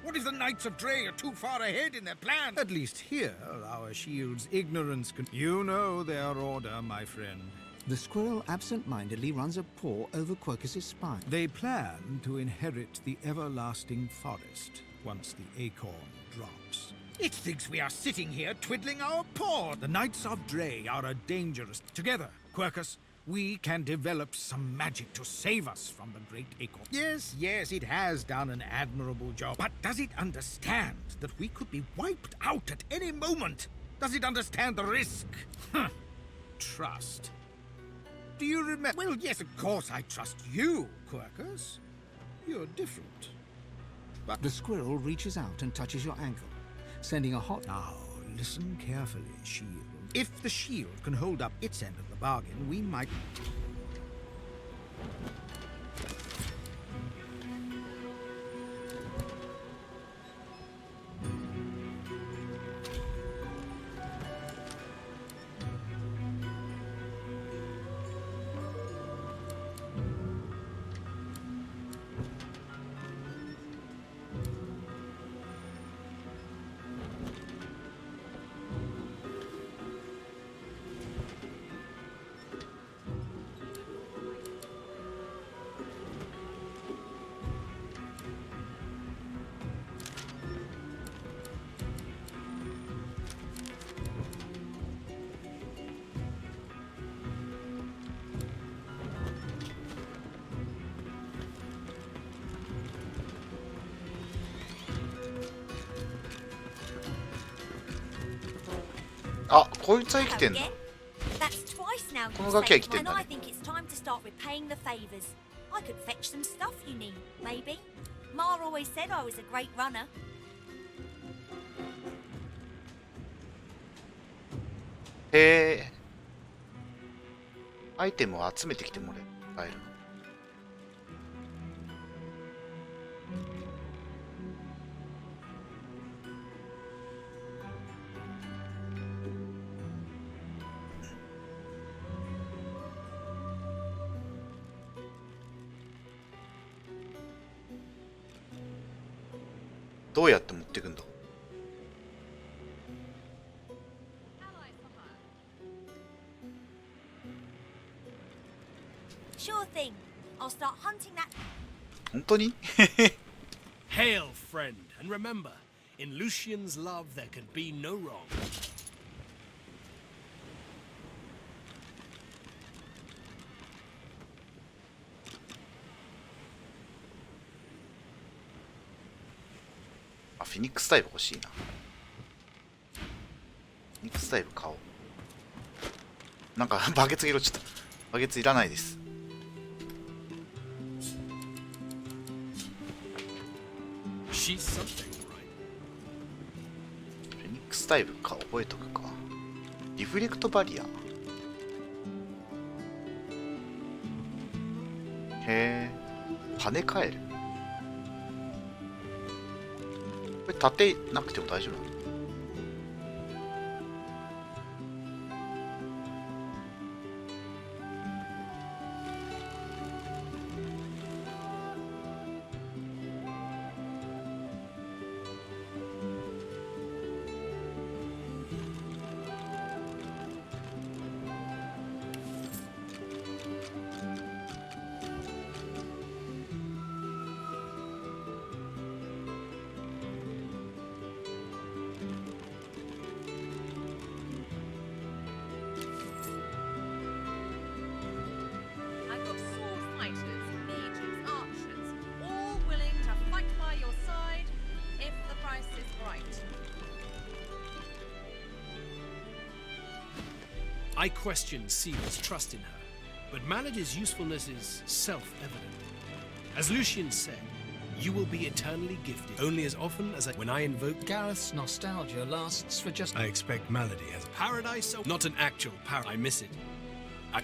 What if the Knights of Dre are too far ahead in their plan? At least here, our shield's ignorance can... You know their order, my friend. The squirrel absent-mindedly runs a paw over Quercus's spine. They plan to inherit the everlasting forest once the acorn drops. It thinks we are sitting here twiddling our paw. The Knights of Dre are a dangerous... Together, Quercus, we can develop some magic to save us from the great acorn. Yes, it has done an admirable job. But does it understand that we could be wiped out at any moment? Does it understand the risk? Trust. Do you remember? Well, yes, of course I trust you, Quercus. You're different. But the squirrel reaches out and touches your ankle, sending a hot... Now, listen carefully, shield. If the shield can hold up its end of the bargain, we might... こいつは生きてんだ。 That's twice now. このガキは生きてん And だ I ね。 think it's time to start repaying the favors. I could fetch some stuff you need, maybe. Ma always said I was a great runner. へえ。アイテムを集めてきてもらえる。どうやって持っていくんだ。 Sure thing. I'll start hunting that. 本当に Hail, friend, and remember, in Lucian's love there can be no wrong. あ、フィニックスタイプ欲しいな。フィニックスタイプ買おう。なんかバケツが色ちゃった。バケツいらないです。She's something, right? フェニックスタイプか覚えとくか。リフレクトバリア。へえ。跳ね返る。これ盾なくても大丈夫なの？I've got sword fighters, mages, archers, all willing to fight by your side if the price is right. I question Sealer's trust in her, but Malady's usefulness is self-evident. As Lucian said, you will be eternally gifted only as often as when I invoke Gareth's nostalgia lasts for just... I expect Malady has a paradise, so not an actual paradise. I miss it. I...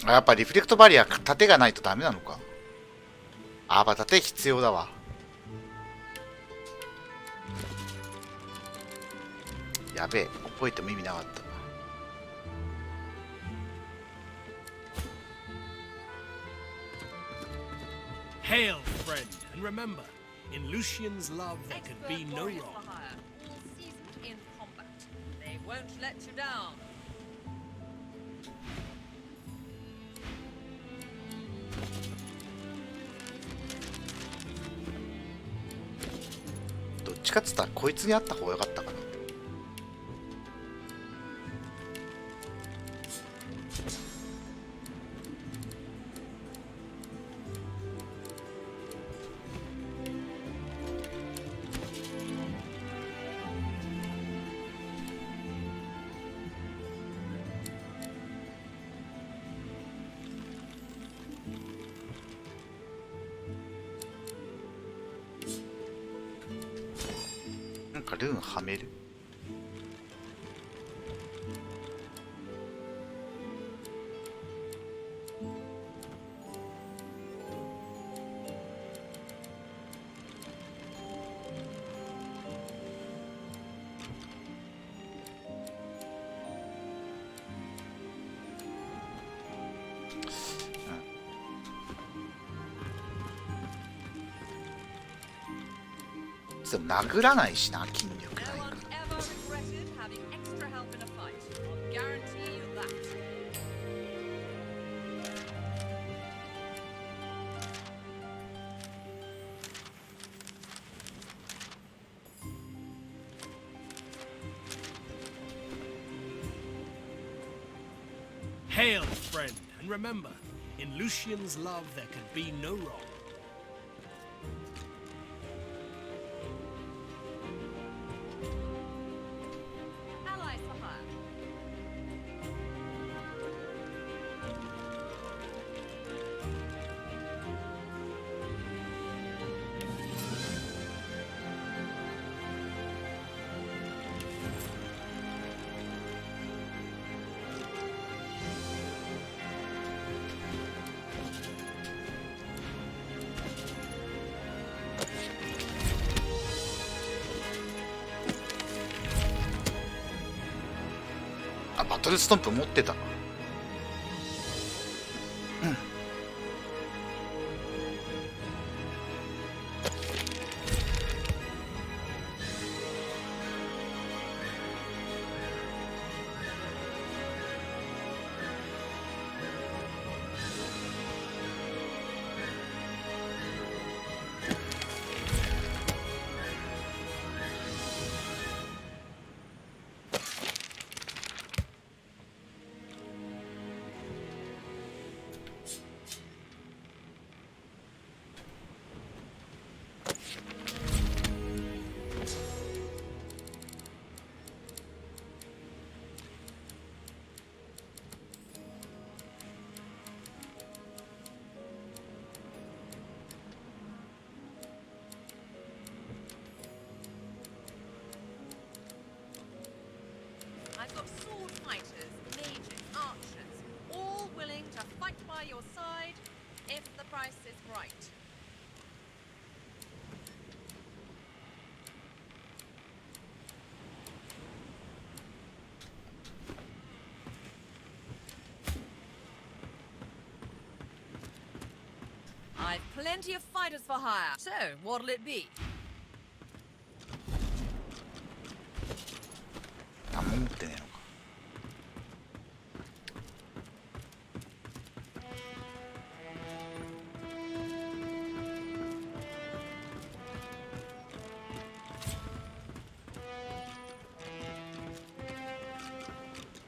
やっぱリフレクトバリア盾がないとダメなのか。あ、やっぱ盾必要だわ。やべえ、覚えても意味なかった。Hail, friend, and remember, in Lucian's love there can be no wrong. Seasoned in combat. They won't let you down. どっちかっつったらこいつにあった方が良かったかな。なんかルーンはめる。でも殴らないしな、筋力ないから。Hail, friend, and remember, in Lucian's love there can be no wrong.バトルストンプ持ってたな。I've got sword fighters, mages, archers, all willing to fight by your side if the price is right. I've plenty of fighters for hire. So, what'll it be? 何も持ってねえのか。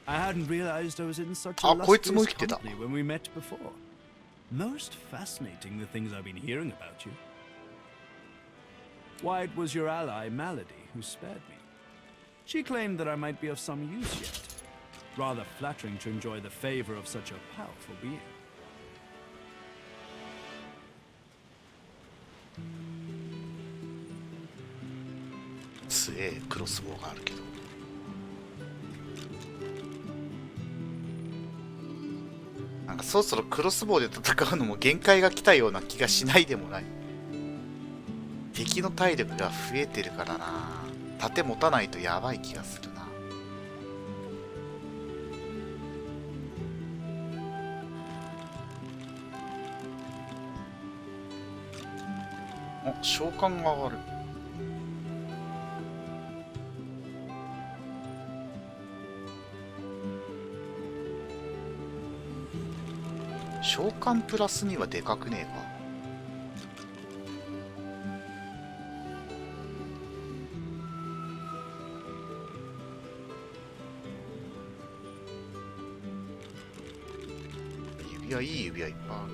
I hadn't realized I was in such a あ、こいつも lustrous 生きてた。 company when we met before. Most fascinating, the things I've been hearing about you. Why, it was your ally, Malady, who spared me. She claimed that I might be of some use yet. Rather flattering to enjoy the favor of such a powerful being. 強えクロスボウがあるけど。なんかそろそろクロスボウで戦うのも限界が来たような気がしないでもない。敵の体力が増えてるからな。盾持たないとやばい気がするな。あ、召喚が上がる。召喚プラスにはでかくねえか。指輪、いい指輪いっぱいある。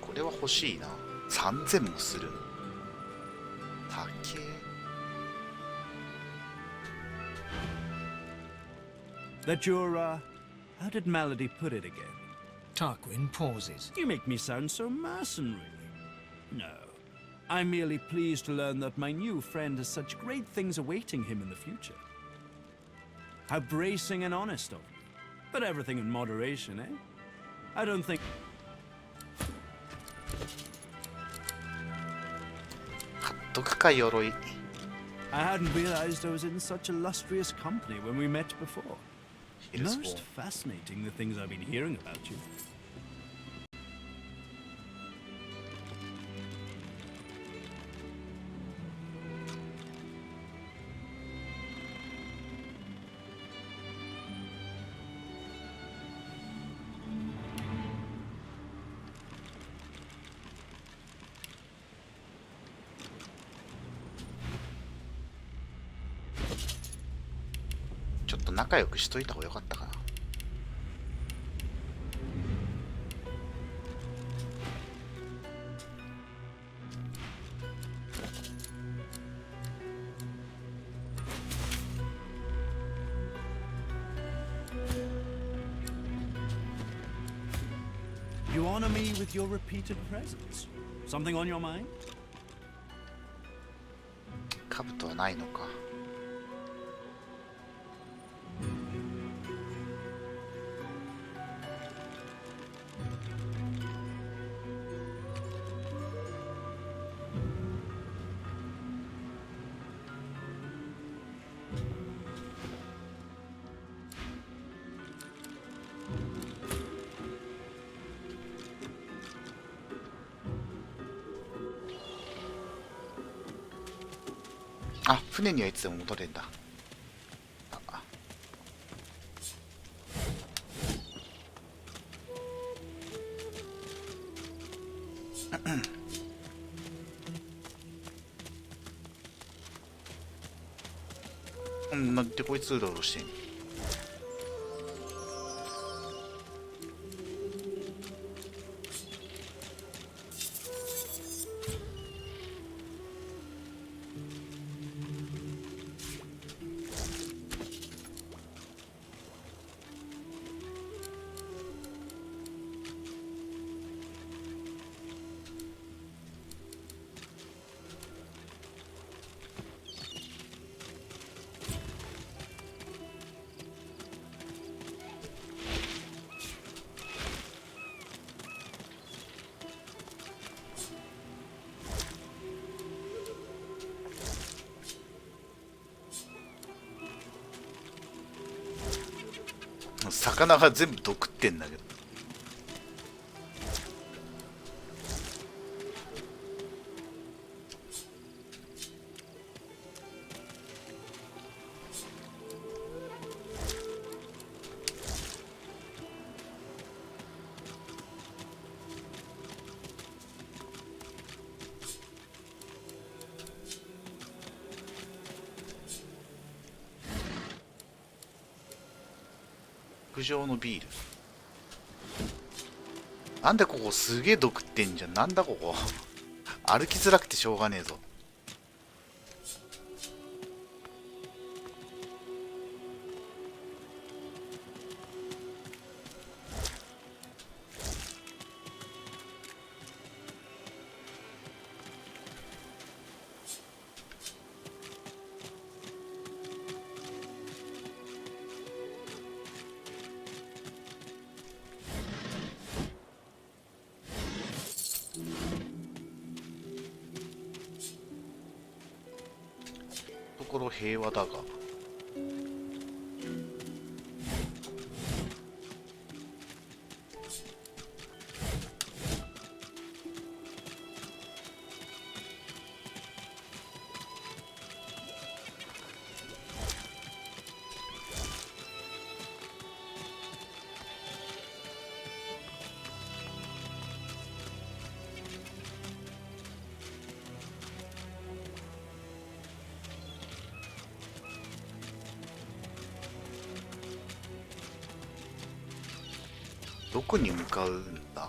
これは欲しいな。3000もする。高え。That you're, how did Malady put it again? Tarquin pauses. You make me sound so mercenary. No. I'm merely pleased to learn that my new friend has such great things awaiting him in the future. How bracing and honest of you. But everything in moderation, eh? I don't think... I hadn't realized I was in such illustrious company when we met before. Most fascinating, the things I've been hearing about you.ちょっと仲良くしといた方がよかったかな。You honor me with your repeated presence. Something on your mind? 兜はないのか。あ、船にはいつでも戻れんだ。なんでこいつうろうろしてんの。魚が全部毒ってんだけど。卓上のビール。なんでここすげえ毒ってんじゃん。なんだここ。歩きづらくてしょうがねえぞ。ところ平和だが。どこに向かうんだ。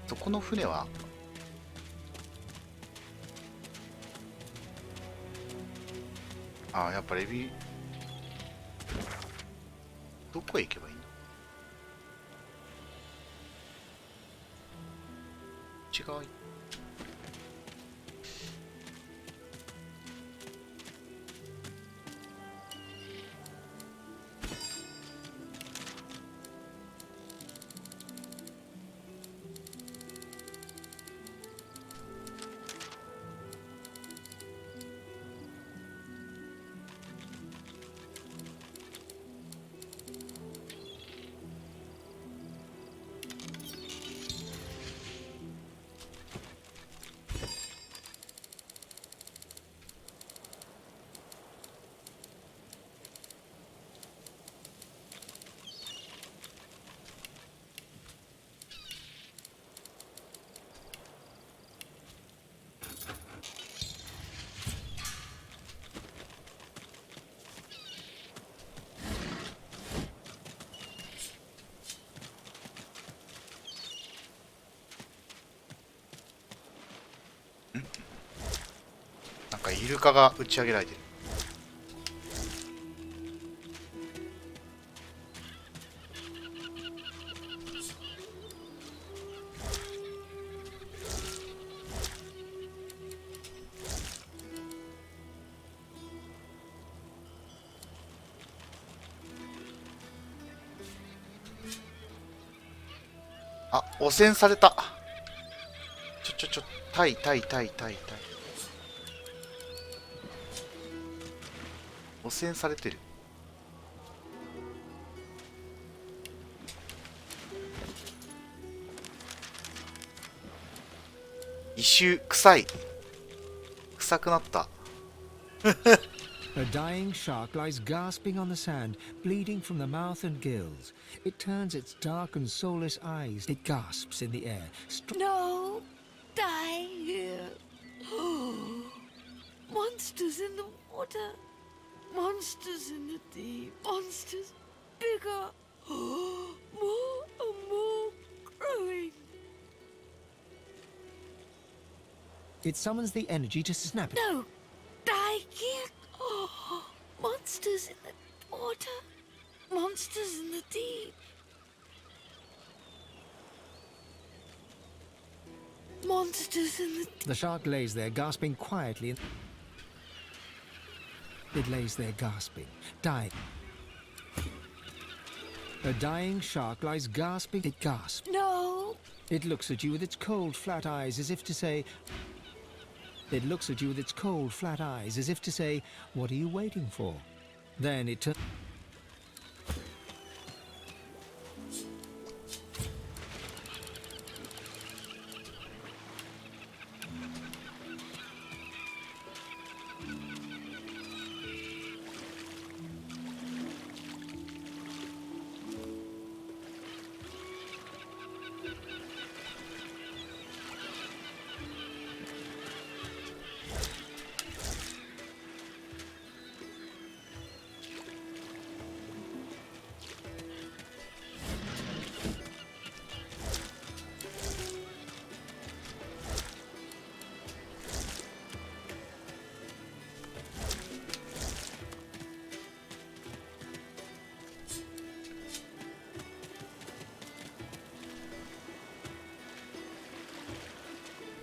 そこの船はああ、やっぱレビューどこへ行けばいいの？違う。なんかイルカが打ち上げられてる。あ、汚染された。タイ。汚染されてる。異臭、臭くなった。A dying shark lies gasping on the sand, bleeding from the mouth and gills. It turns its dark and soulless eyes. It gasps in the air. No! Die here! Monsters in the water! Monsters in the deep! Monsters bigger! More and more growing! It summons the energy to snap it. No! Die here! Monsters in the water! Monsters in the deep! Monsters in the... The shark lays there gasping quietly. It lays there gasping, dying. A dying shark lies gasping. It gasps. No! It looks at you with its cold, flat eyes as if to say... It looks at you with its cold, flat eyes as if to say, what are you waiting for? Then it turns...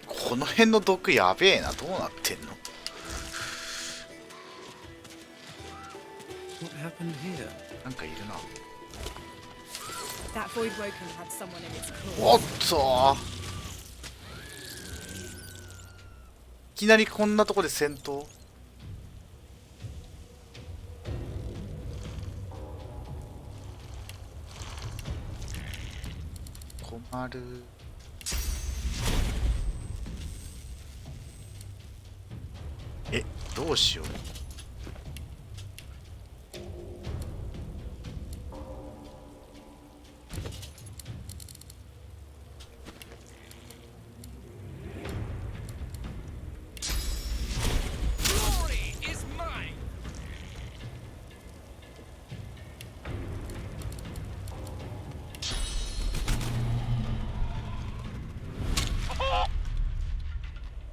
この辺の毒やべえな。どうなってんの？ What happened here? なんかいるな。 That void woken had someone in its claws. おっと、いきなりこんなとこで戦闘？困る。どうしよう。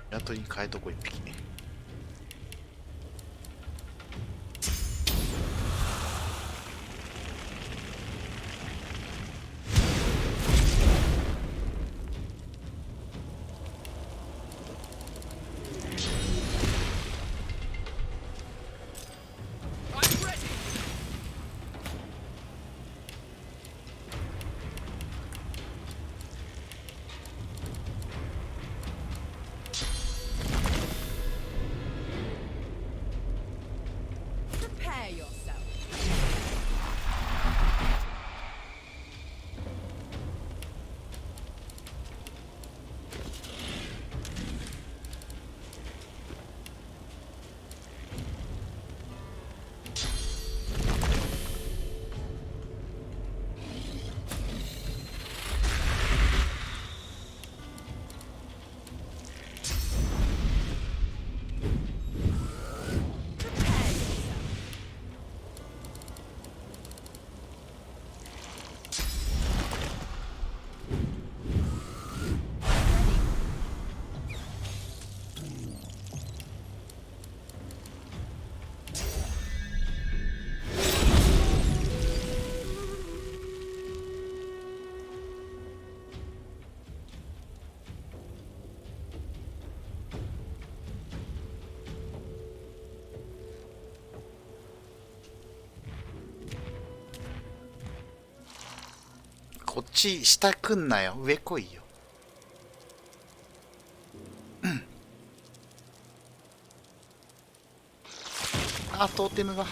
港に変えとこ一匹ね。ち下来んなよ、上来いよ。あ、トーテムが。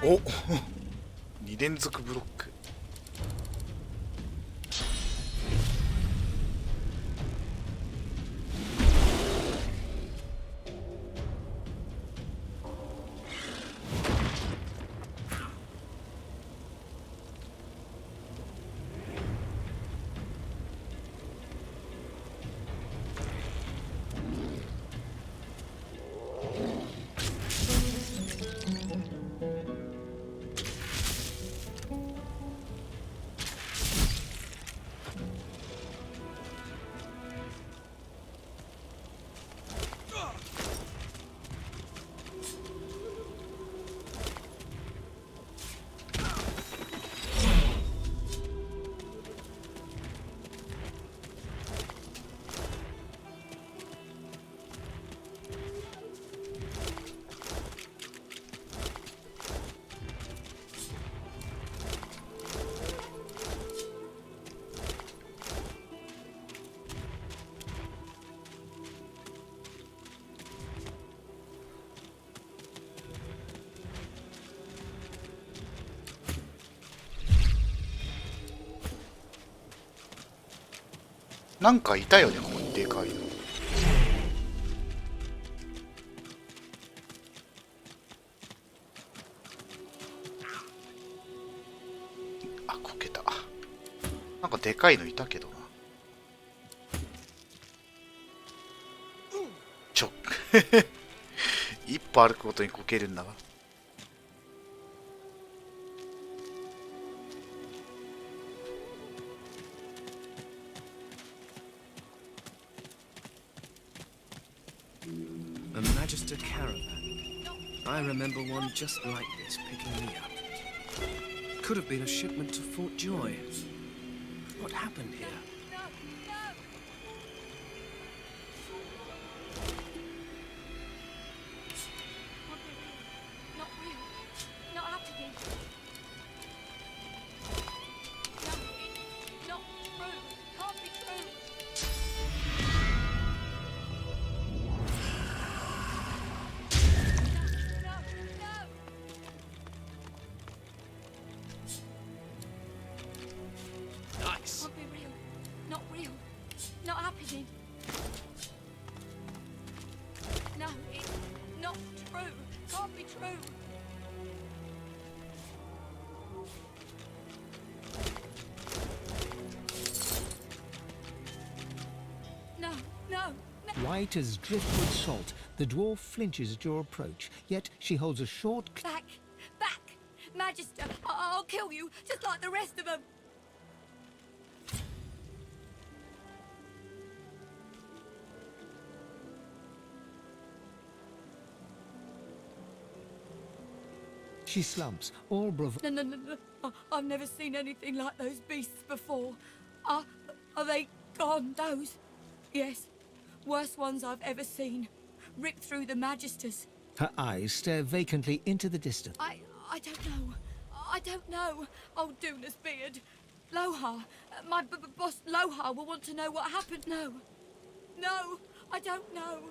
お2連続ブロック。なんかいたよね、ここにでかいの。あ、こけた。なんかでかいのいたけどな。一歩歩くごとにこけるんだわ。A Magister caravan. I remember one just like this picking me up. Could have been a shipment to Fort Joy. What happened here? Not real. Not happening. No, not true. Can't be true. Nice. Can't be real. Not real. Not happening. No, it's not true. Can't be true. No, no, no. White as driftwood salt, the dwarf flinches at your approach, yet she holds a short... Back! Back! Magister, I'll kill you, just like the rest of them! She slumps, all bravo... No. I've never seen anything like those beasts before. Are they gone, those? Yes. Worst ones I've ever seen. Ripped through the Magisters. Her eyes stare vacantly into the distance. I don't know. I don't know. Oh, Duna's beard. Lohar. My boss Lohar will want to know what happened. No. No, I don't know.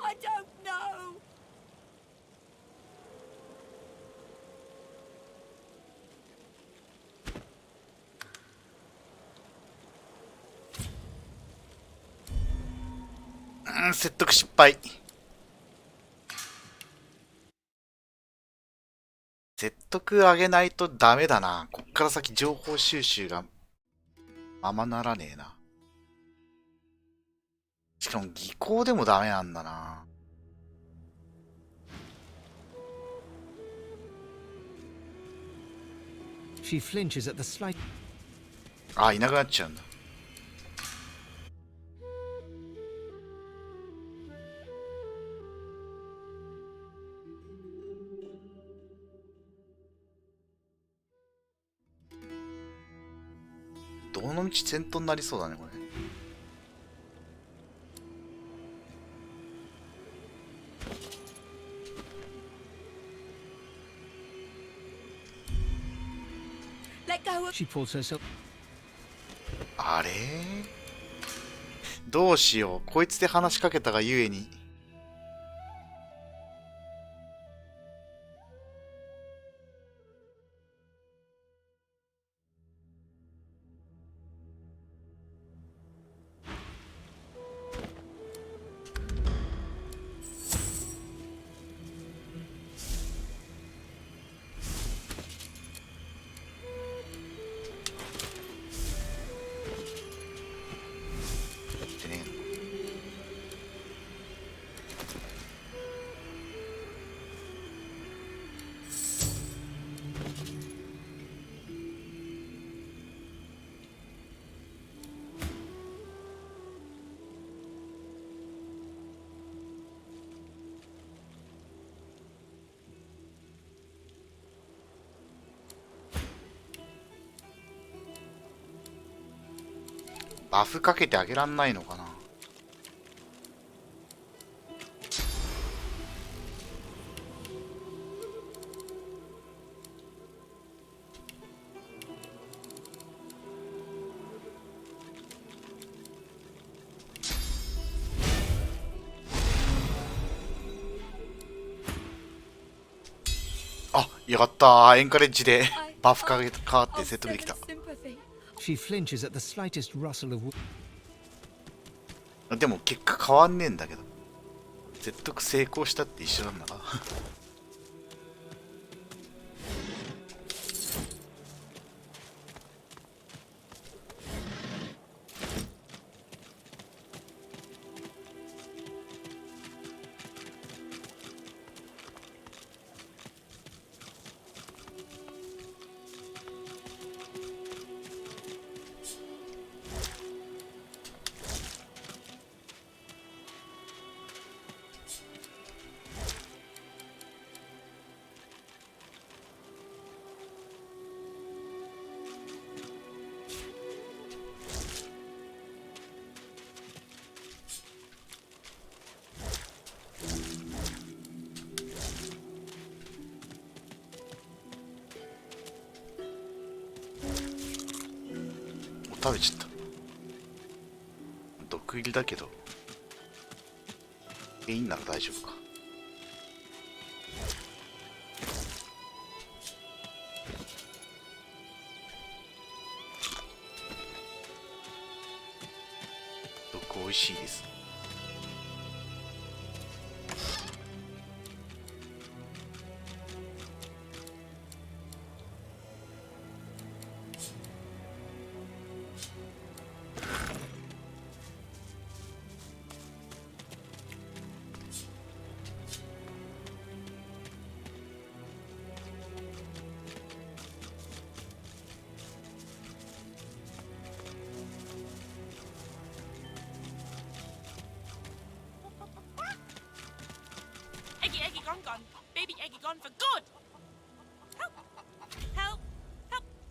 I don't know. Mm, 説得失敗。説得上げないとダメだな。こっから先情報収集がままならねえな。しかも技巧でもダメなんだな。She flinches at the slight. あ、いなくなっちゃうんだ。どの道戦闘になりそうだねこれ。She pulls herself. あれどうしよう。こいつで話しかけたがゆえに。バフかけてあげらんないのかな。あ、よかった。エンカレッジでバフかけ変わって説得できた。She flinches at the slightest rustle of. でも結果変わんねえんだけど。説得成功したって一緒なんだな。食べちゃった。毒入りだけどいいんなら大丈夫か。毒美味しいです。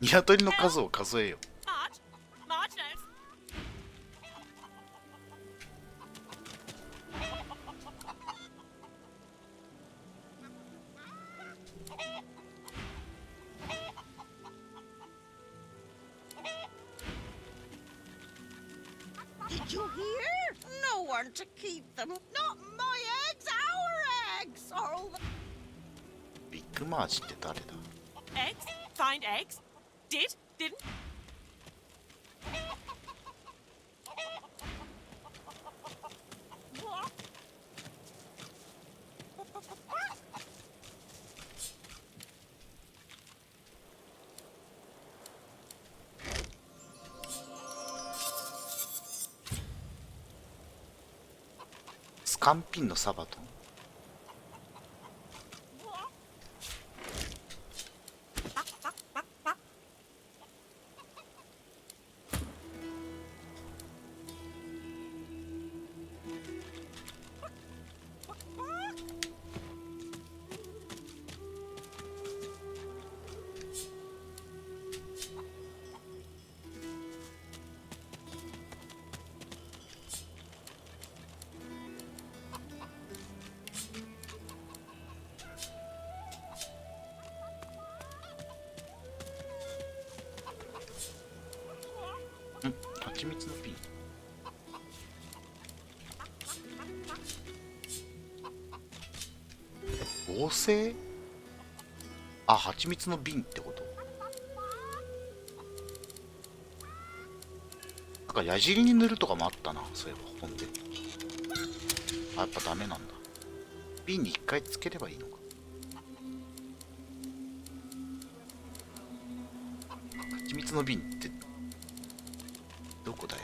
鶏の数を数えよ。Did you hear? No one to keep them. Not my eggs, our eggs. All the ビッグマーチって誰だ？ Eggs? Find eggs? Didn't? スカンピンのサバトン。蜂蜜の瓶。合成？あ、蜂蜜の瓶ってこと？なんか矢尻に塗るとかもあったな、そういえば本で。あ、やっぱダメなんだ。瓶に一回つければいいのか。蜂蜜の瓶ってどこだよ。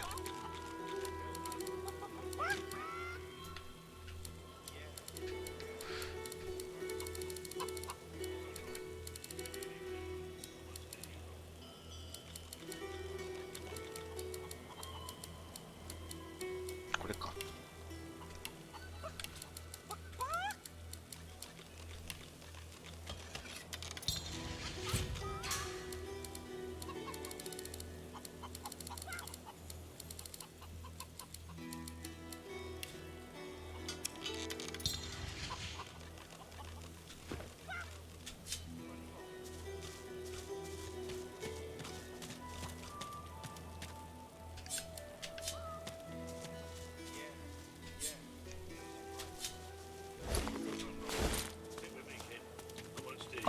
これか。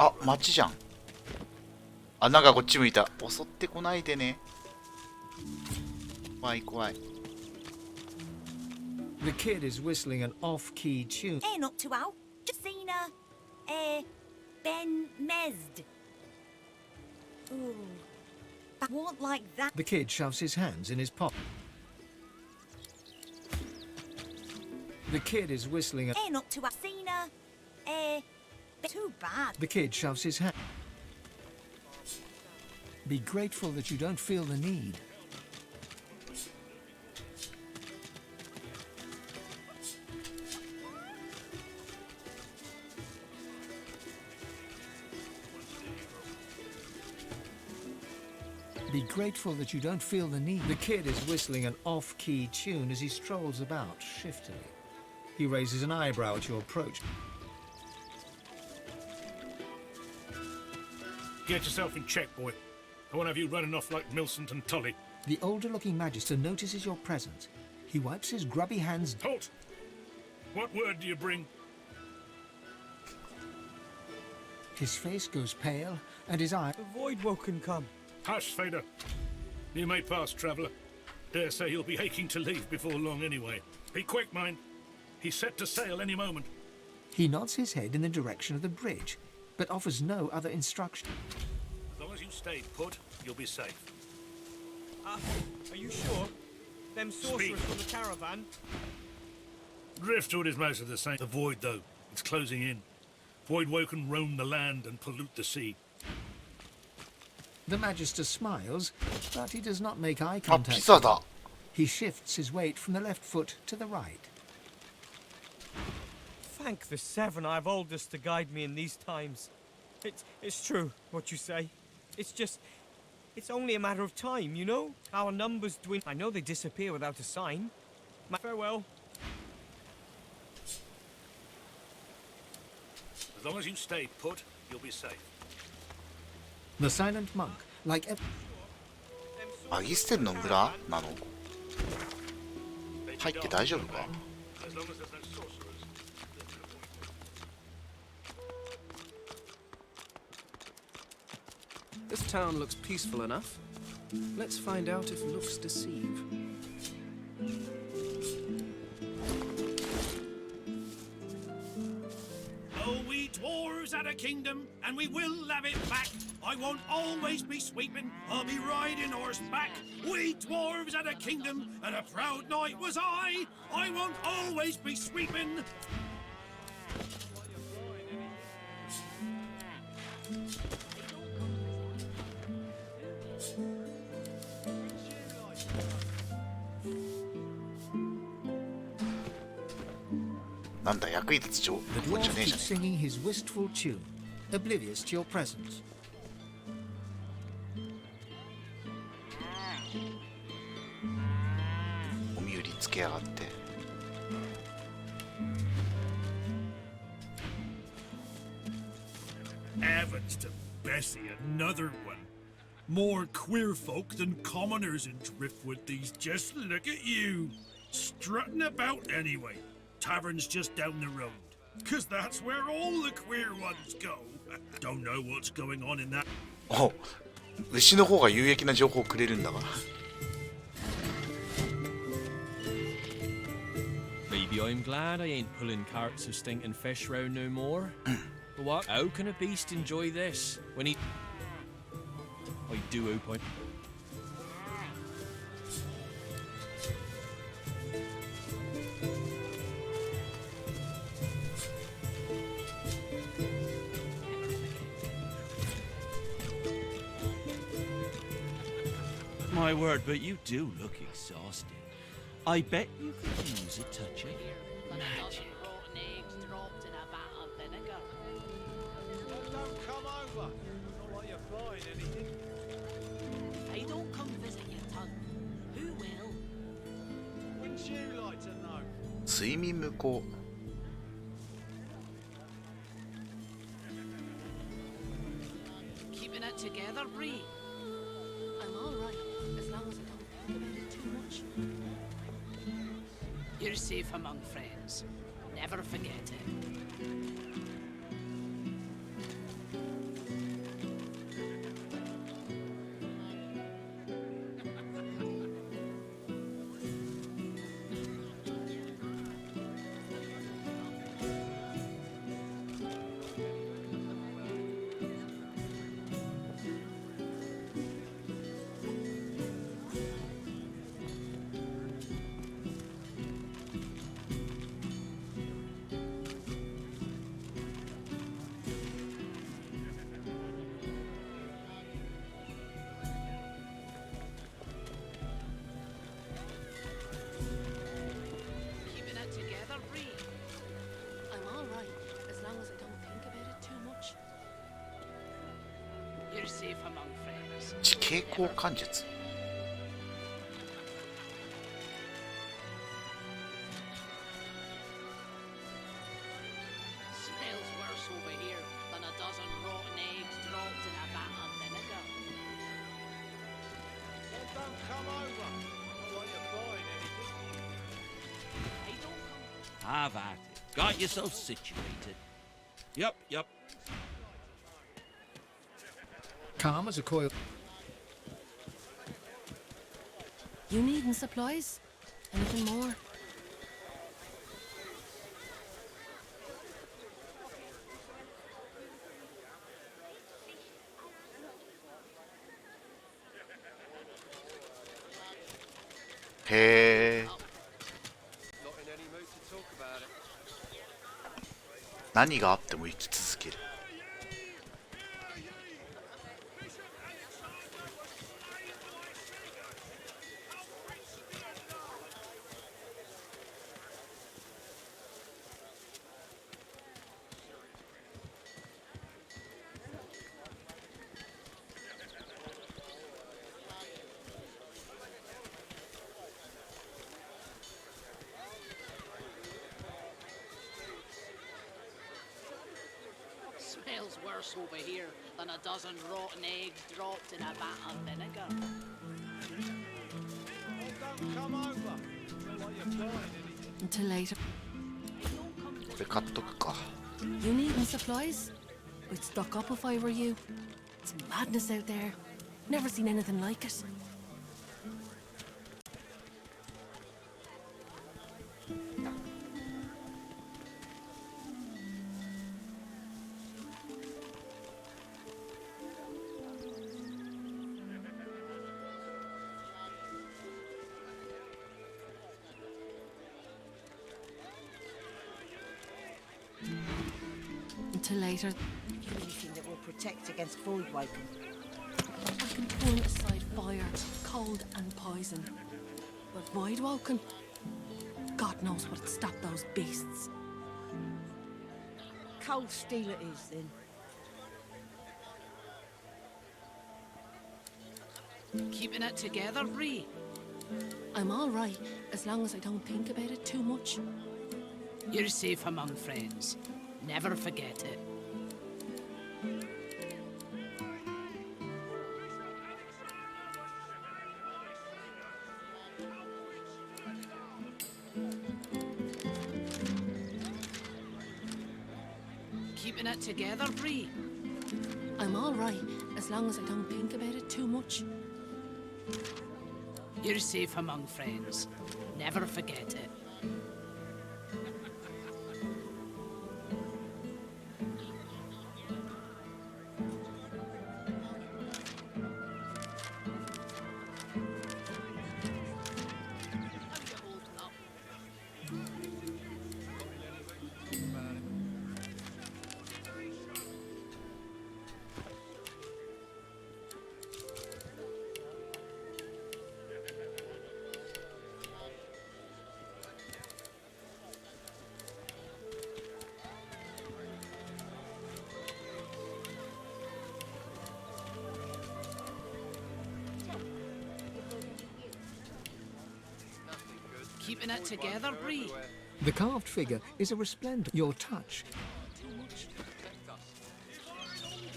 あ、町じゃん。穴がこっち向いた。襲ってこないでね。怖い怖い。The kid is whistling an off-key tune. Not too out. Just seen Ben Mesd. Ooh. That won't like that. The kid shoves his hands in his pocket. The kid is whistling a... Not too out. Seen too bad. The kid shoves his hand. Be grateful that you don't feel the need. Be grateful that you don't feel the need. The kid is whistling an off-key tune as he strolls about shiftily. He raises an eyebrow at your approach. Get yourself in check, boy. I won't have you running off like Millicent and Tully. The older-looking magister notices your presence. He wipes his grubby hands. Halt! What word do you bring? His face goes pale, and his eye... The Void Woken come. Hush, Fader. You may pass, traveller. Dare say he'll be aching to leave before long anyway. Be quick, mind. He's set to sail any moment. He nods his head in the direction of the bridge, but offers no other instruction. As long as you stay put, you'll be safe. Are you sure? Them sorcerers from the caravan? Driftwood is most of the same. The Void, though, it's closing in. Void Woken roam the land and pollute the sea. The Magister smiles, but he does not make eye contact. He shifts his weight from the left foot to the right. Thank the Seven I have Aldous to guide me in these times. It's true, what you say. It's just... It's only a matter of time, you know? Our numbers dwindle. I know they disappear without a sign. Farewell. As long as you stay put, you'll be safe. The silent monk, like... アギステルの村なの？入って大丈夫か。 This town looks peaceful enough. Let's find out if looks deceive. Oh, we dwarves had a kingdom, and we will have it back. I won't always be sweeping, I'll be riding horseback. We dwarves had a kingdom, and a proud knight was I. I won't always be sweeping. The dwarf keeps singing his wistful tune, oblivious to your presence. Heavens to Bessie, another one. More queer folk than commoners in Driftwood these. Just look at you. Strutting about anyway. Tavern's just down the road. 'Cause that's where all the queer ones go. Don't know what's going on in that. お、牛の方が有益な情報をくれるんだから。 Maybe I'm glad I ain't pulling carts of stinking fish round no more. But what? How can a beast enjoy this when he... I do hope I... My word, but you do look exhausted. I bet you could use a touch of magic. Don't come over. Not like you're buying anything. They don't come visit your tongue. Who will? Wouldn't you like to know? 睡眠無効。 Keeping it together, Bree. I'm all right, as long as I don't think about it too much. You're safe among friends. Never forget it. Keeping it together, Bree. I'm all right, as long as I don't think about it too much. You're safe among friends. 地形交換術。 Smells worse over here than a dozen rotten eggs dropped in a vat of vinegar. Don't come over. Not like you're buying anything. They don't come. Have at it. Got yourself situated. Yup. Calm as a coil. You needing supplies? Anything more? Hey. Not in any mood to talk about it. 何があっても生き続ける。 Smells worse over here than a dozen rotten eggs dropped in a vat of vinegar. Don't come over. Until later. これ買っとくか。 You need some supplies? I'd stock up if I were you. It's madness out there. Never seen anything like it. Until later. Anything that will protect against void woken. I can point aside fire, cold and poison. But void woken? God knows what'd stop those beasts. Cold steel it is, then. Keeping it together, Ree? I'm all right, as long as I don't think about it too much. You're safe among friends. Never forget it. Keeping it together, Ree? I'm all right, as long as I don't think about it too much. You're safe among friends. Never forget it. Keeping it together, Bree? The carved figure is a resplendent. Your touch.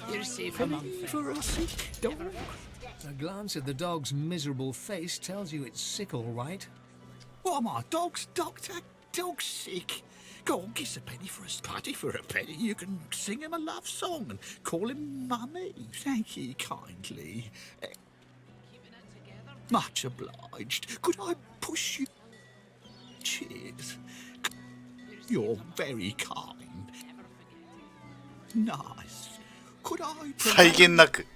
You're safe among For a sick dog. A glance at the dog's miserable face tells you it's sick, all right. What am I, dog's doctor? Dog's sick. Go on, kiss a penny for a patty for a penny. You can sing him a love song and call him mummy. Thank you kindly. Much obliged. Could I push you? Cheers. You're very kind. Nice. Could I? 際限なく。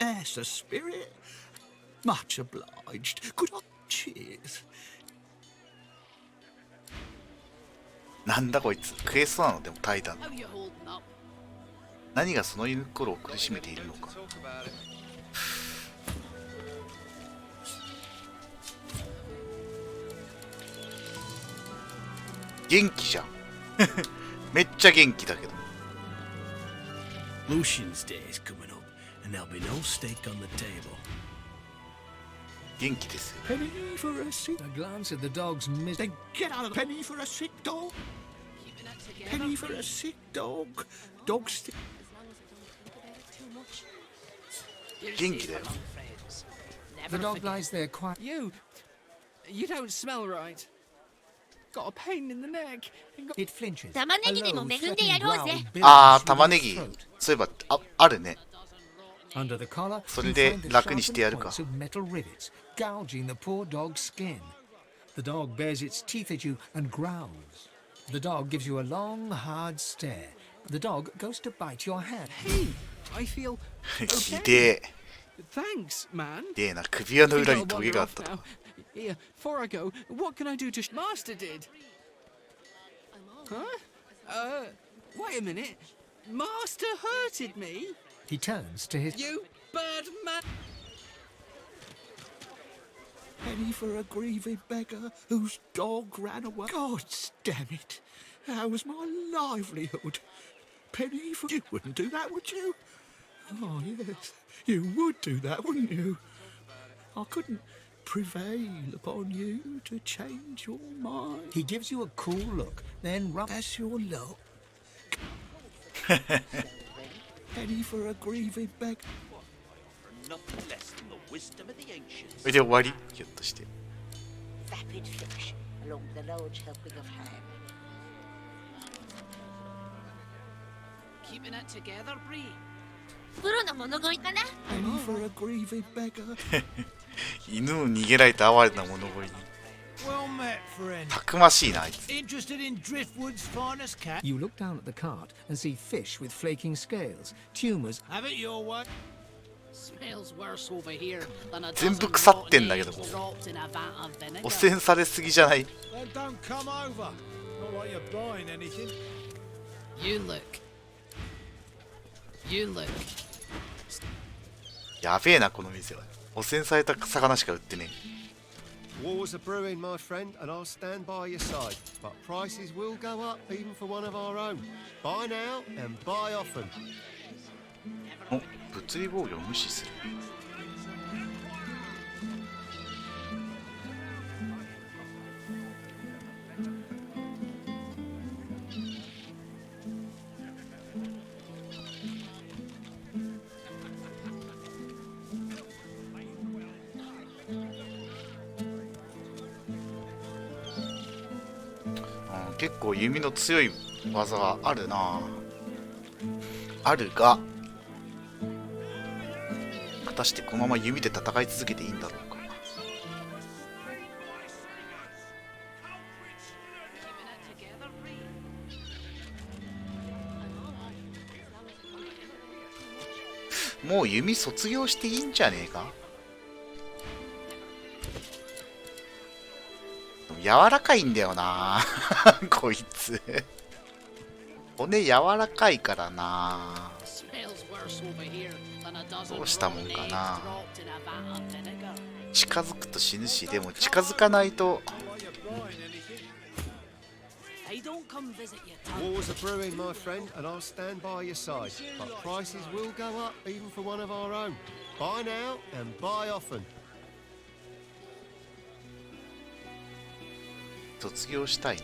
Yes, a spirit. Much obliged. Could I? Cheers. なんだこいつ、クエストなの？でもタイタン。何がその犬ころを苦しめているのか。元気じゃん。めっちゃ元気だけど。Lucian's day is coming up, and there'll be no steak on the table. 元気ですよ。 Penny for a sick. A glance at the dog's Then get out of the penny for a sick dog. Penny for a sick dog. Dog stick. 元気だよ。 The dog lies there quiet. You don't smell right. Got a pain in the neck. It flinches. 玉ねぎでも恵んでやろうぜ。ああ、玉ねぎ。そういえば、あるね。 Under the collar, それで楽にしてやるか。 of metal rivets, gouging the poor dog's skin. The dog bares its teeth at you and growls. The dog gives you a long, hard stare. The dog goes to bite your hand. Hey, I feel ひでえ。 Thanks, man. ひでえな、首輪の裏にトゲがあったと。 Here, before I go, what can I do to Master did? Huh? Wait a minute. Master hurted me? He turns to his... You bad man! Penny for a grieving beggar whose dog ran away. God damn it. How was my livelihood? Penny for... You wouldn't do that, would you? Oh, yes. You would do that, wouldn't you? I couldn't prevail upon you to change your mind. He gives you a cool look, then rubs... That's your luck. Penny for a grieving beggar. Nothing less than the wisdom of the ancients. それで終わり？ひょっとして。vapid fish, along with a large helping of ham. Keeping it together, Bree. プロの物乞いかな。 Any for a grieved beggar? 犬を逃げられて哀れな物乞いに。 Well met, friend. たくましいな、あいつ。 Interested in Driftwood's finest cat? You look down at the cart and see fish with flaking scales, tumors. Have it your way. Smells worse over here than a 全部 dozen 腐ってんだけど rotten eggs dropped in a vat of vinegar. 汚染されすぎじゃない？ Then don't come over. Not like you're buying anything. You look. You look. やべえな、この店は。汚染された魚しか売ってねえ。 War's a brewing, my friend, and I'll stand by your side. But prices will go up, even for one of our own. Buy now and buy often. お、物理防御を無視する。結構弓の強い技があるな。あるが、果たしてこのまま弓で戦い続けていいんだろうか。もう弓卒業していいんじゃねえか。柔らかいんだよなこいつ骨柔らかいからな。どうしたもんかな。近づくと死ぬし、でも近づかないと。 War's a brewing, my friend, and I'll stand by your side. But prices will go up, even for one of our own. Buy now and buy often. 卒業したいね。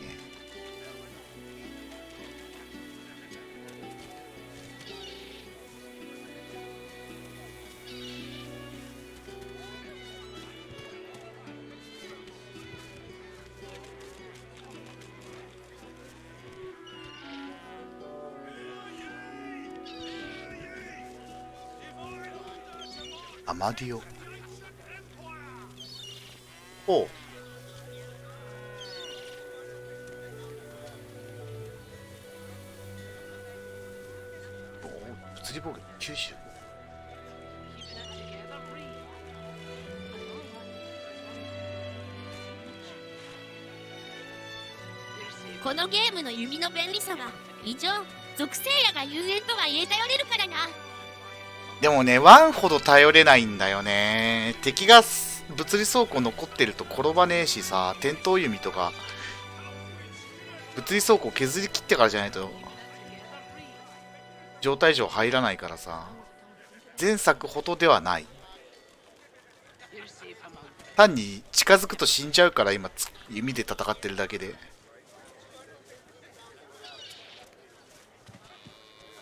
アマディオ。おう。物理防御90。このゲームの弓の便利さは異常。属性やが遊園とはいえ頼れるからな。でもね、ワンほど頼れないんだよね。敵が物理倉庫残ってると転ばねえしさ、転倒弓とか物理倉庫を削り切ってからじゃないと状態上入らないからさ、前作ほどではない。単に近づくと死んじゃうから今弓で戦ってるだけで。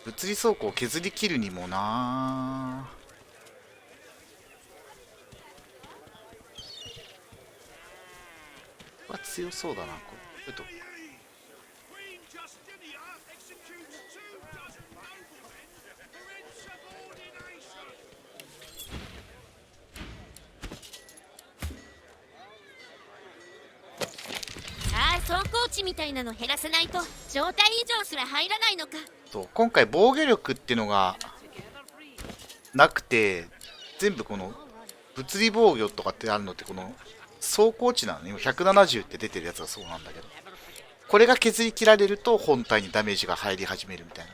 物理倉庫を削り切るにもな。は強そうだな。これと装甲値みたいなの減らせないと状態以上すら入らないのか。そう今回防御力っていうのがなくて、全部この物理防御とかってあるのってこの装甲値なのね。今170って出てるやつがそうなんだけど、これが削り切られると本体にダメージが入り始めるみたい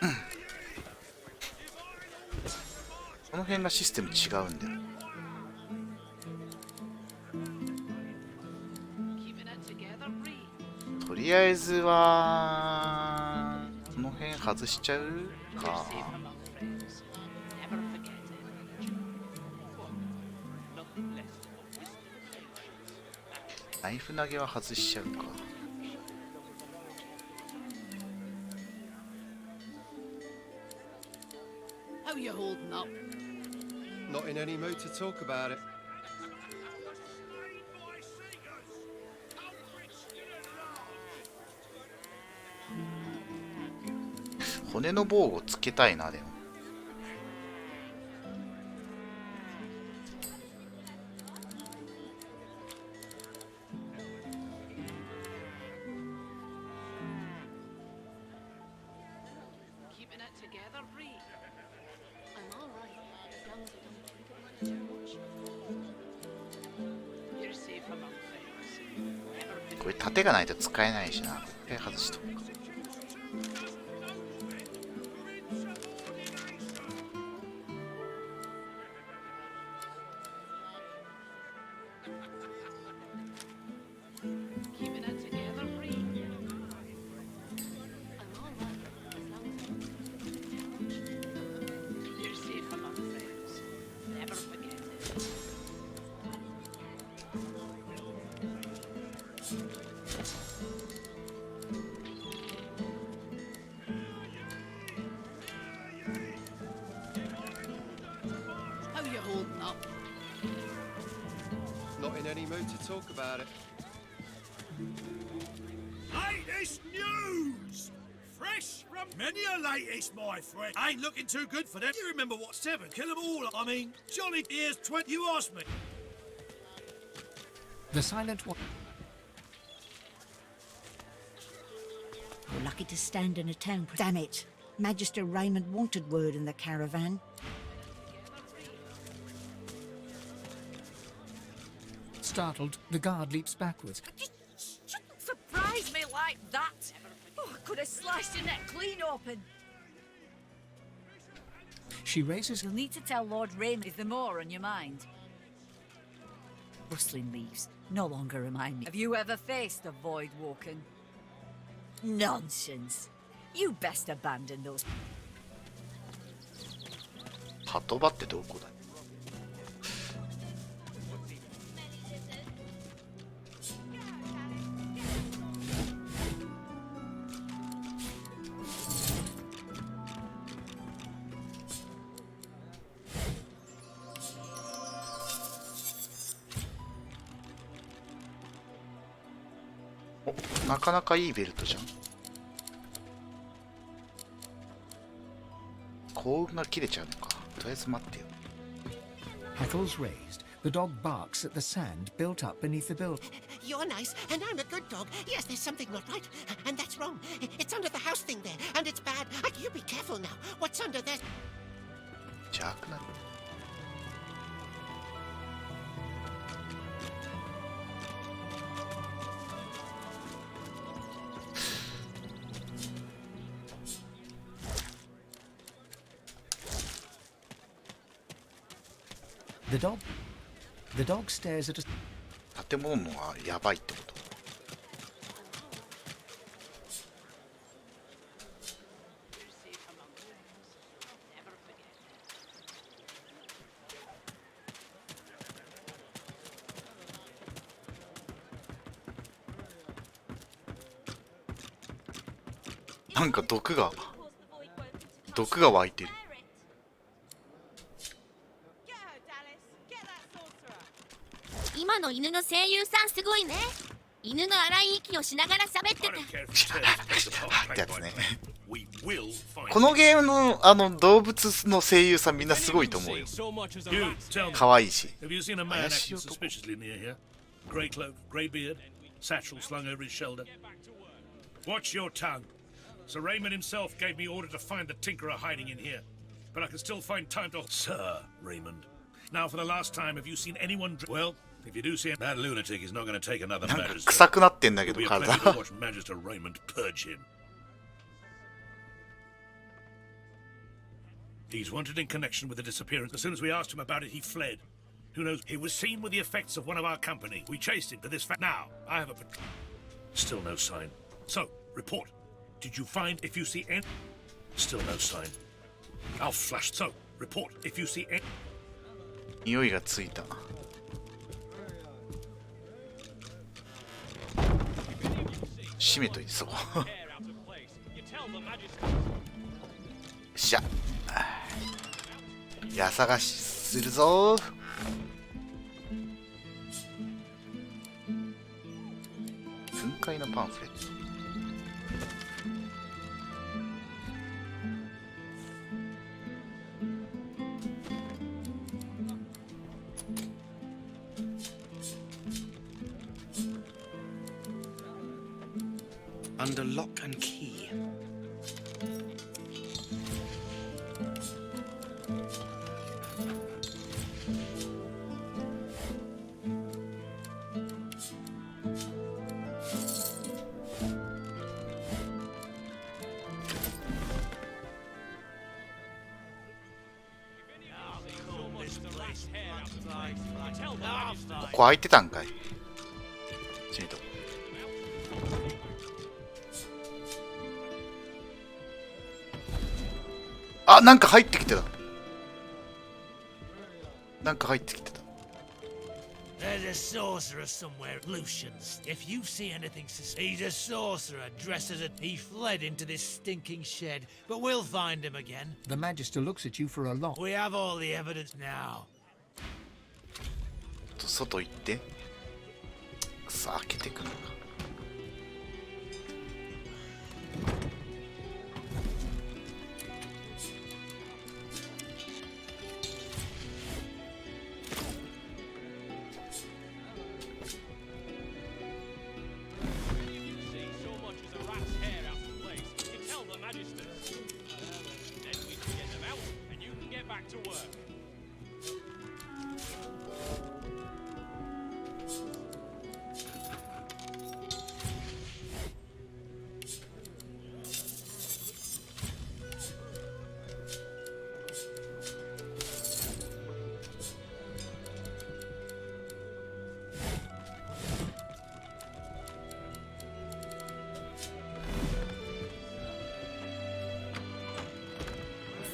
な。この辺がシステム違うんだよ。とりあえずはこの辺外しちゃうか。ナイフ投げは外しちゃうか。How you holding up? Not in any mood to talk about it. 骨の防具つけたいな。でもこれ盾がないと使えないしな。外しとこうか。Not in any mood to talk about it. Latest news! Fresh from many a latest, my friend. Ain't looking too good for them. You remember what 7? Kill them all. I mean, Johnny, here's 20. You asked me. The silent one. We're lucky to stand in a town. Damn it. Magister Raymond wanted word in the caravan. Startled, the guard leaps backwards. Shouldn't surprise me like that. Oh, I could have sliced your neck clean open. She raises. You'll need to tell Lord Raymond. Is there more on your mind? Rustling leaves no longer remind me. Have you ever faced a void woken? Nonsense. You best abandon those. 鳩場ってどこだ。お、なかなかいいベルトじゃん。幸運が切れちゃうのか。とりあえず待ってよ。Hackles raised. The dog barks at the sand built up beneath the building. You're nice, and I'm a good dog. Yes, there's something not right, and that's wrong. It's under the house thing there, and it's bad. You be careful now. What's under there? 邪悪な。The dog stares at a 建物のはやばいってこと。なんか毒が湧いてる。今の犬の声優さんすごいね。犬の荒い息をしながら喋ってた。ってやつね。このゲームの動物の声優さんみんなすごいと思うよ。可愛いし。怪しい男。Grey cloak, grey beard, satchel slung over his shoulder. Watch your tongue. Sir Raymond himself gave me order to find the tinkerer hiding in here, but I can still find time to. Sir Raymond. Now, for the last time, have you seen anyone? Well, if you do see him, that lunatic is not going to take another measure. 臭くなってんだけど、 We'll 体。 watch Magister Raymond purge him. He's wanted in connection with the disappearance. As soon as we asked him about it, he fled. Who knows? He was seen with the effects of one of our company. We chased him to this fact. Now, I have a patrol. Still no sign. So, report. Did you find if you see any? Still no sign. I'll flash. So, report if you see any. 匂いがついた。閉めといて、そこ。よっしゃ。家探しするぞ。噴火のパンフレット。under lock and key. This place. Tell the magistrate. ここ開いてたんかい。ちょっと。あ、なんか入ってきてた。なんか入ってきてた。There's a sorcerer somewhere, Lucian's. If you see anything suspicious, he's a sorcerer dressed as a... He fled into this stinking shed, but we'll find him again. The Magister looks at you for a lock. We have all the evidence now. 外行って。さあ、開けてくるのか。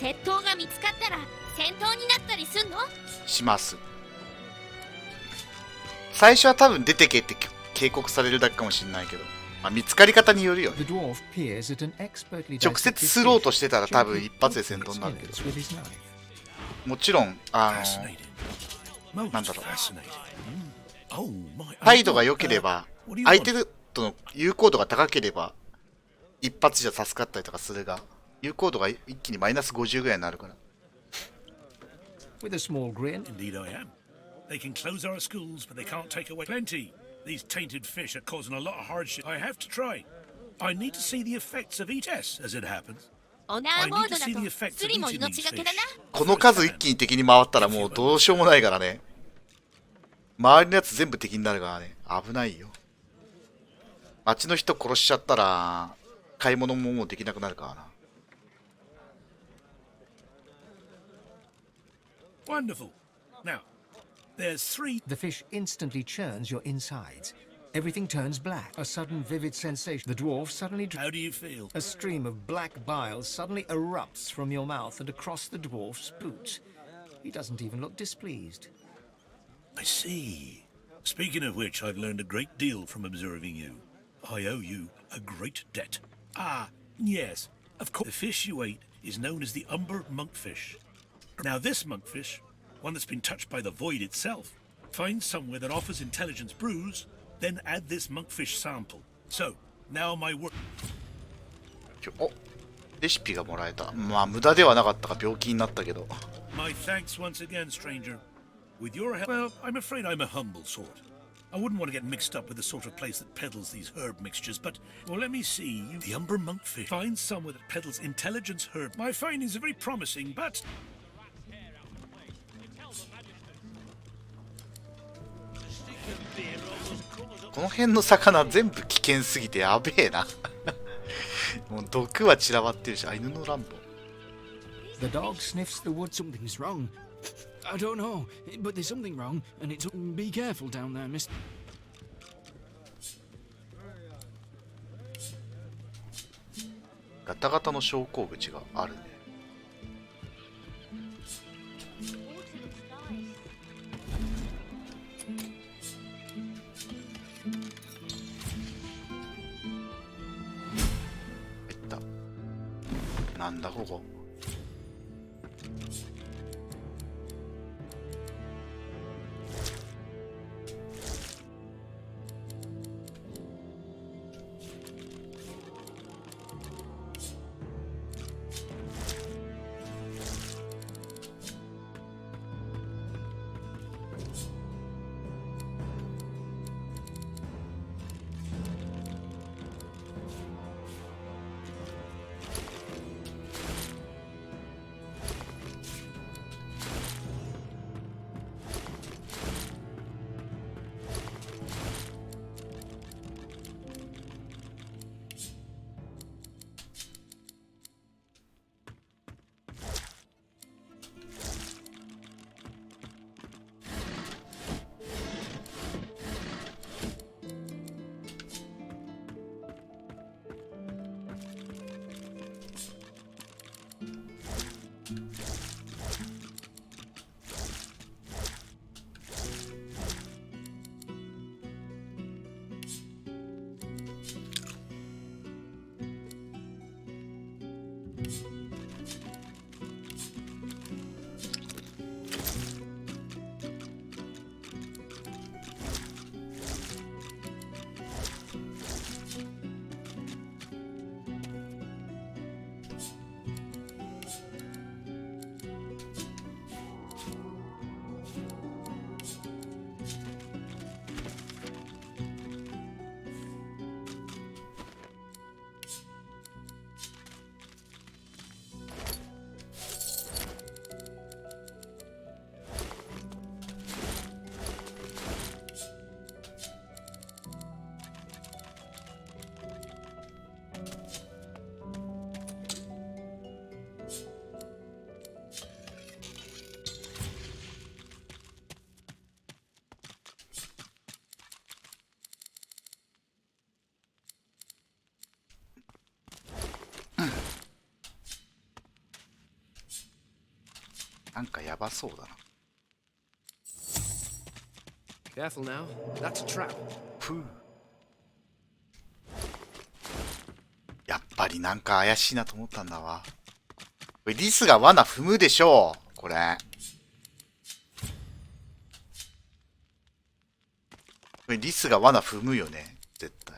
窃盗が見つかったら戦闘になったりすんの？します。最初は多分出てけって警告されるだけかもしれないけど、まあ、見つかり方によるよね。直接スローとしてたら多分一発で戦闘になるけど、もちろんなんだろう、態度が良ければ、相手との有効度が高ければ一発じゃ助かったりとかするが、有効度が一気にマイナス50ぐらいになるから。With a small grin. Indeed I am. They can close our schools, but they can't take away plenty. These tainted fish are causing a lot of hardship. I have to try. I need to see the effects of each test as it happens. オナーモードだと釣りも命がけだな。この数一気に敵に回ったらもうどうしようもないからね。周りのやつ全部敵になるからね。危ないよ。街の人殺しちゃったら買い物ももうできなくなるからな。Wonderful. Now, there's 3. The fish instantly churns your insides. Everything turns black. A sudden vivid sensation. The dwarf suddenly... How do you feel? A stream of black bile suddenly erupts from your mouth and across the dwarf's boots. He doesn't even look displeased. I see. Speaking of which, I've learned a great deal from observing you. I owe you a great debt. Ah, yes. Of course, the fish you ate is known as the umber monkfish. Now this monkfish, one that's been touched by the void itself, find somewhere that offers intelligence brews, then add this monkfish sample. So, now my work... お、レシピがもらえた。まあ無駄ではなかったが病気になったけど。My thanks once again, stranger. With your help, well, I'm afraid I'm a humble sort. I wouldn't want to get mixed up with the sort of place that peddles these herb mixtures, but, well, let me see. The umber monkfish finds somewhere that peddles intelligence herb. My findings are very promising, but... この辺の魚全部危険すぎてやべえな。もう毒は散らばってるし、あ、犬の乱暴。The dog sniffs the wood. Something's wrong. I don't know, but there's something wrong, and it's... Be careful down there, miss. ガタガタの昇降口があるね。なんだここ。なんかやばそうだな。Careful now. That's a trap. ふう。やっぱりなんか怪しいなと思ったんだわ。これリスが罠踏むでしょう。これ。これリスが罠踏むよね。絶対。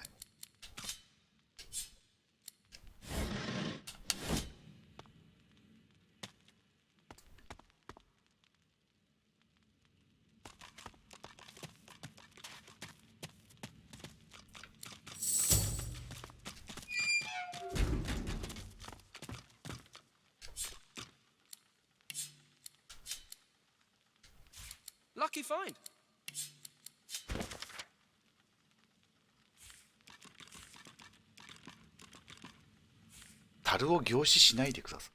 Lucky find. 樽を凝視しないでください。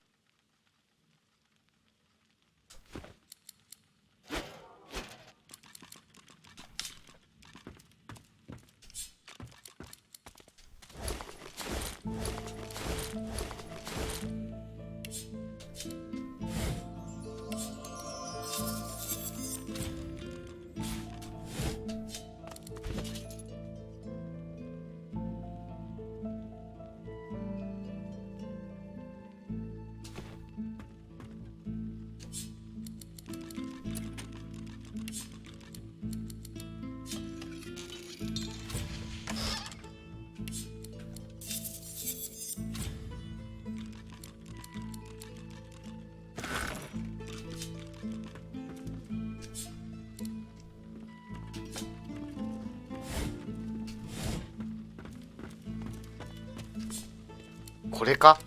これか？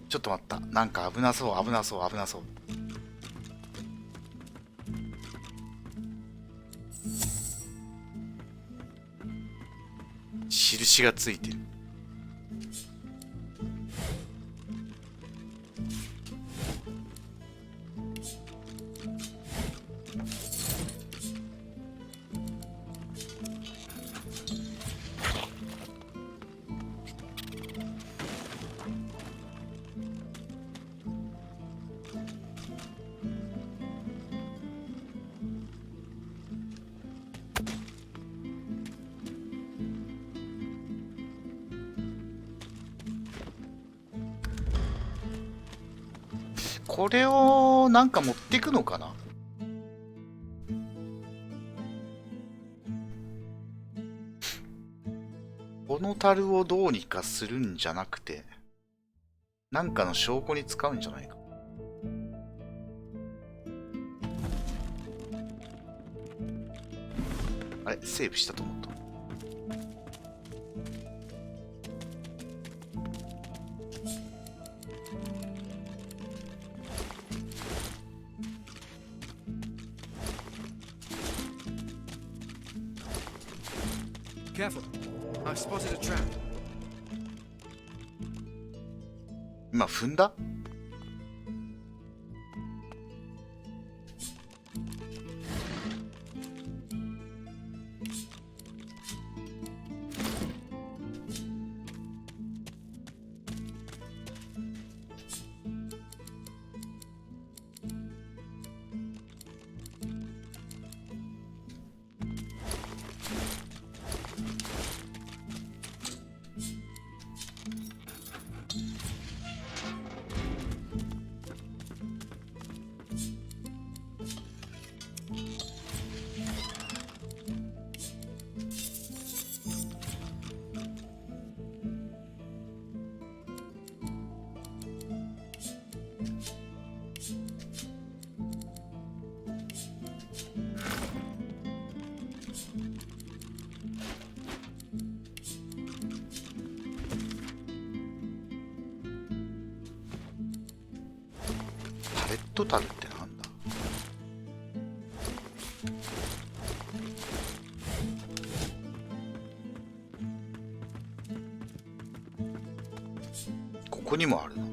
ちょっと待った。なんか危なそう、危なそう、危なそう。印がついてる。これをなんか持ってくのかな。この樽をどうにかするんじゃなくて、なんかの証拠に使うんじゃないか。あれ、セーブしたと思った。Careful. I've spotted a trap. 今踏んだ？パレット樽ってなんだ？ここにもあるな。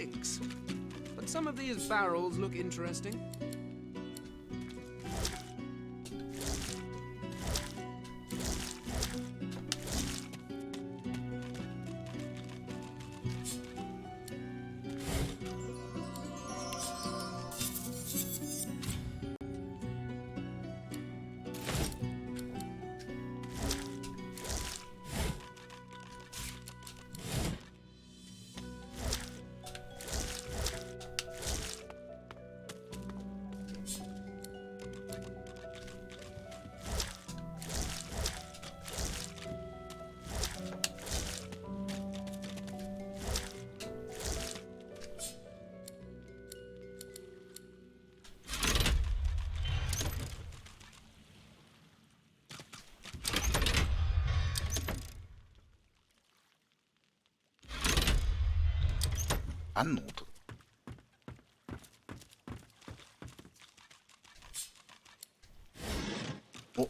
sticks. But some of these barrels look interesting.何の音？お、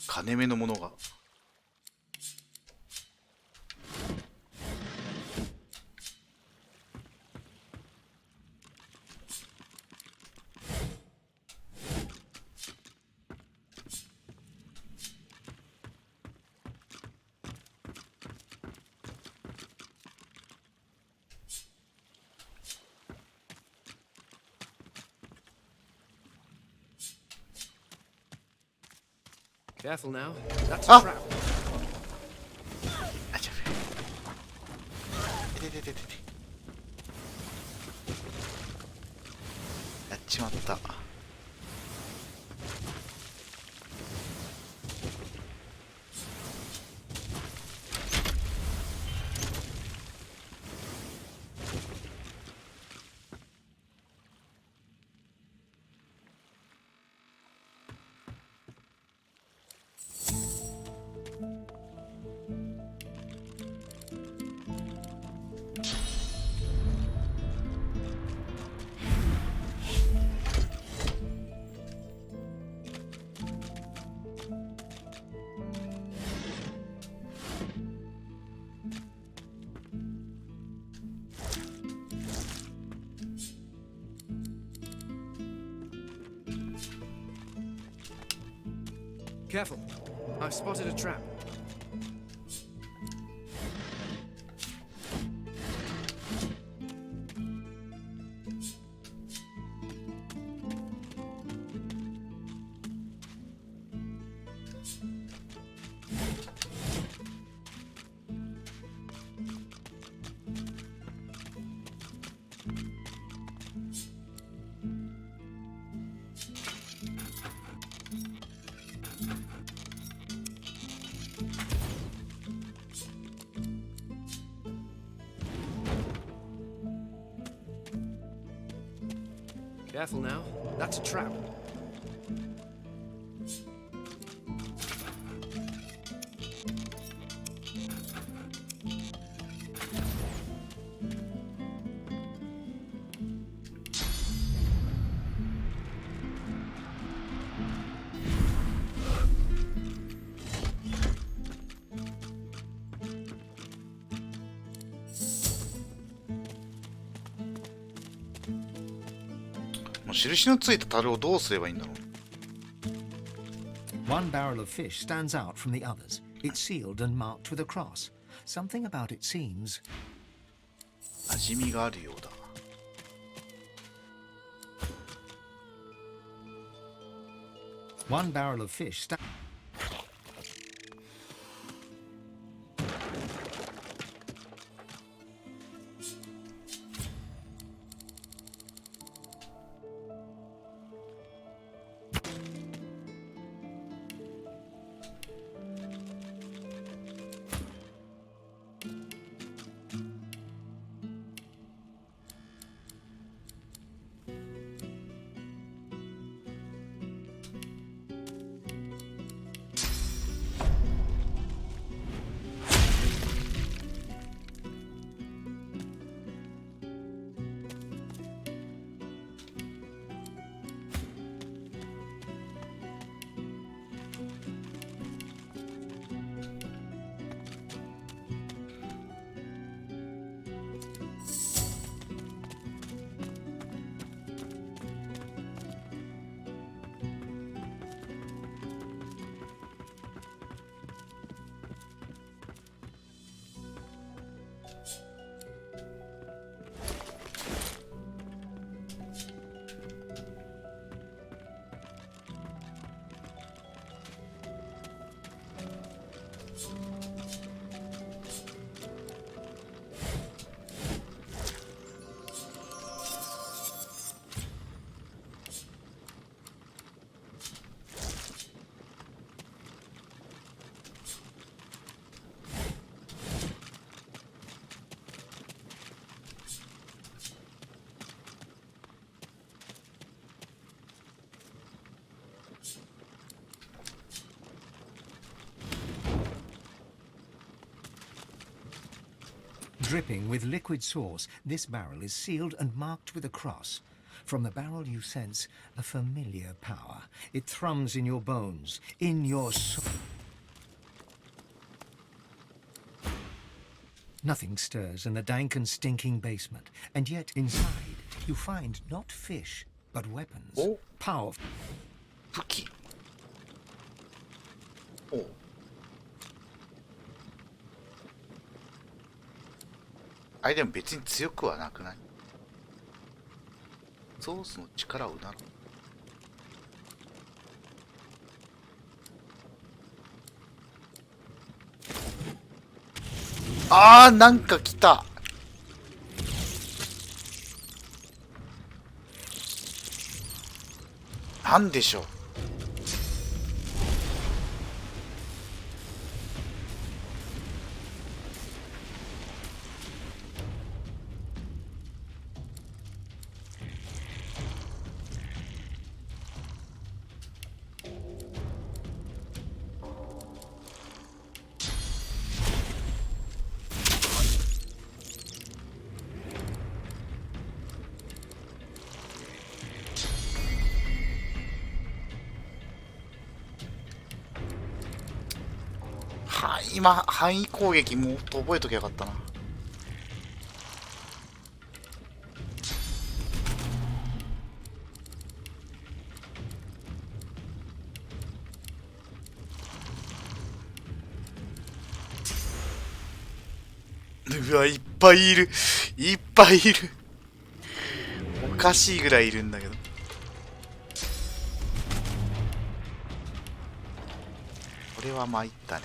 金目のものが。Careful now. That's Ah! a trap. あ、ちゃべ。て。やっちまった。Careful. I've spotted a trap. Careful now. That's a trap.もう印のついた樽をどうすればいいんだろう。One barrel of fish stands out from the others. It's sealed and marked with a cross. Something about it seems... 馴染みがあるようだ。One barrel of fish stands... Dripping with liquid sauce, this barrel is sealed and marked with a cross. From the barrel you sense a familiar power. It thrums in your bones, in your soul. Nothing stirs in the dank and stinking basement, and yet inside you find not fish, but weapons. Powerful. 武器。おう。あれでも別に強くはなくない？ソースの力をうなる。あー、なんか来た。なんでしょう。今範囲攻撃もっと覚えときゃよかったな。うわ、いっぱいいる、いっぱいいる。おかしいぐらいいるんだけど。これは参ったね。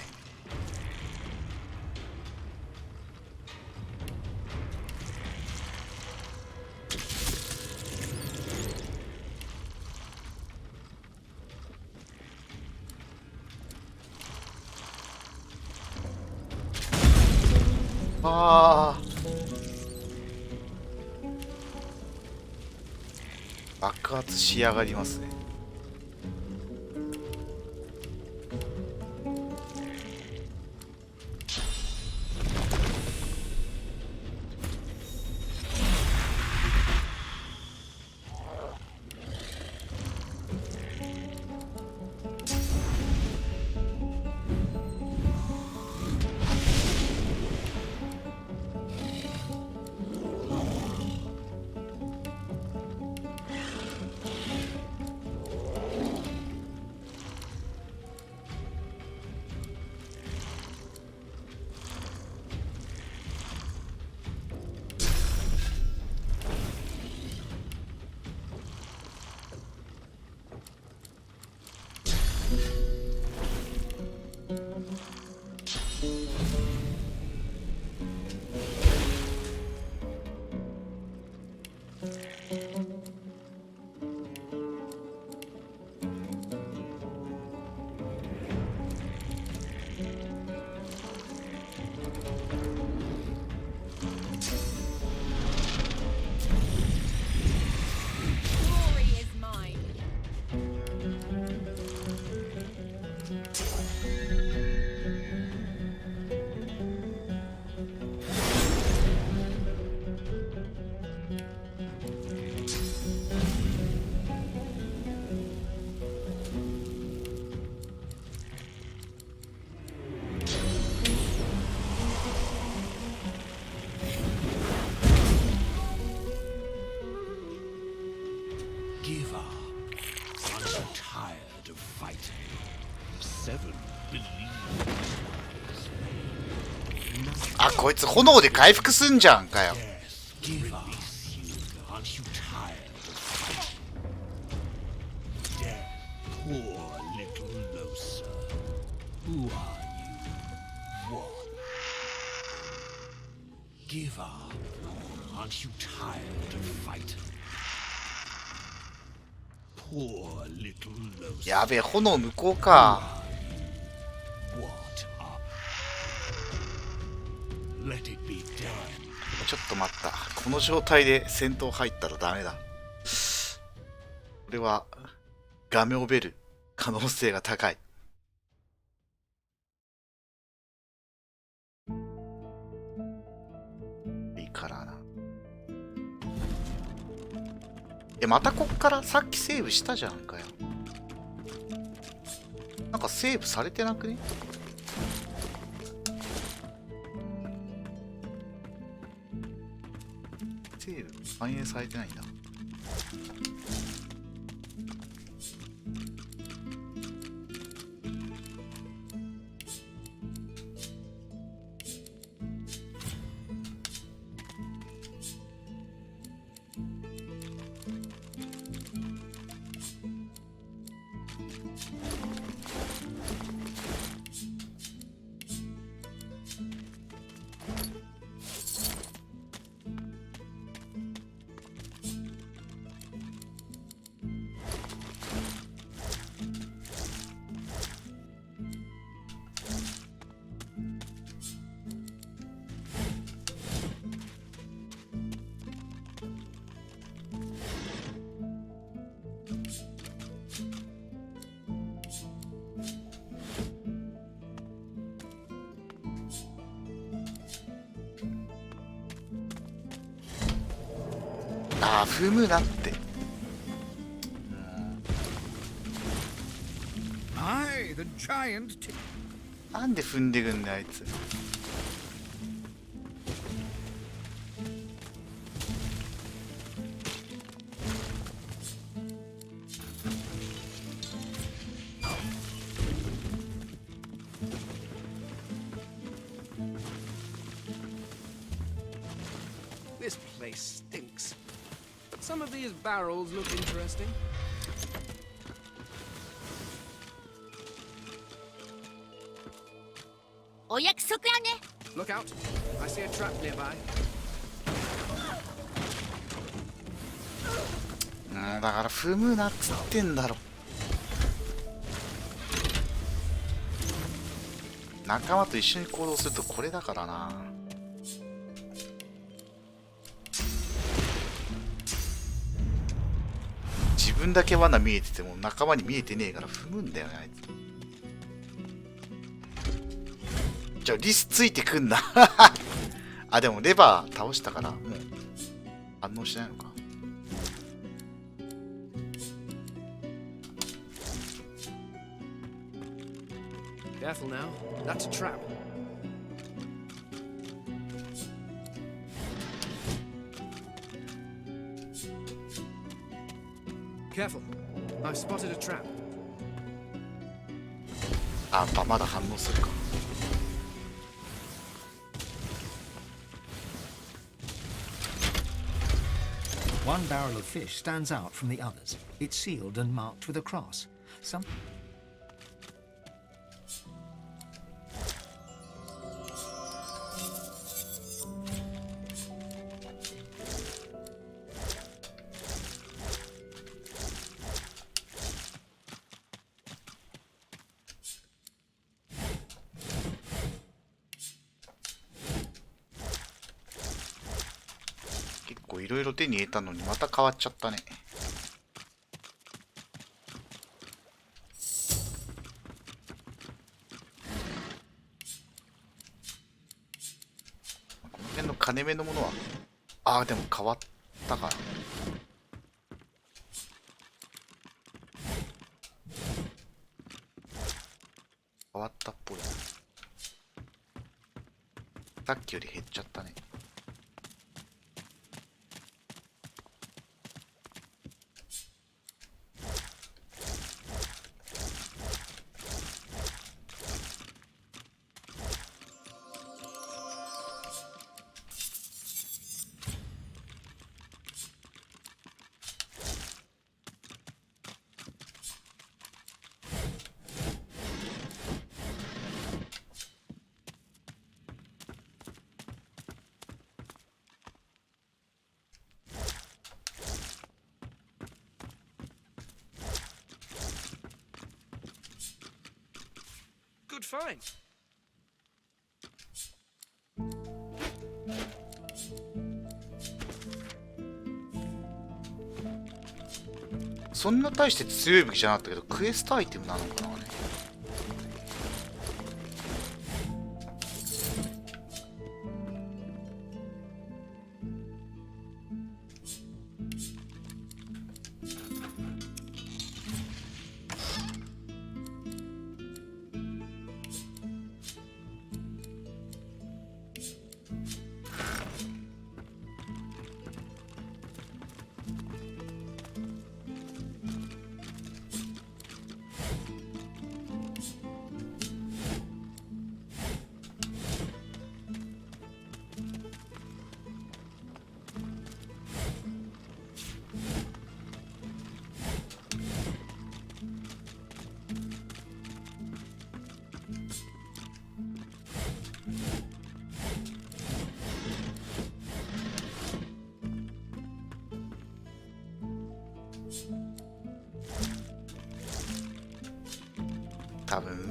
ああ、爆発しやがりますね。あ、こいつ炎で回復すんじゃんかよ。やべえ、炎向こうか。ちょっと待った。この状態で戦闘入ったらダメだ。これはガメをべる可能性が高い。またこっからさっきセーブしたじゃんかよ。なんかセーブされてなくね？セーブ反映されてないんだ。ああ、踏むなって。なんで踏んでくんだよあいつ。This place stinks. But some of these barrels look interesting. Look out. I see a trap nearby. だから踏むなっつってんだろ。仲間と一緒に行動するとこれだからな。自分だけ罠見えてても仲間に見えてねえから踏むんだよねあいつ。じゃあリスついてくんなあ、でもレバー倒したからもう反応しないのか。Careful now. That's a trap. Careful. I've spotted a trap. あ、まだ反応するか。One barrel of fish stands out from the others. It's sealed and marked with a cross. Some...いろいろ手に入れたのにまた変わっちゃったね。この辺の金目のものはでも変わったから変わったっぽいな。さっきより減っちゃったね。Good find. そんな大して強い武器じゃなかったけどクエストアイテムなのかなね。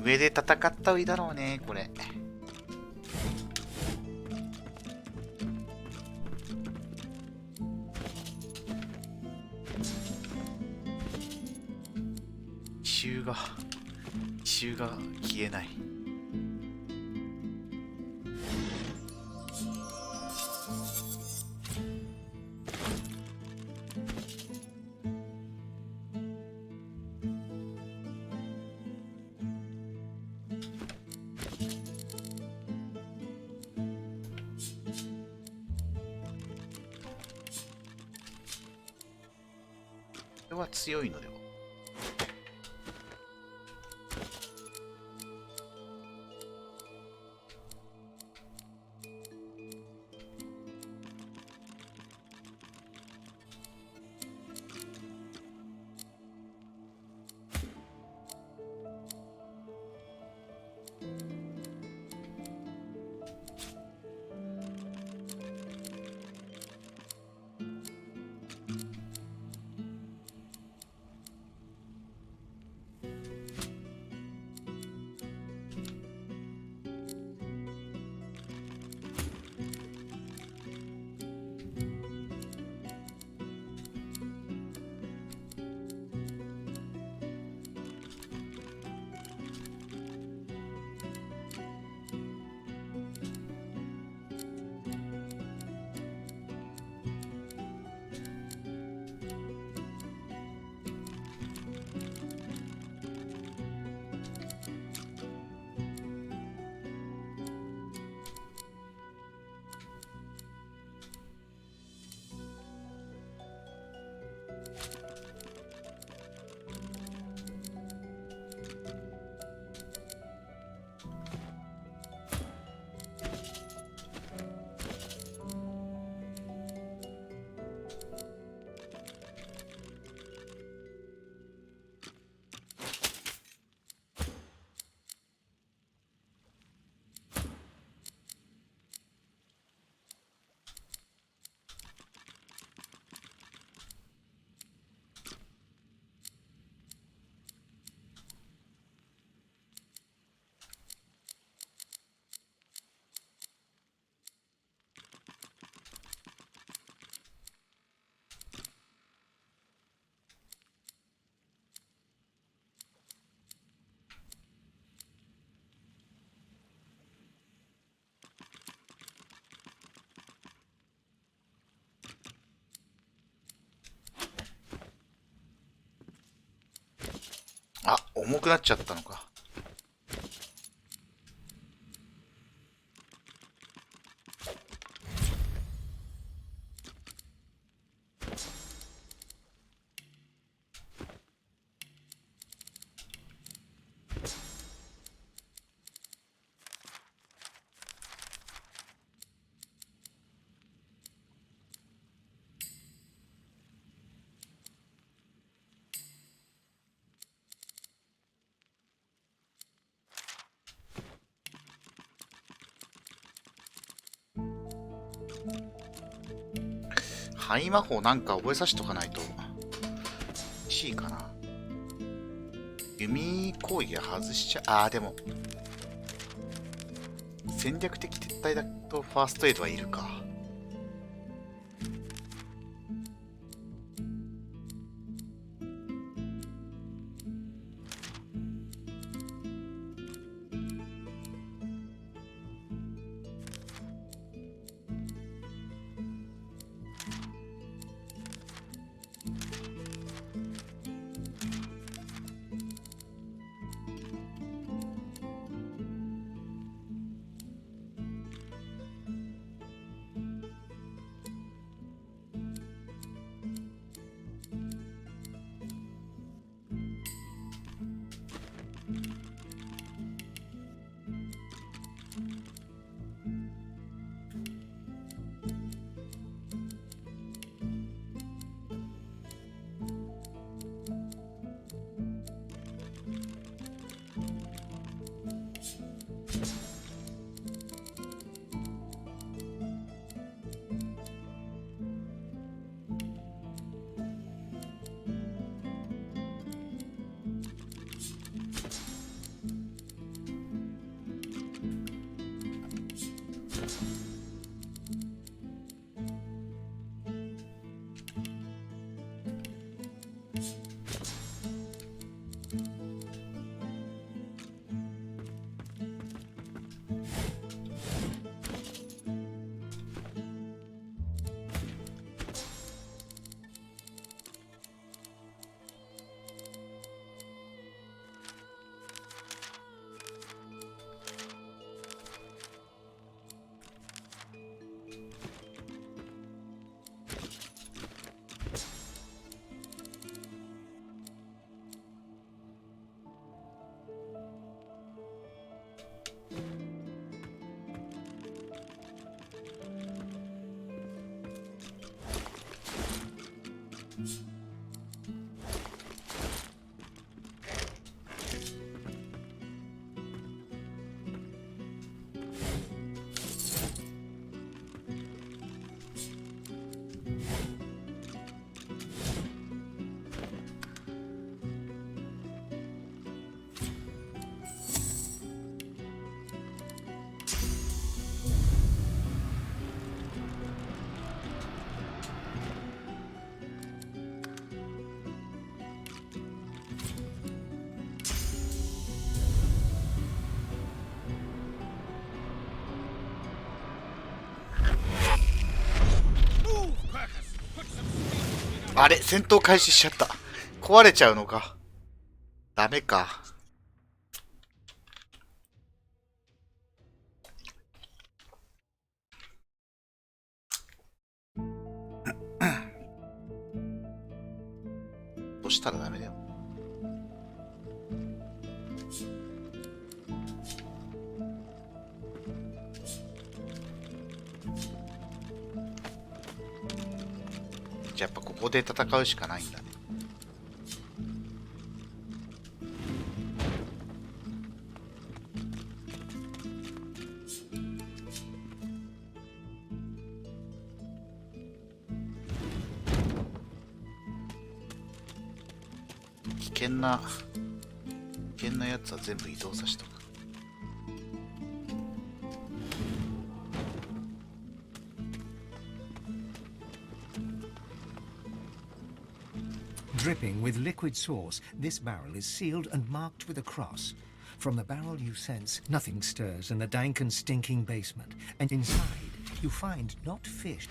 上で戦った方がいいだろうね、これ。奇襲が消えない。これは強いのでは。あ、重くなっちゃったのか。範囲魔法なんか覚えさせとかないと欲しいかな。弓攻撃は外しちゃあーでも戦略的撤退だとファーストエイドはいるか。あれ、戦闘開始しちゃった。壊れちゃうのか。ダメか。どうしたらダメだよ。やっぱここで戦うしかないんだね。危険なやつは全部移動させとく。Dripping with liquid sauce, this barrel is sealed and marked with a cross. From the barrel you sense nothing stirs in the dank and stinking basement, and inside you find not fish.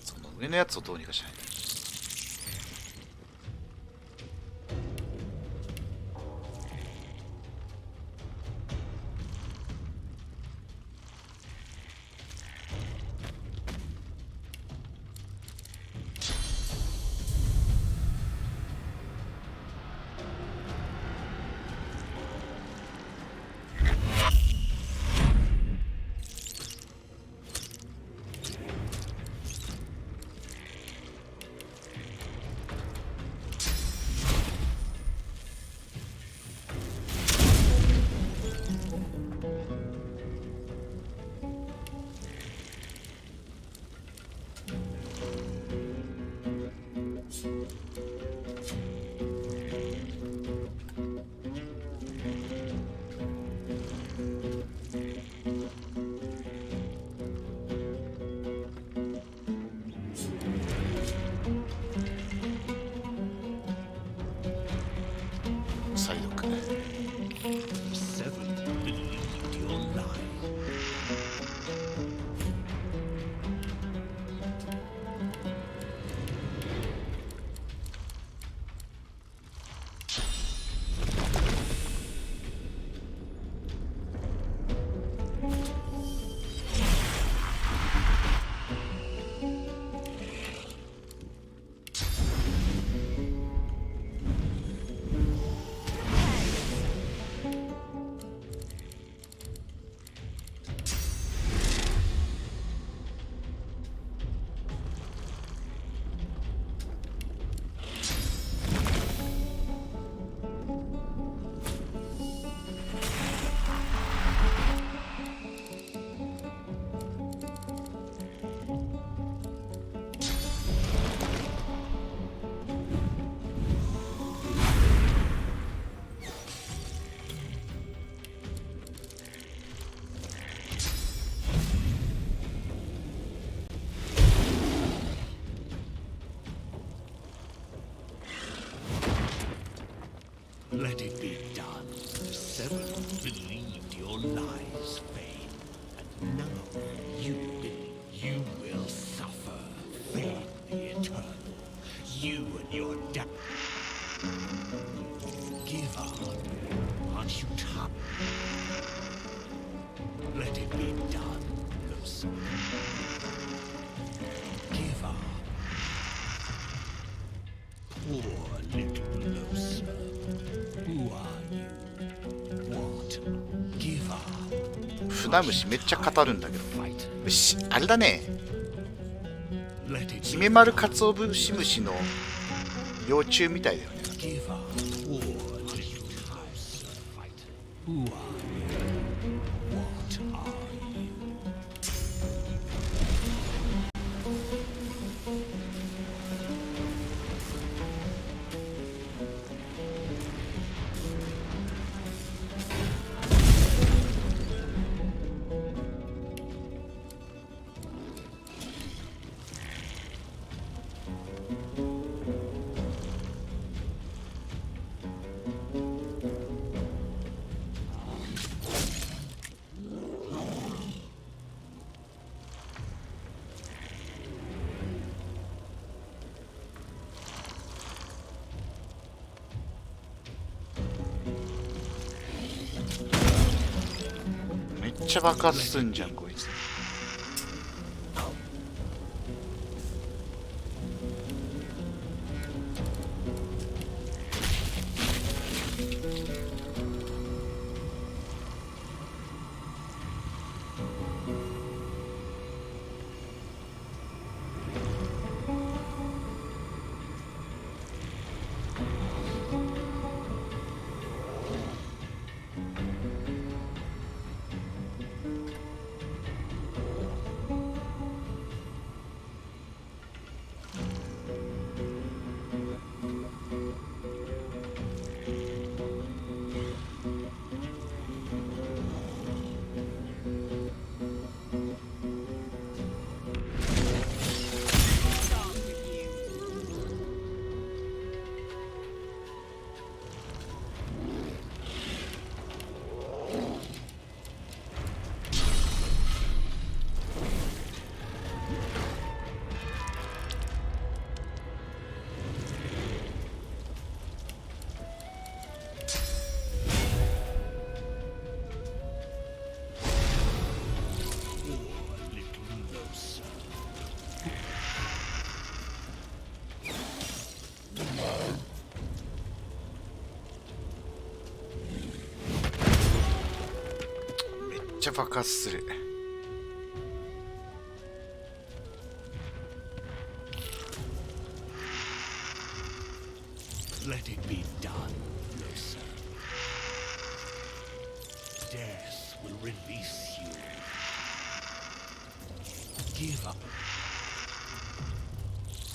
So, 上のやつをどうにかしないと。Let it be done. The seven believed your lies, Fane. And now you will suffer. Fane the Eternal. You and your dad. Give up. Aren't you tired? Let it be done, Lucifer. Give up. Poor little Lucifer. Who are you? 船虫めっちゃ語るんだけど、あれだね、ヒメマルカツオブシムシの幼虫みたいだよね。めっちゃ爆発すんじゃんこいつ。めっちゃ爆発する。Let it be done, Lucy. Death will release you. Give up.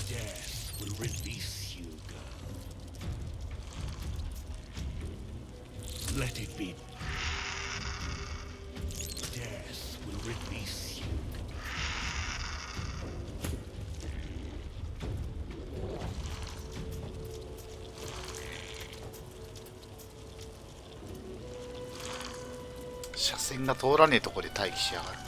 Death will release you, girl. Let it be. Death will release you.車線が通らねえとこで待機しやがる。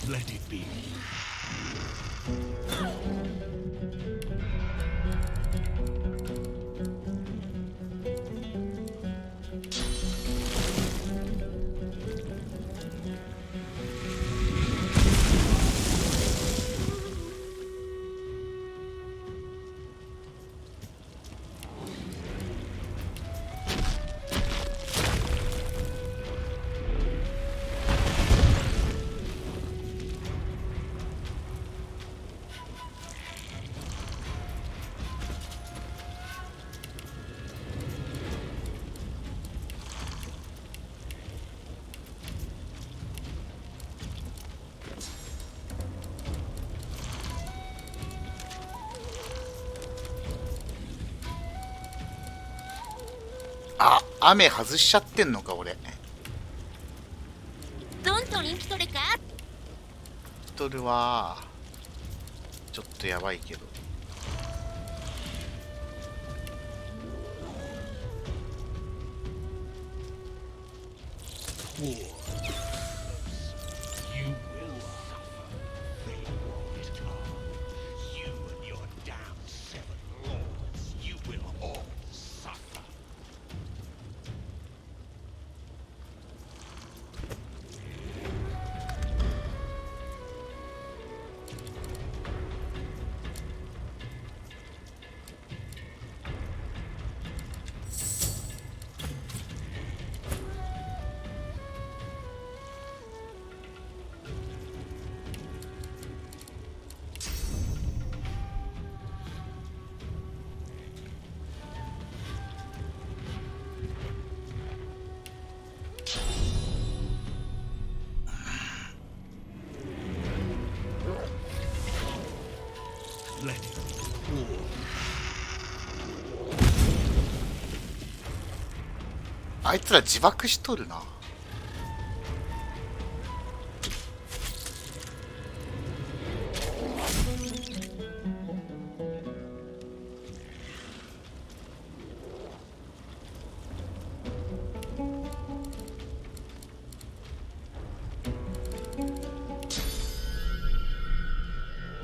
Let it be.あ、雨外しちゃってんのか俺。どんと人気取れか。取るわ。ちょっとやばいけど。You will suffer. They won't come. You and your damn 7 lords. You will all suffer. Let it pour. あいつら自爆しとるな。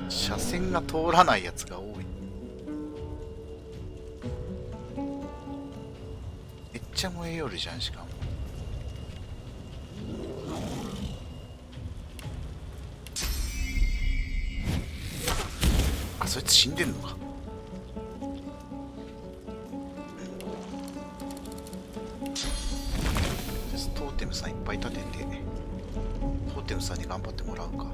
車線が通らないやつが多い。めっちゃ燃えよるじゃん。しかもあ、そいつ死んでんのか。トーテムさんいっぱい立てて、トーテムさんに頑張ってもらうか。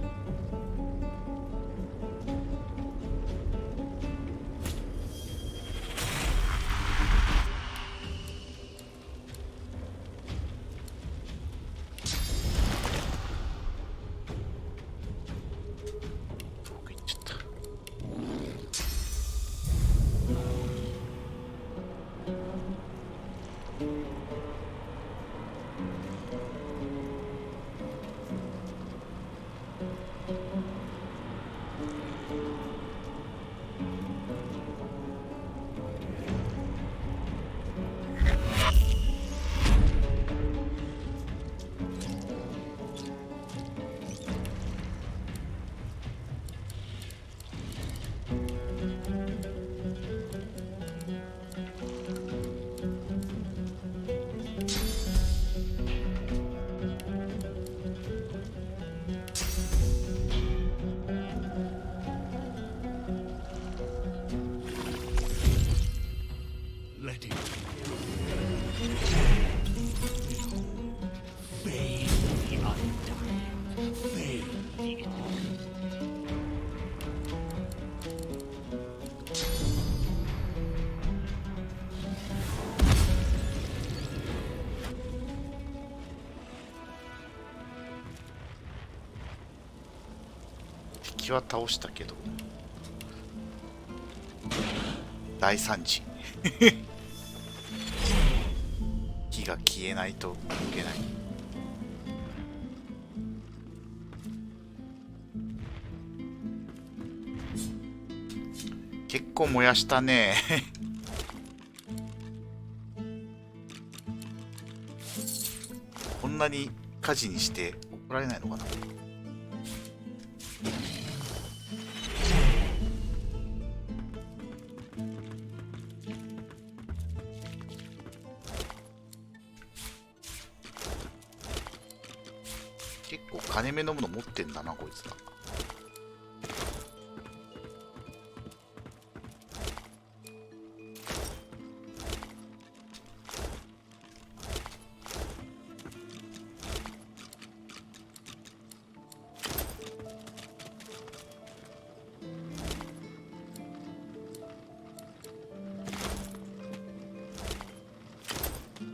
敵は倒したけど大惨事火が消えないといけない。結構燃やしたねこんなに火事にして怒られないのかな。結構金目のもの持ってんだなこいつら。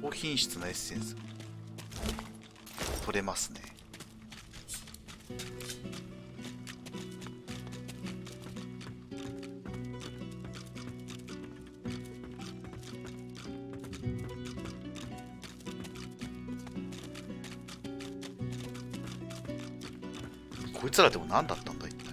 高品質なエッセンス取れますね。こいつらでも何だったんだ一体。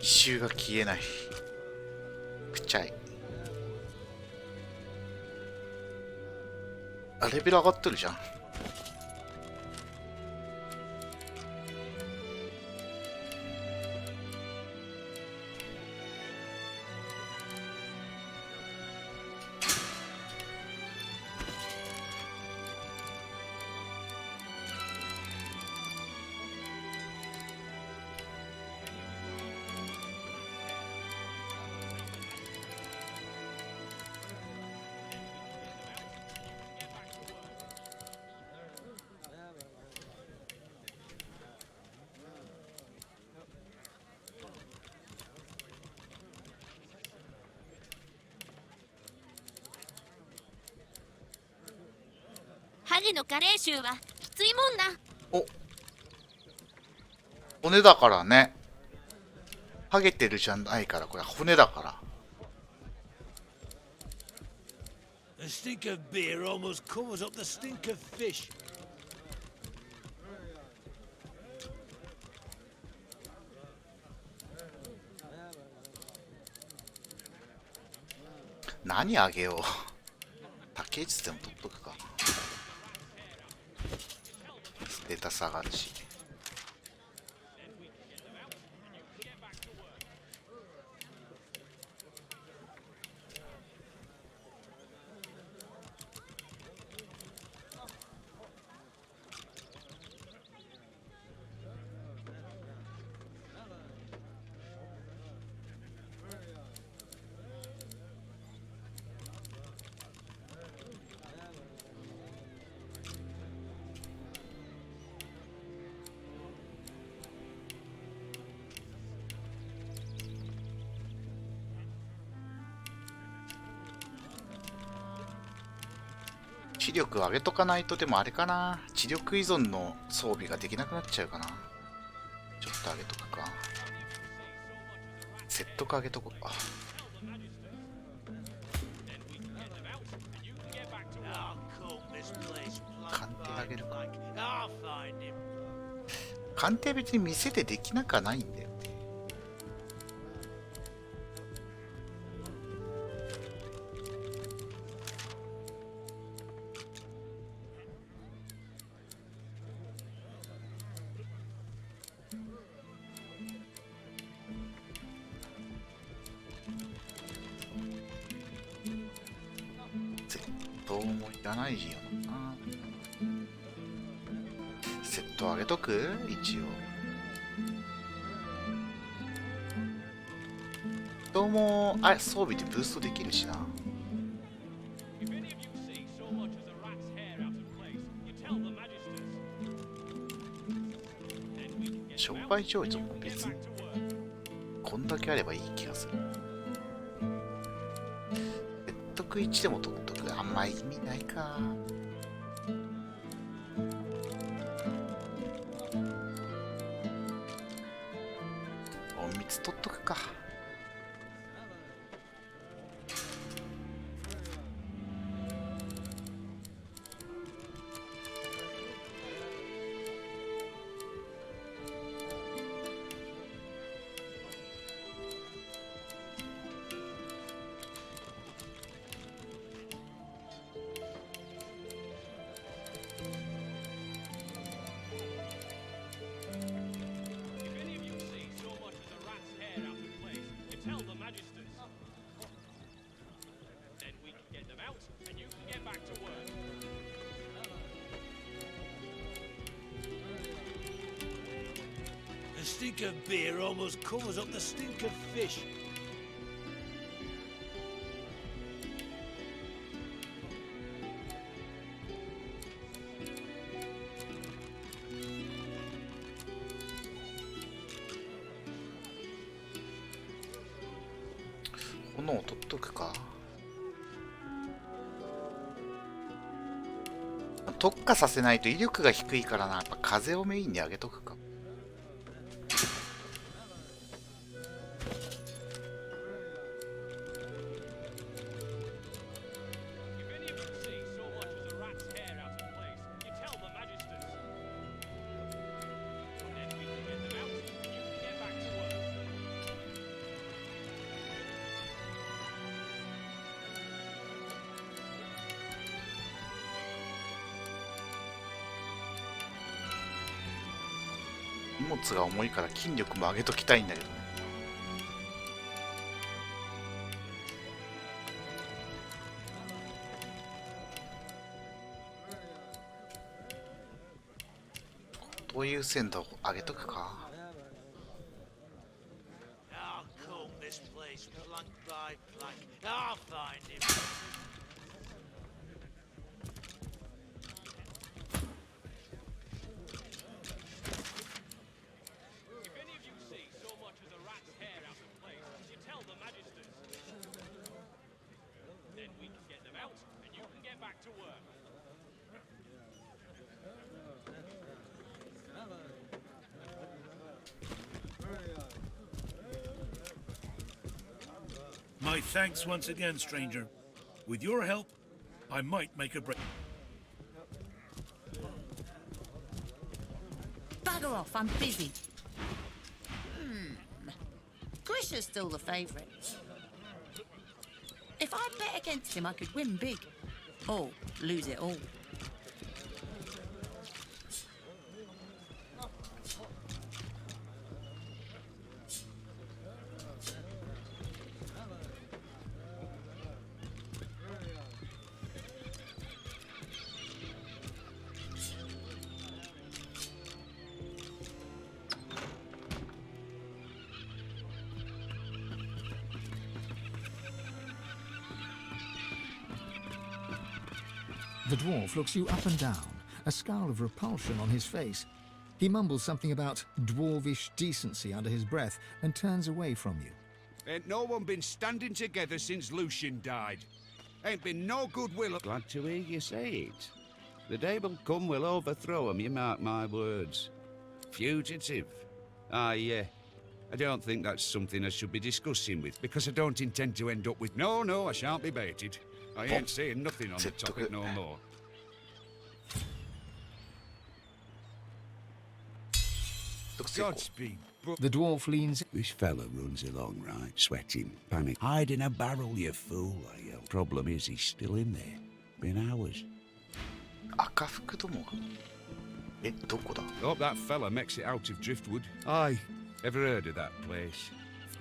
異臭が消えない。くちゃい。あ、レベル上がってるじゃん。げの加齢臭はきついもんな。骨だからね。ハゲてるじゃないから、これ骨だから。The stink of beer almost covers up the stink of fish. 何あげよう。竹内でも取っとくか。ステータス上がるし。知力上げとかないと。でもあれかな、知力依存の装備ができなくなっちゃうかな。ちょっと上げとくか。説得上げとこうか。鑑定上げるか。鑑定別に店でできなくはないんだよね。どうもいらないよな。セット上げとく一応。どうも装備でブーストできるしな。商売上位も別にこんだけあればいい気がする。説得1でも取っとく。あんま意味ないか。隠密取っとくか。The stink of beer almost covers up the stink of fish. 炎を取っとくか。特化させないと威力が低いからな。やっぱ風をメインに上げとくか。荷物が重いから筋力も上げときたいんだけどね。こういう鮮度を上げとくか。My thanks once again, stranger. With your help, I might make a break. Bugger off, I'm busy. Grisha's still the favourite. If I bet against him, I could win big. Or lose it all. The dwarf looks you up and down, a scowl of repulsion on his face. He mumbles something about dwarvish decency under his breath and turns away from you. Ain't no one been standing together since Lucian died. Ain't been no goodwill. Glad to hear you say it. The day will come we'll overthrow him, you mark my words. Fugitive. I don't think that's something I should be discussing with, because I don't intend to end up with... No, I shan't be baited. I ain't saying nothing on the topic no more. Godspeed. The dwarf leans... This fella runs along, right, sweating, panic. Hide in a barrel, you fool, I yell. Problem is, he's still in there. Been hours. 赤福どもがどこだ Hope that fella makes it out of Driftwood. Aye. Ever heard of that place?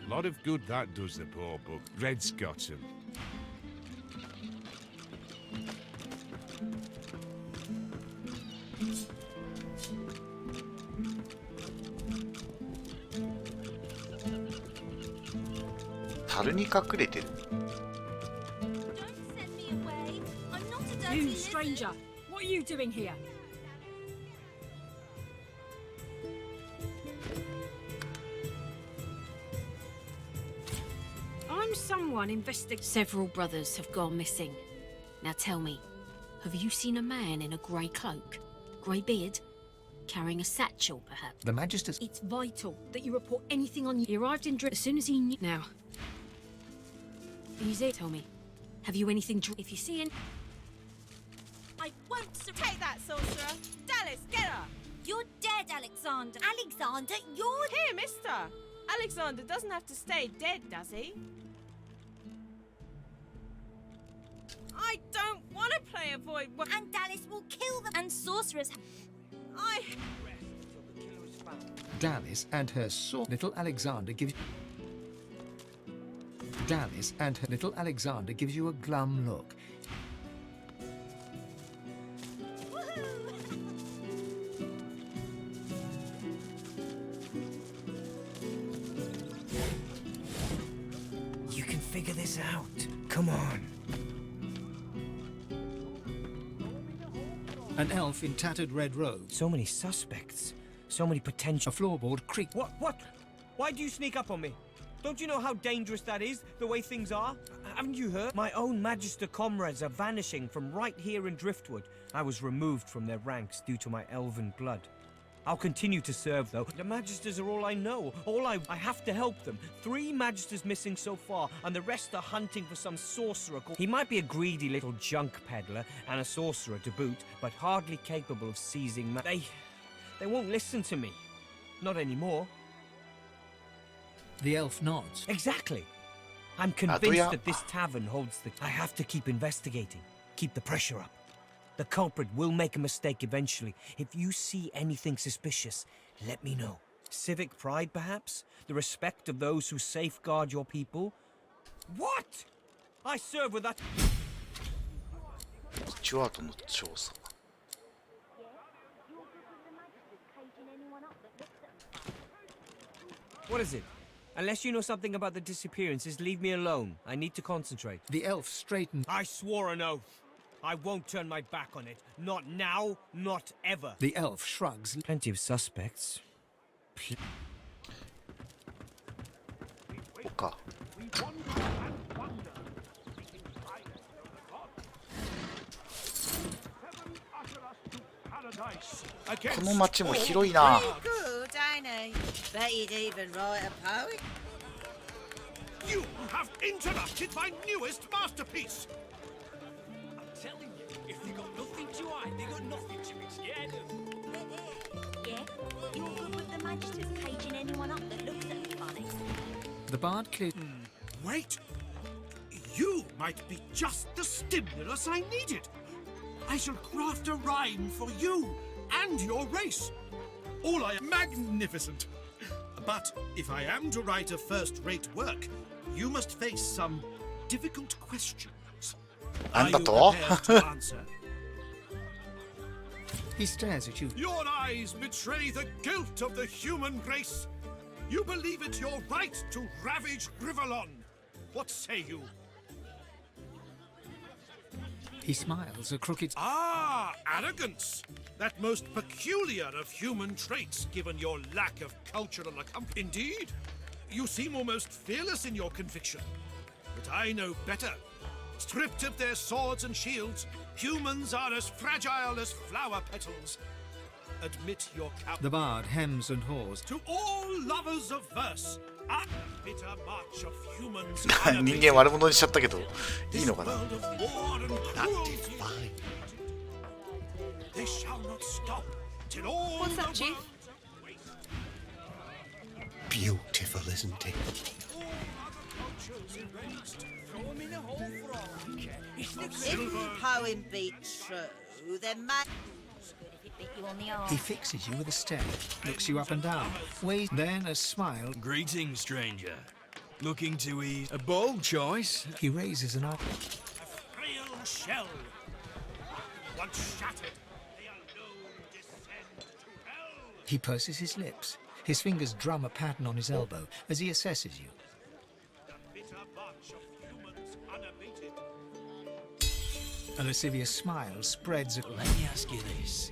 A lot of good that does the poor bug. Red's got him.樽に隠れてる You, stranger! What are you doing here? I'm someone investigating. Several brothers have gone missing. Now tell me, have you seen a man in a grey cloak, grey beard, carrying a satchel, perhaps? The Magister's... It's vital that you report anything on you. He arrived in as soon as he knew. Now, easy. Tell me, have you anything? If you see I won't take that, sorcerer. Dallas, get her! You're dead, Alexander. Alexander, you're... Here, mister. Alexander doesn't have to stay dead, does he? I don't want to play a void... And Dallas will kill them. And sorcerers... Dallas and her sword. Little Alexander gives... Dallas and her little Alexander gives you a glum look. You can figure this out. Come on. An elf in tattered red robes. So many suspects. So many potential... A floorboard creak. What? Why do you sneak up on me? Don't you know how dangerous that is, the way things are? Haven't you heard? My own Magister comrades are vanishing from right here in Driftwood. I was removed from their ranks due to my elven blood. I'll continue to serve, though. The Magisters are all I know. I have to help them. 3 Magisters missing so far, and the rest are hunting for some sorcerer. He might be a greedy little junk peddler, and a sorcerer to boot, but hardly capable of seizing They won't listen to me. Not anymore. The elf nods. Exactly. I'm convinced that this tavern holds the... I have to keep investigating. Keep the pressure up. The culprit will make a mistake eventually. If you see anything suspicious, let me know. Civic pride, perhaps? The respect of those who safeguard your people? What? I serve with that... What is it? Unless you know something about the disappearances, leave me alone. I need to concentrate. The elf straightened. I swore an oath. I won't turn my back on it. Not now, not ever. The elf shrugs. Plenty of suspects.かこの町も広いな。 Good, ain't he? Bet you'd even write a poem. You have interrupted my newest masterpiece! I'm telling you, if they got nothing to hide, they got nothing to be scared of. Yeah? You're good with the magisters caging anyone up that looks at me funny. The bard cleared. Wait! You might be just the stimulus I needed! I shall craft a rhyme for you and your race. All I am magnificent. But if I am to write a first-rate work, you must face some difficult questions. Are you prepared to answer? He stares at you. Your eyes betray the guilt of the human race. You believe it your right to ravage Rivellon. What say you? He smiles a crooked. Ah, arrogance! That most peculiar of human traits, given your lack of cultural accomplishment. Indeed, you seem almost fearless in your conviction. But I know better. Stripped of their swords and shields, humans are as fragile as flower petals. Admit your The bard hems and haws. To all lovers of verse, a bitter march of humans. 人間悪者にしちゃったけどいいのかな。 They shall not stop till all. What's that, Chief? Beautiful, isn't it? If the poem be true, then man. He fixes you with a stare, looks you up and down, waves, then a smile. Greetings, stranger. Looking to ease. A bold choice. He raises an arm. Frail shell. Once shattered, they alone descend to hell. He purses his lips. His fingers drum a pattern on his elbow as he assesses you. The bitter march of humans unabated. A lascivious smile spreads. Let me ask you this.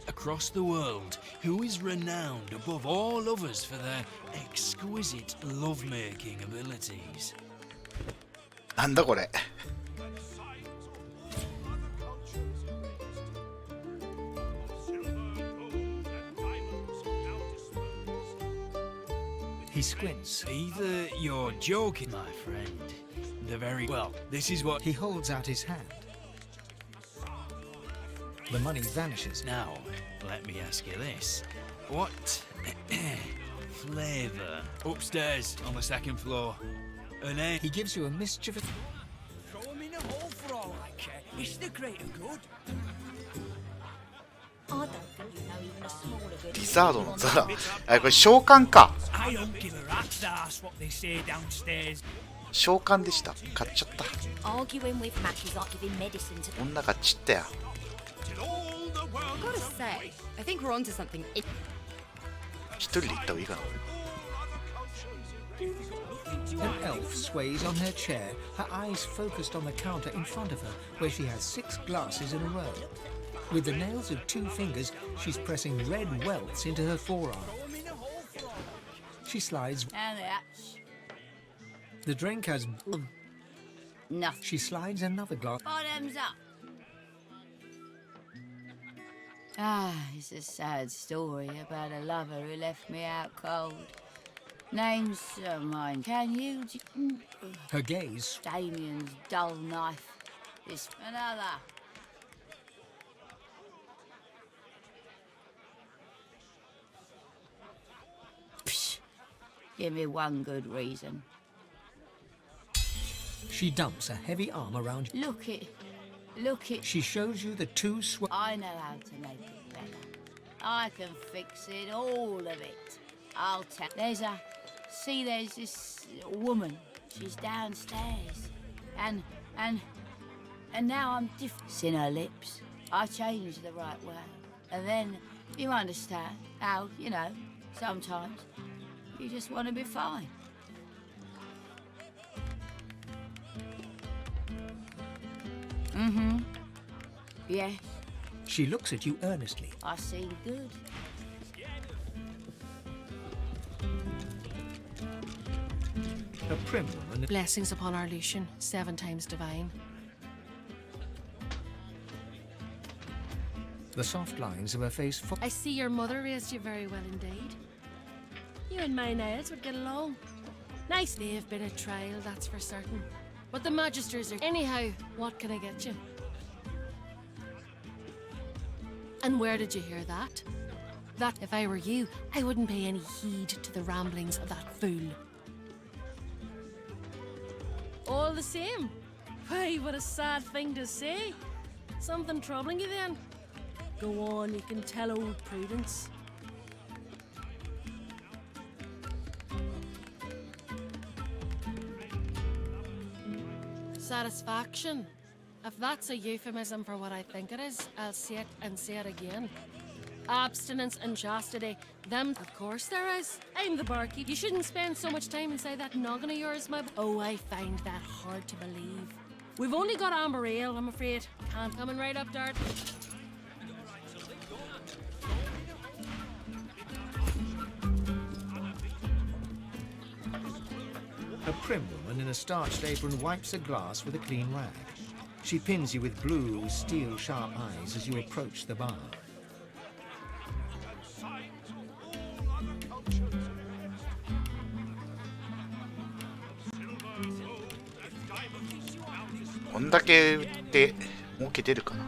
Across the world, who is renowned above all others for their exquisite lovemaking abilities? なんだこれ。 He squints. Either you're joking, my friend. The very well, this is what he holds out his hand. The money vanishes. Now, let me ask you this. What flavor? Upstairs on the second floor. A name. He gives you a mischievous. Throw him in a hole for all I care. It's the greater good. I don't think you know even a smaller good. リザードのザラ。あ、これ召喚か。 I don't give a rat's ass what they say downstairs. 召喚でした。買っちゃった。 Arguing with Mac is like giving medicine to. 女買っちったよ。 I've got to say, I think we're onto something. 一人で行った方がいいかな。 An elf sways on her chair, her eyes focused on the counter in front of her, where she has 6 glasses in a row. With the nails of 2 fingers, she's pressing red welts into her forearm. She slides. And that's The drink has. nothing. She slides another glass. Bottoms up. Ah, it's a sad story about a lover who left me out cold. Name's mine. Can you? Her gaze. Damien's dull knife. This another. Psh, give me one good reason. She dumps a heavy arm around you. Look it. She shows you the 2 I know how to make it better. I can fix it, all of it. I'll tell. There's this woman. She's downstairs. And now I'm different. It's in her lips. I changed the right way. And then, you understand how, sometimes you just want to be fine. Mm-hmm. Yes. She looks at you earnestly. I seem good. A prim woman. Blessings upon our Lucian, 7 times divine. The soft lines of her face. I see your mother raised you very well indeed. You and my nails would get along. Nice. They've been a trial, that's for certain. But the magisters are... Anyhow, what can I get you? And where did you hear that? That, if I were you, I wouldn't pay any heed to the ramblings of that fool. All the same. Why, what a sad thing to say. Something troubling you then? Go on, you can tell old Prudence. Satisfaction. If that's a euphemism for what I think it is, I'll say it and say it again. Abstinence and chastity. Them, of course there is. I'm the barkeep. You shouldn't spend so much time inside that noggin of yours, my... Oh, I find that hard to believe. We've only got amber ale, I'm afraid. Can't coming right up, Dart. A prim woman in a starched apron wipes a glass with a clean rag. She pins you with blue, steel-sharp eyes as you approach the bar.「こんだけ売って儲け出るかな」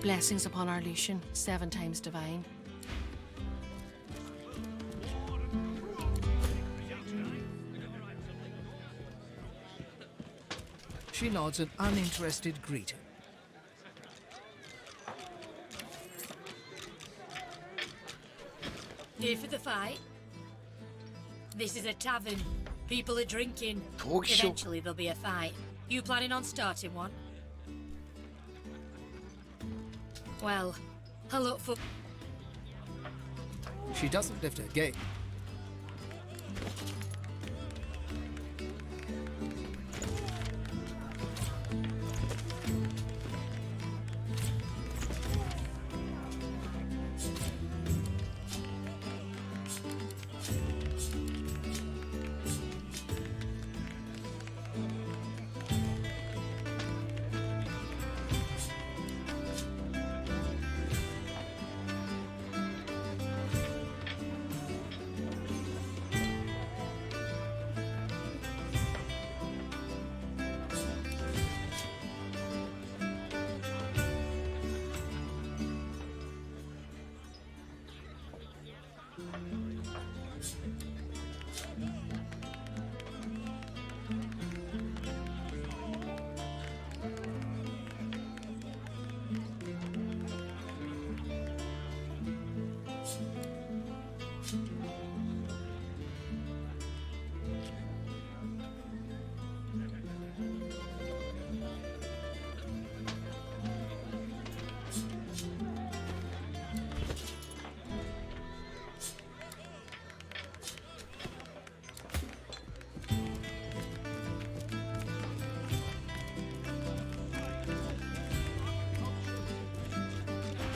Blessings upon our Lucian, 7 times divine. She nods an uninterested greeting. Here for the fight? This is a tavern. People are drinking. Talk show. Eventually there'll be a fight. You planning on starting one? Well, I'll look for... She doesn't lift her gaze.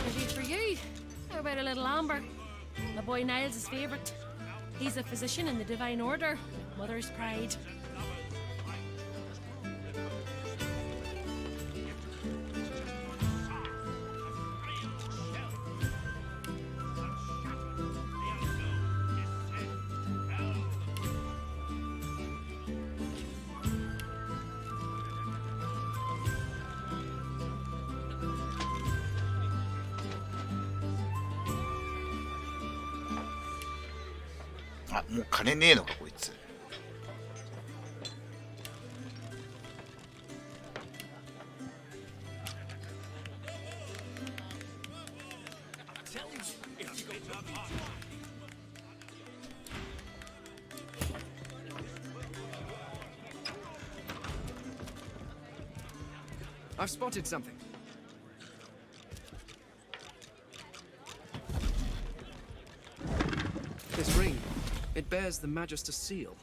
Maybe for you. How about a little amber? My boy Niles' his favourite. He's a physician in the Divine Order. Mother's pride. もう金ねえのかこいつ。I've spotted something. This ring, it bears the Magister seal,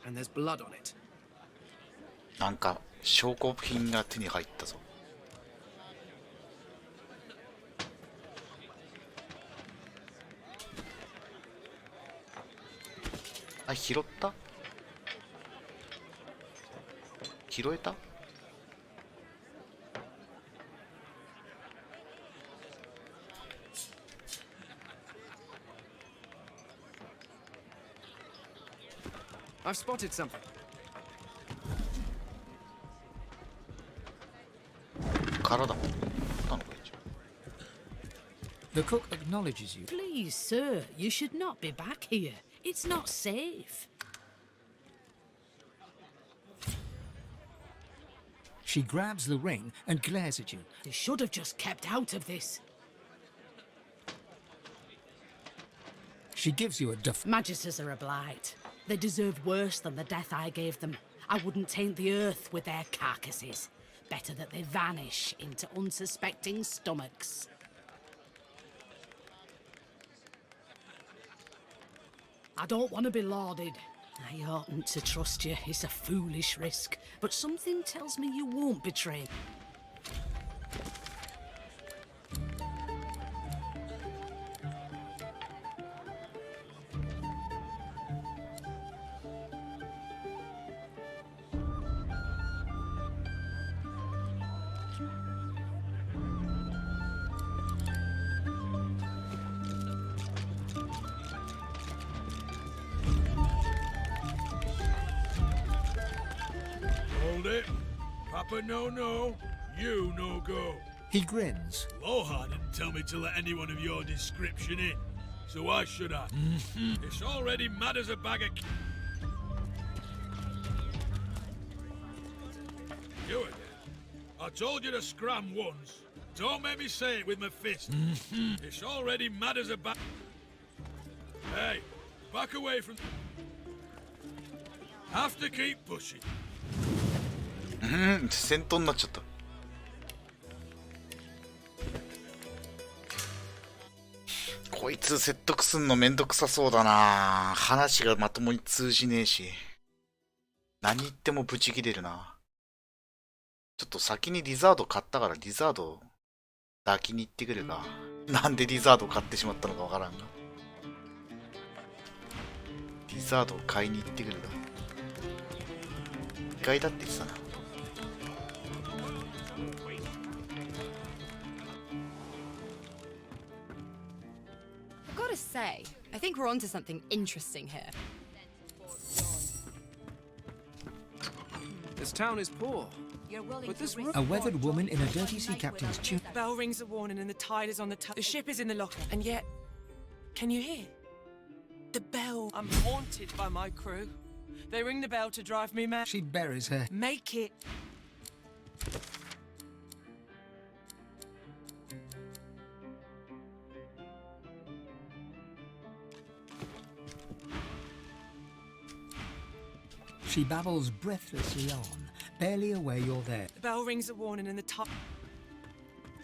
and there's blood on it. なんか証拠品が手に入ったぞ。あ、拾った？拾えた？I've spotted something. 体も。The cook acknowledges you. Please, sir, you should not be back here. It's not safe. She grabs the ring and glares at you. They should have just kept out of this. She gives you a Magisters are a blight. They deserve worse than the death I gave them. I wouldn't taint the earth with their carcasses. Better that they vanish into unsuspecting stomachs. I don't want to be lauded. I oughtn't to trust you. It's a foolish risk. But something tells me you won't betray me. Hold it. Papa no, you no go. He grins. Loha didn't tell me to let anyone of your description in, so why should I? It's already mad as a bag of... You again? I told you to scram once. Don't make me say it with my fist. It's already mad as a bag... Hey, back away from... Have to keep pushing. 戦闘になっちゃった。こいつ説得すんのめんどくさそうだな。話がまともに通じねえし、何言ってもブチ切れるな。ちょっと先にリザード買ったからリザード抱きに行ってくるか。なんでリザード買ってしまったのかわからんが、リザードを買いに行ってくるか。意外だって言ってたな。Gotta say, I think we're onto something interesting here. This town is poor. But this A weathered woman in a dirty sea captain's tunic. Bell rings a warning and the tide is on the The ship is in the locker, and yet... Can you hear? The bell. I'm haunted by my crew. They ring the bell to drive me mad. She buries her. Make it. She babbles breathlessly on, barely aware you're there. The bell rings a warning and the tide...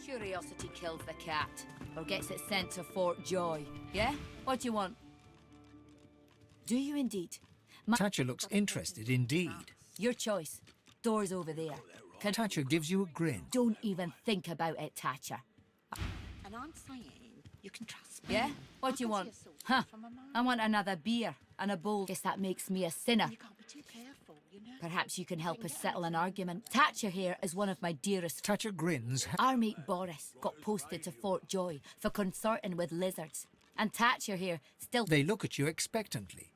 Curiosity kills the cat, or gets it sent to Fort Joy. Yeah? What do you want? Do you indeed? Thatcher looks interested indeed. Your choice. Door's over there. Thatcher gives you a grin. Don't even think about it, Thatcher. And I'm saying you can trust me. Yeah? What do you want? Huh? I want another beer and a bowl. Guess that makes me a sinner. You can't be too careful, you know. Perhaps you can help us settle an argument. Thatcher here is one of my dearest. Thatcher grins. Our mate Boris got posted to Fort Joy for consorting with lizards. And Thatcher here still... They look at you expectantly.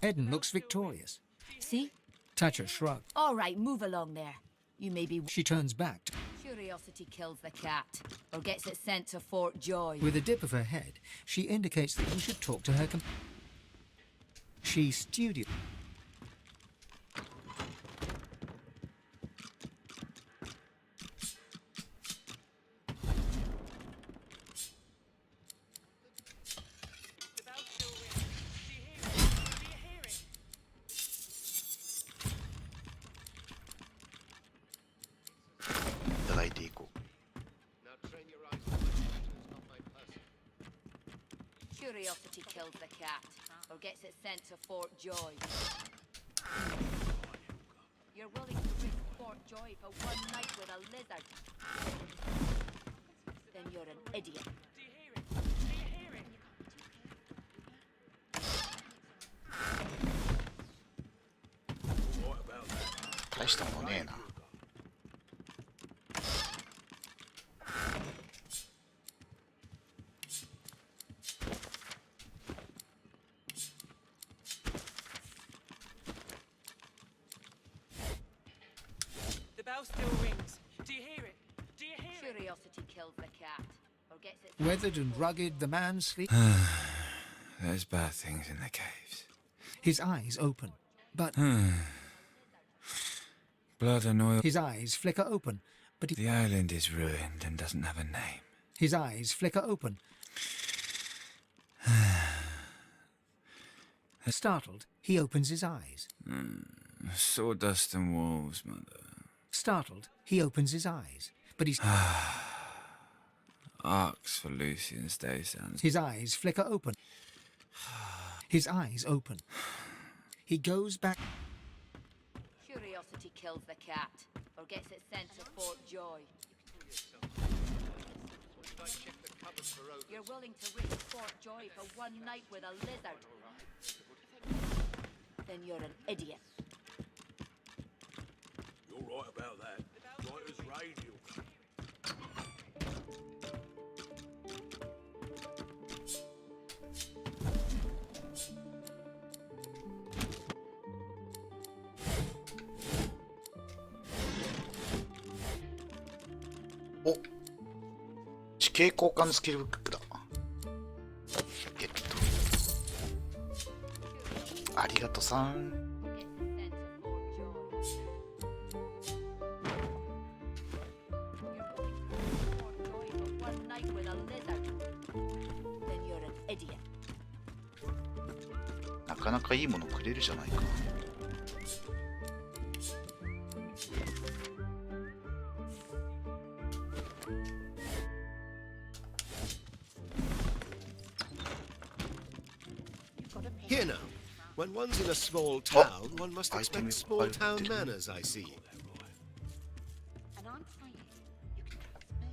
Eden looks victorious. See? Thatcher shrugs. All right, move along there. You may be... She turns back. Curiosity Curiosity kills the cat, or gets it sent to Fort Joy. With a dip of her head, she indicates that you should talk to her. She studio. Curiosity kills the cat, or gets it sent to Fort Joy. You're willing to risk Fort Joy for one night with a lizard? Then you're an idiot. The bell still rings. Do you hear it? Do you hear it? Curiosity kills the cat, or gets it. Weathered and rugged, the man sleeps. There's bad things in the caves. His eyes open, but Blood and oil. his eyes flicker open, but The island is ruined and doesn't have a name. his eyes flicker open. Startled, he opens his eyes. Sawdust and wolves, mother. Startled, he opens his eyes, but he's. Arcs for Lucian's day, sons. His eyes flicker open. His eyes open. He goes back. Curiosity kills the cat, or gets it sent to Fort Joy. You're willing to risk Fort Joy for one night with a lizard? Then you're an idiot. You're right about that. Right as radio.お、地形交換のスキルブックだ。ゲット。ありがとさん。なかなかいいものくれるじゃないか。Here now. When one's in a small town, one must expect small town manners, I see. And I'm saying, you can trust me.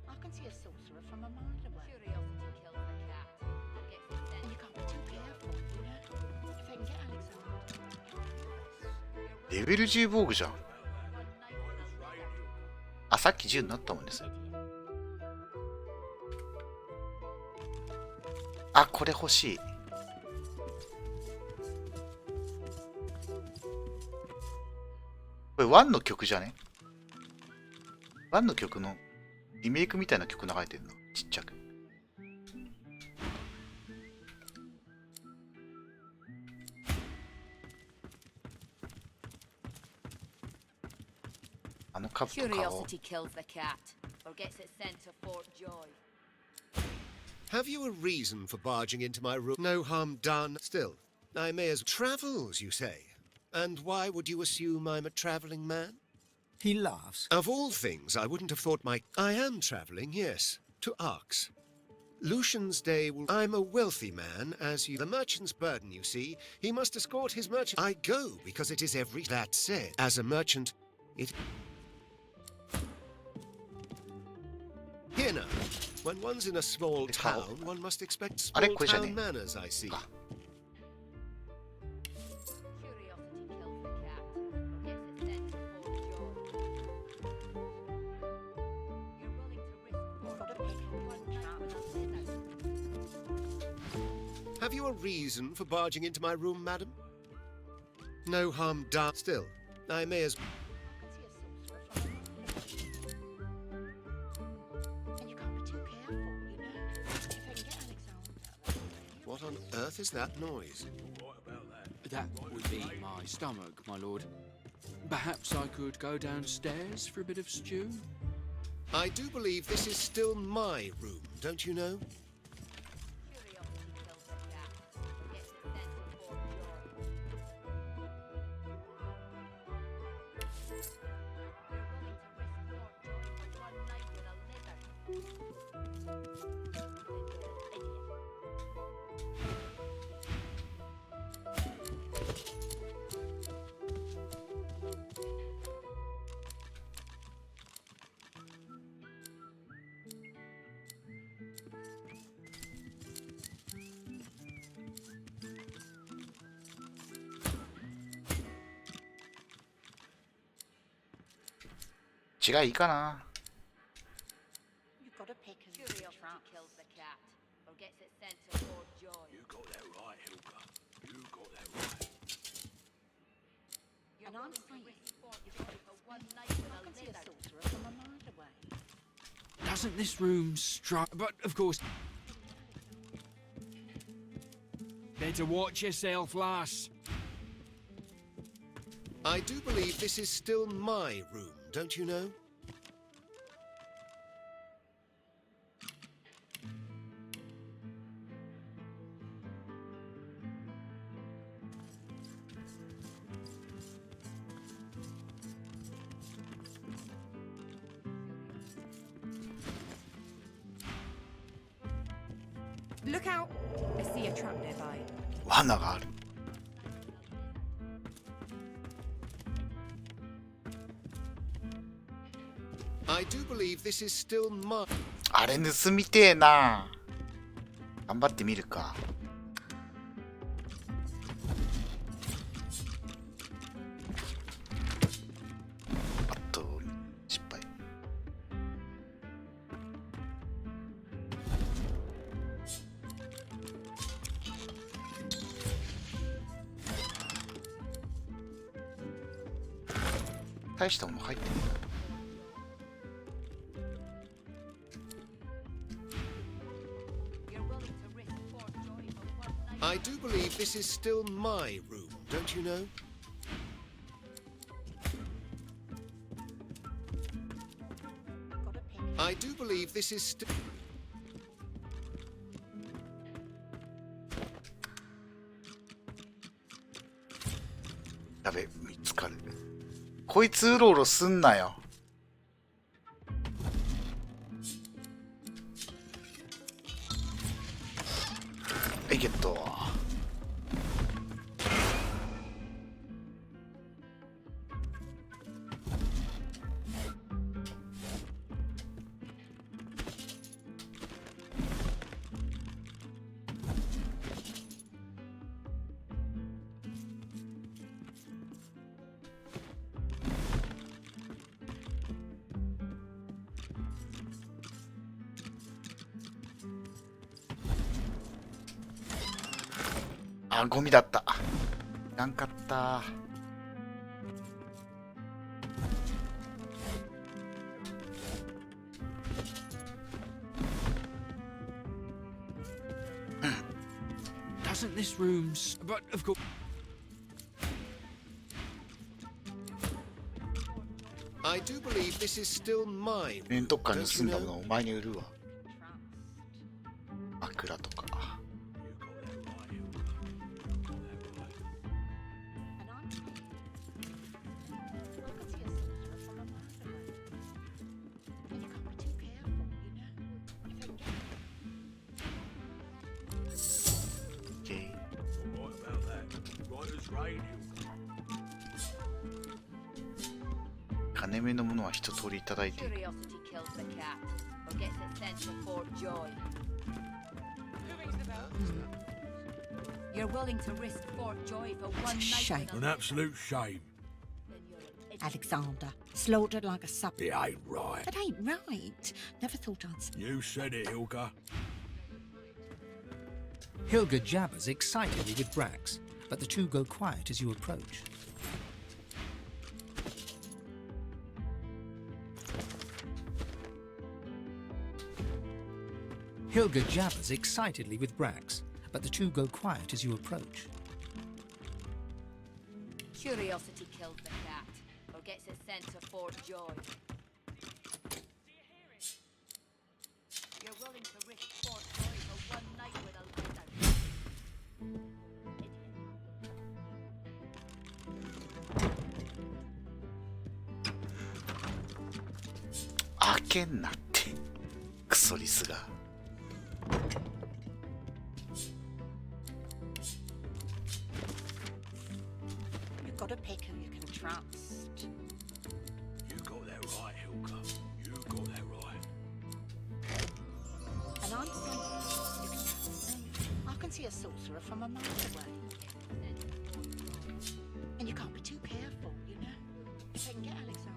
I can see a sorcerer from a mile away. Curiosity kills the cat, or gets it sent. You can't be too careful, you know. If they can get Alexander. レベル10防具じゃん。あ、さっき10になったもんです。あ、これ欲しい。これ1の曲じゃね？ 1の曲のリメイクみたいな曲流れてるの。ちっちゃく。あのカブとかを。Curiosity kills the cat, or gets it sent to Fort Joy. Have you a reason for barging into my room? No harm done. Still, I may as travels, you say. And why would you assume I'm a travelling man? He laughs. Of all things, I wouldn't have thought I am travelling, yes, to Arx. Lucian's day will... I'm a wealthy man, as you... The merchant's burden, you see. He must escort his merchant... I go, because it is every... That said, as a merchant, it... Here now. When one's in a small town, one must expect small town manners, I see. Have you a reason for barging into my room, madam? No harm done. Still, I may as... What on earth is that noise? That would be my stomach, my lord. Perhaps I could go downstairs for a bit of stew? I do believe this is still my room, don't you know?違いいかな。 You've got to pick and curiosity kills the cat, or gets its sense of more joy. You got that right, Hilka. You got that right. And I'm saying, you've got for one night with a lizard. From a mile away. Doesn't this room strike? But of course. Better watch yourself, lass. I do believe this is still my room, don't you know? Look out! I see a trap nearby. 罠がある。 I do believe this is still my... あれ盗みてえな。頑張ってみるか。あと失敗。大したもの入ってない。 I do believe this is still my room, don't you know? I do believe this is still... やべ、見つかる。こいつうろうろすんなよ。はい、ゲット。あ、ゴミだった。いらんかった。Doesn't this room? But of course. I do believe this is still my room. レントカー盗んだのお前に売るわ。枕とか。 金目のものは一通りいただいている。 You're willing to risk Fort Joy for one night. Shame. An absolute shame. Alexander, slaughtered like a sub. It ain't right. It ain't right. Never thought I'd... You said it, Hilka. Hilga jabbers excitedly with Brax, but the two go quiet as you approach. Hilga jabbers excitedly with Brax, but the two go quiet as you approach. Curiosity kills the cat, or gets it sent to Fort Joy. You're willing to risk Fort Joy for one night with a letter. 開けんなってクソリスが。You've got to pick who you can trust. You got that right, Hilka. You got that right. And I'm saying you can trust me. I can see a sorcerer from a mile away. And you can't be too careful, you know. If they can get Alexander.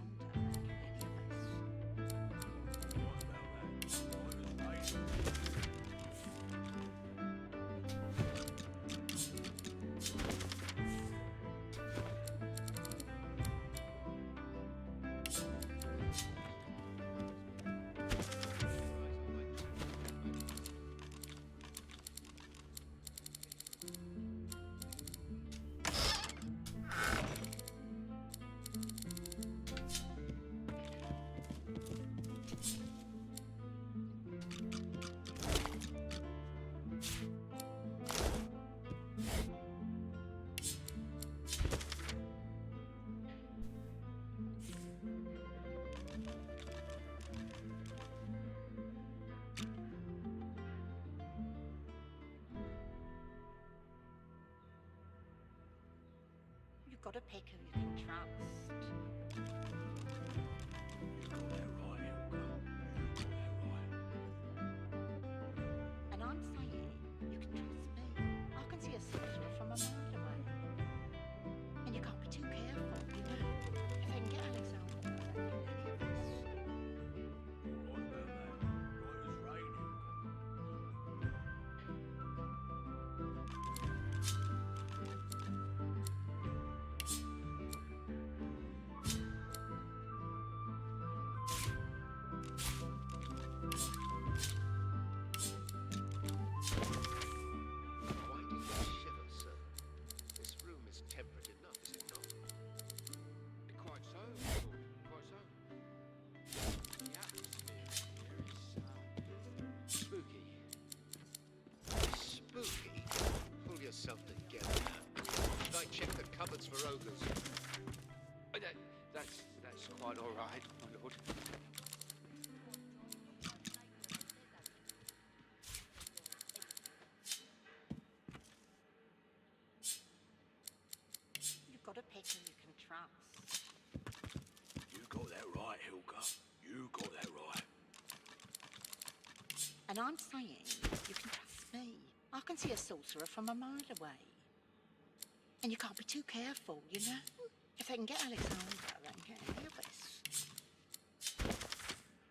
You've got to pick who you can trust. You got that right, Hilka. You got that right. And I'm saying you can trust me. I can see a sorcerer from a mile away. And you can't be too careful, you know. If they can get Alexander and any of us. You're right about that. Right as rain, Hilka. Why do you shiver, sir? This room is temperate enough, is it not? Quite so, my lord, quite so. The atmosphere here is spooky. Spooky? Pull yourself together. Should I check the cupboards for ogres? That's quite all right, my lord. You've got to pick who you can trust. You got that right, Hilka. You got that right. And I'm saying you can trust me. I can see a sorcerer from a mile away. And you can't be too careful, you know. If they can get Alexander and get any of us.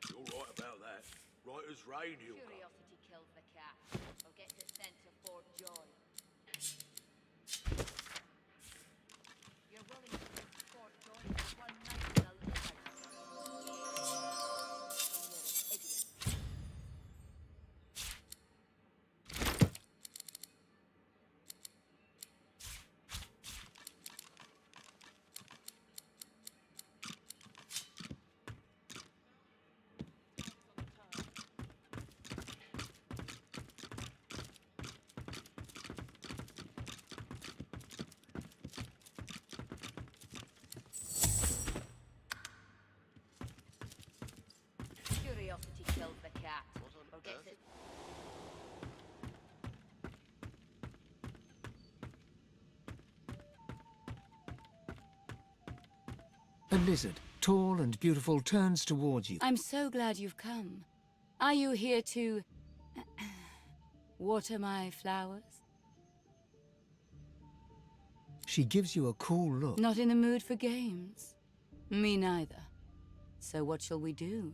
You're right about that. Right as rain, Hilka. Curiosity kills the cat, or gets it sent to Fort Joy. You're willing to risk Fort Joy for one night with a letter. Idiot. Curiosity kills the cat, or gets it. A lizard, tall and beautiful, turns towards you. I'm so glad you've come. Are you here to water my flowers? She gives you a cool look. Not in the mood for games? Me neither. So what shall we do?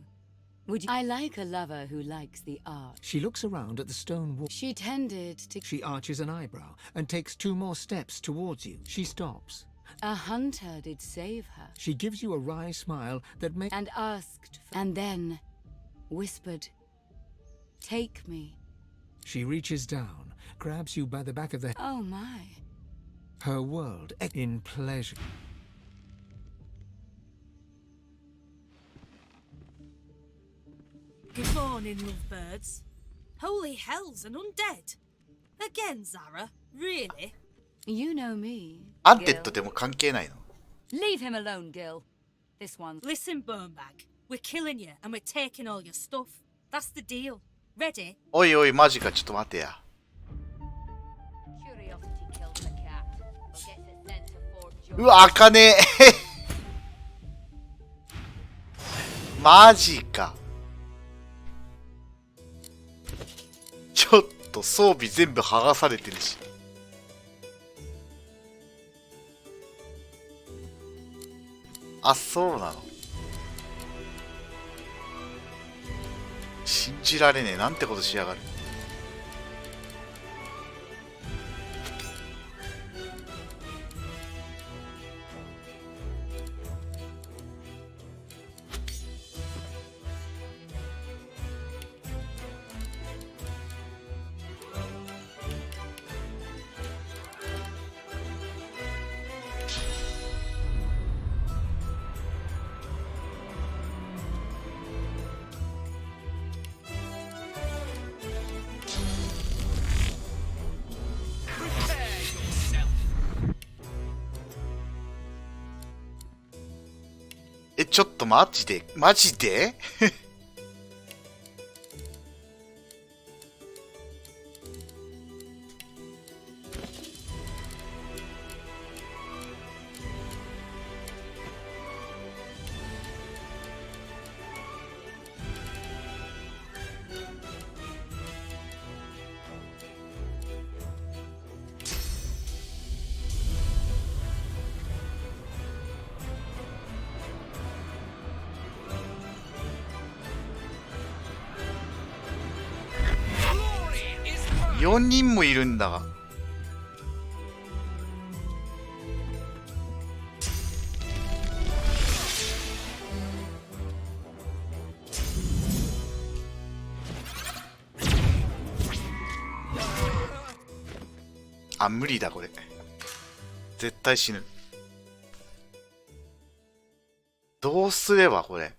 Would you? I like a lover who likes the art. She looks around at the stone wall. She tended to... She arches an eyebrow and takes 2 more steps towards you. She stops. A hunter did save her. She gives you a wry smile that makes... And asked for... And then whispered, "Take me She reaches down, grabs you by the back of the... Oh my. Her world in pleasure. Good morning, lovebirds. Holy hells, an undead. Again, Zara? Really? You know me. アンデッドでも関係ないの？ Leave him alone, Gil. This one. Listen, Bonebag. We're killing you and we're taking all your stuff. That's the deal. Ready? おいおい、マジか、ちょっと待てや。うわ、あかねえ。マジか。ちょっと装備全部剥がされてるし。あ、そうなの。信じられねえ。なんてことしやがる。ちょっとマジでマジで4人もいるんだが。あ、無理だこれ。絶対死ぬ。どうすればこれ。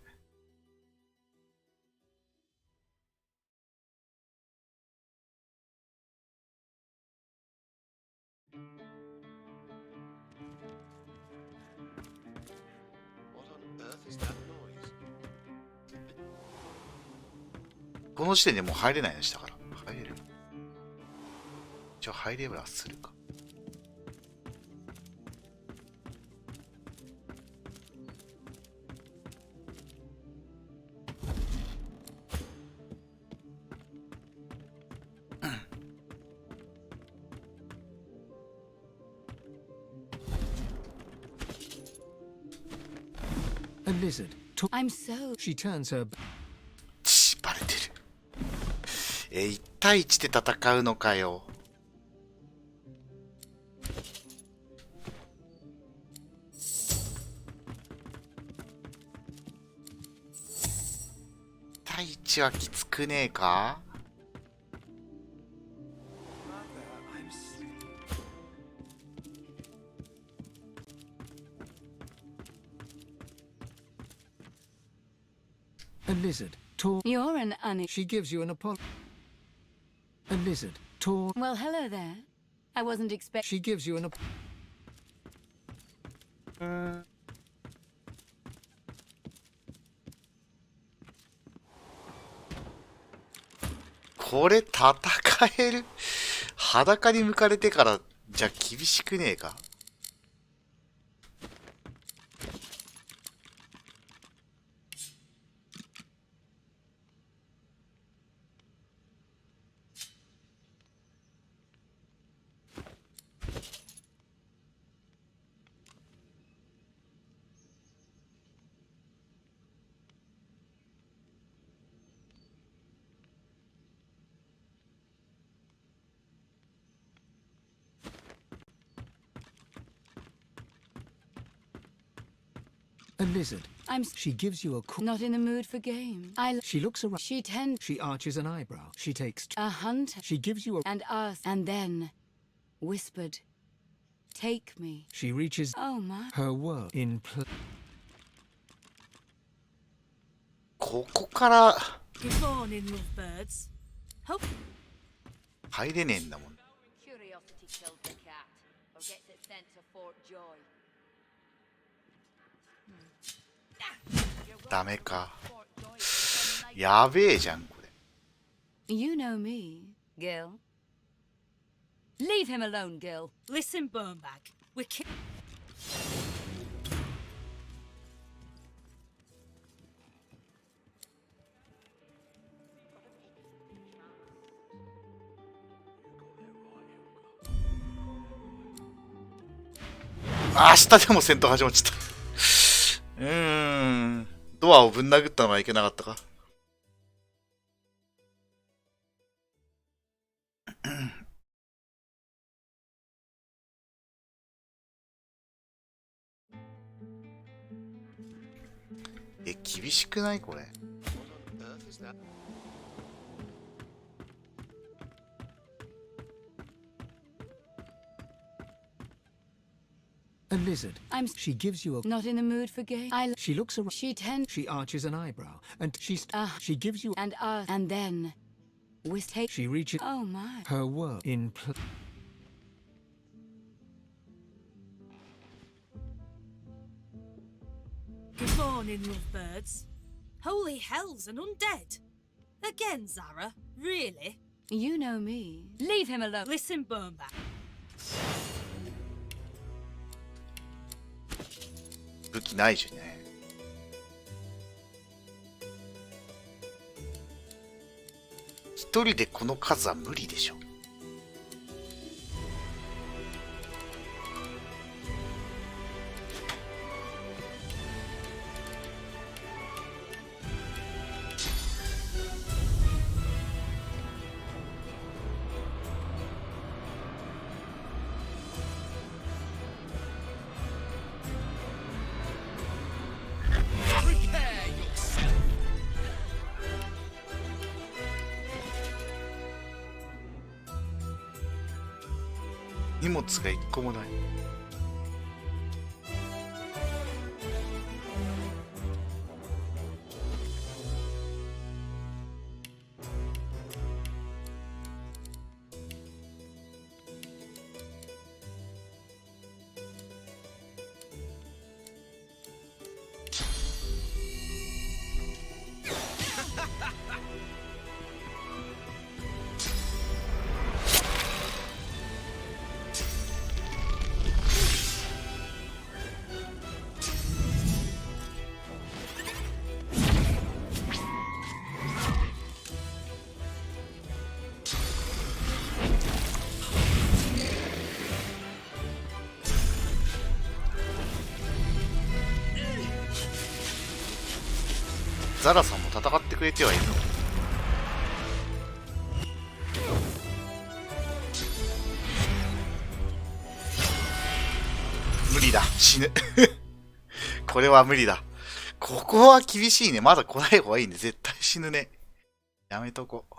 この時点でもう入れないのしたから。入れる。じゃあ入ればするか。A lizard. I'm so. She turns her. バレてる。1対1で戦うのかよ。対1はきつくねえか。A lizard. Tall. You're an She gives you an apology. A lizard. Tall. Well, hello there. I wasn't expecting. She gives you an apology. これ戦える？裸に向かれてからじゃ厳しくねえか。A lizard. She gives you a Not in the mood for game. She looks around. She tends. She arches an eyebrow. She takes A hunter. She gives you a And us. And then whispered, "Take me." She reaches Oh my. her world in ここから Good morning, lovebirds. Hope 入れねえんだもん。 Curiosity kills the cat, or gets it sent to Fort Joy. ダメか。やべえじゃんこれ。 You know me, Gil. Leave him alone, Gil. Listen, Bonebag. We're明日でも戦闘始まっちゃった。ドアをぶん殴ったのはいけなかったか。厳しくないこれ。A lizard. She gives you a Not in the mood for game. She looks around. She tends. She arches an eyebrow. And she gives you And us. And then take. She reaches Oh my. her world in Good morning, lovebirds. Holy hells and undead. Again, Zara? Really? You know me. Leave him alone. Listen, Bonebag. 武器ないしね。一人でこの数は無理でしょ。荷物が一個もない。ザラさんも戦ってくれてはいるの。無理だ、死ぬ。これは無理だ。ここは厳しいね。まだ来ない方がいいね。絶対死ぬね。やめとこう。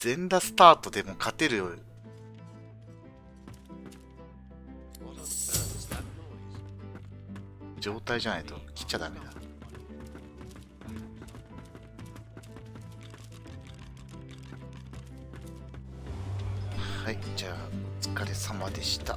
全打スタートでも勝てるよ。状態じゃないと切っちゃダメだ。はい、じゃあお疲れ様でした。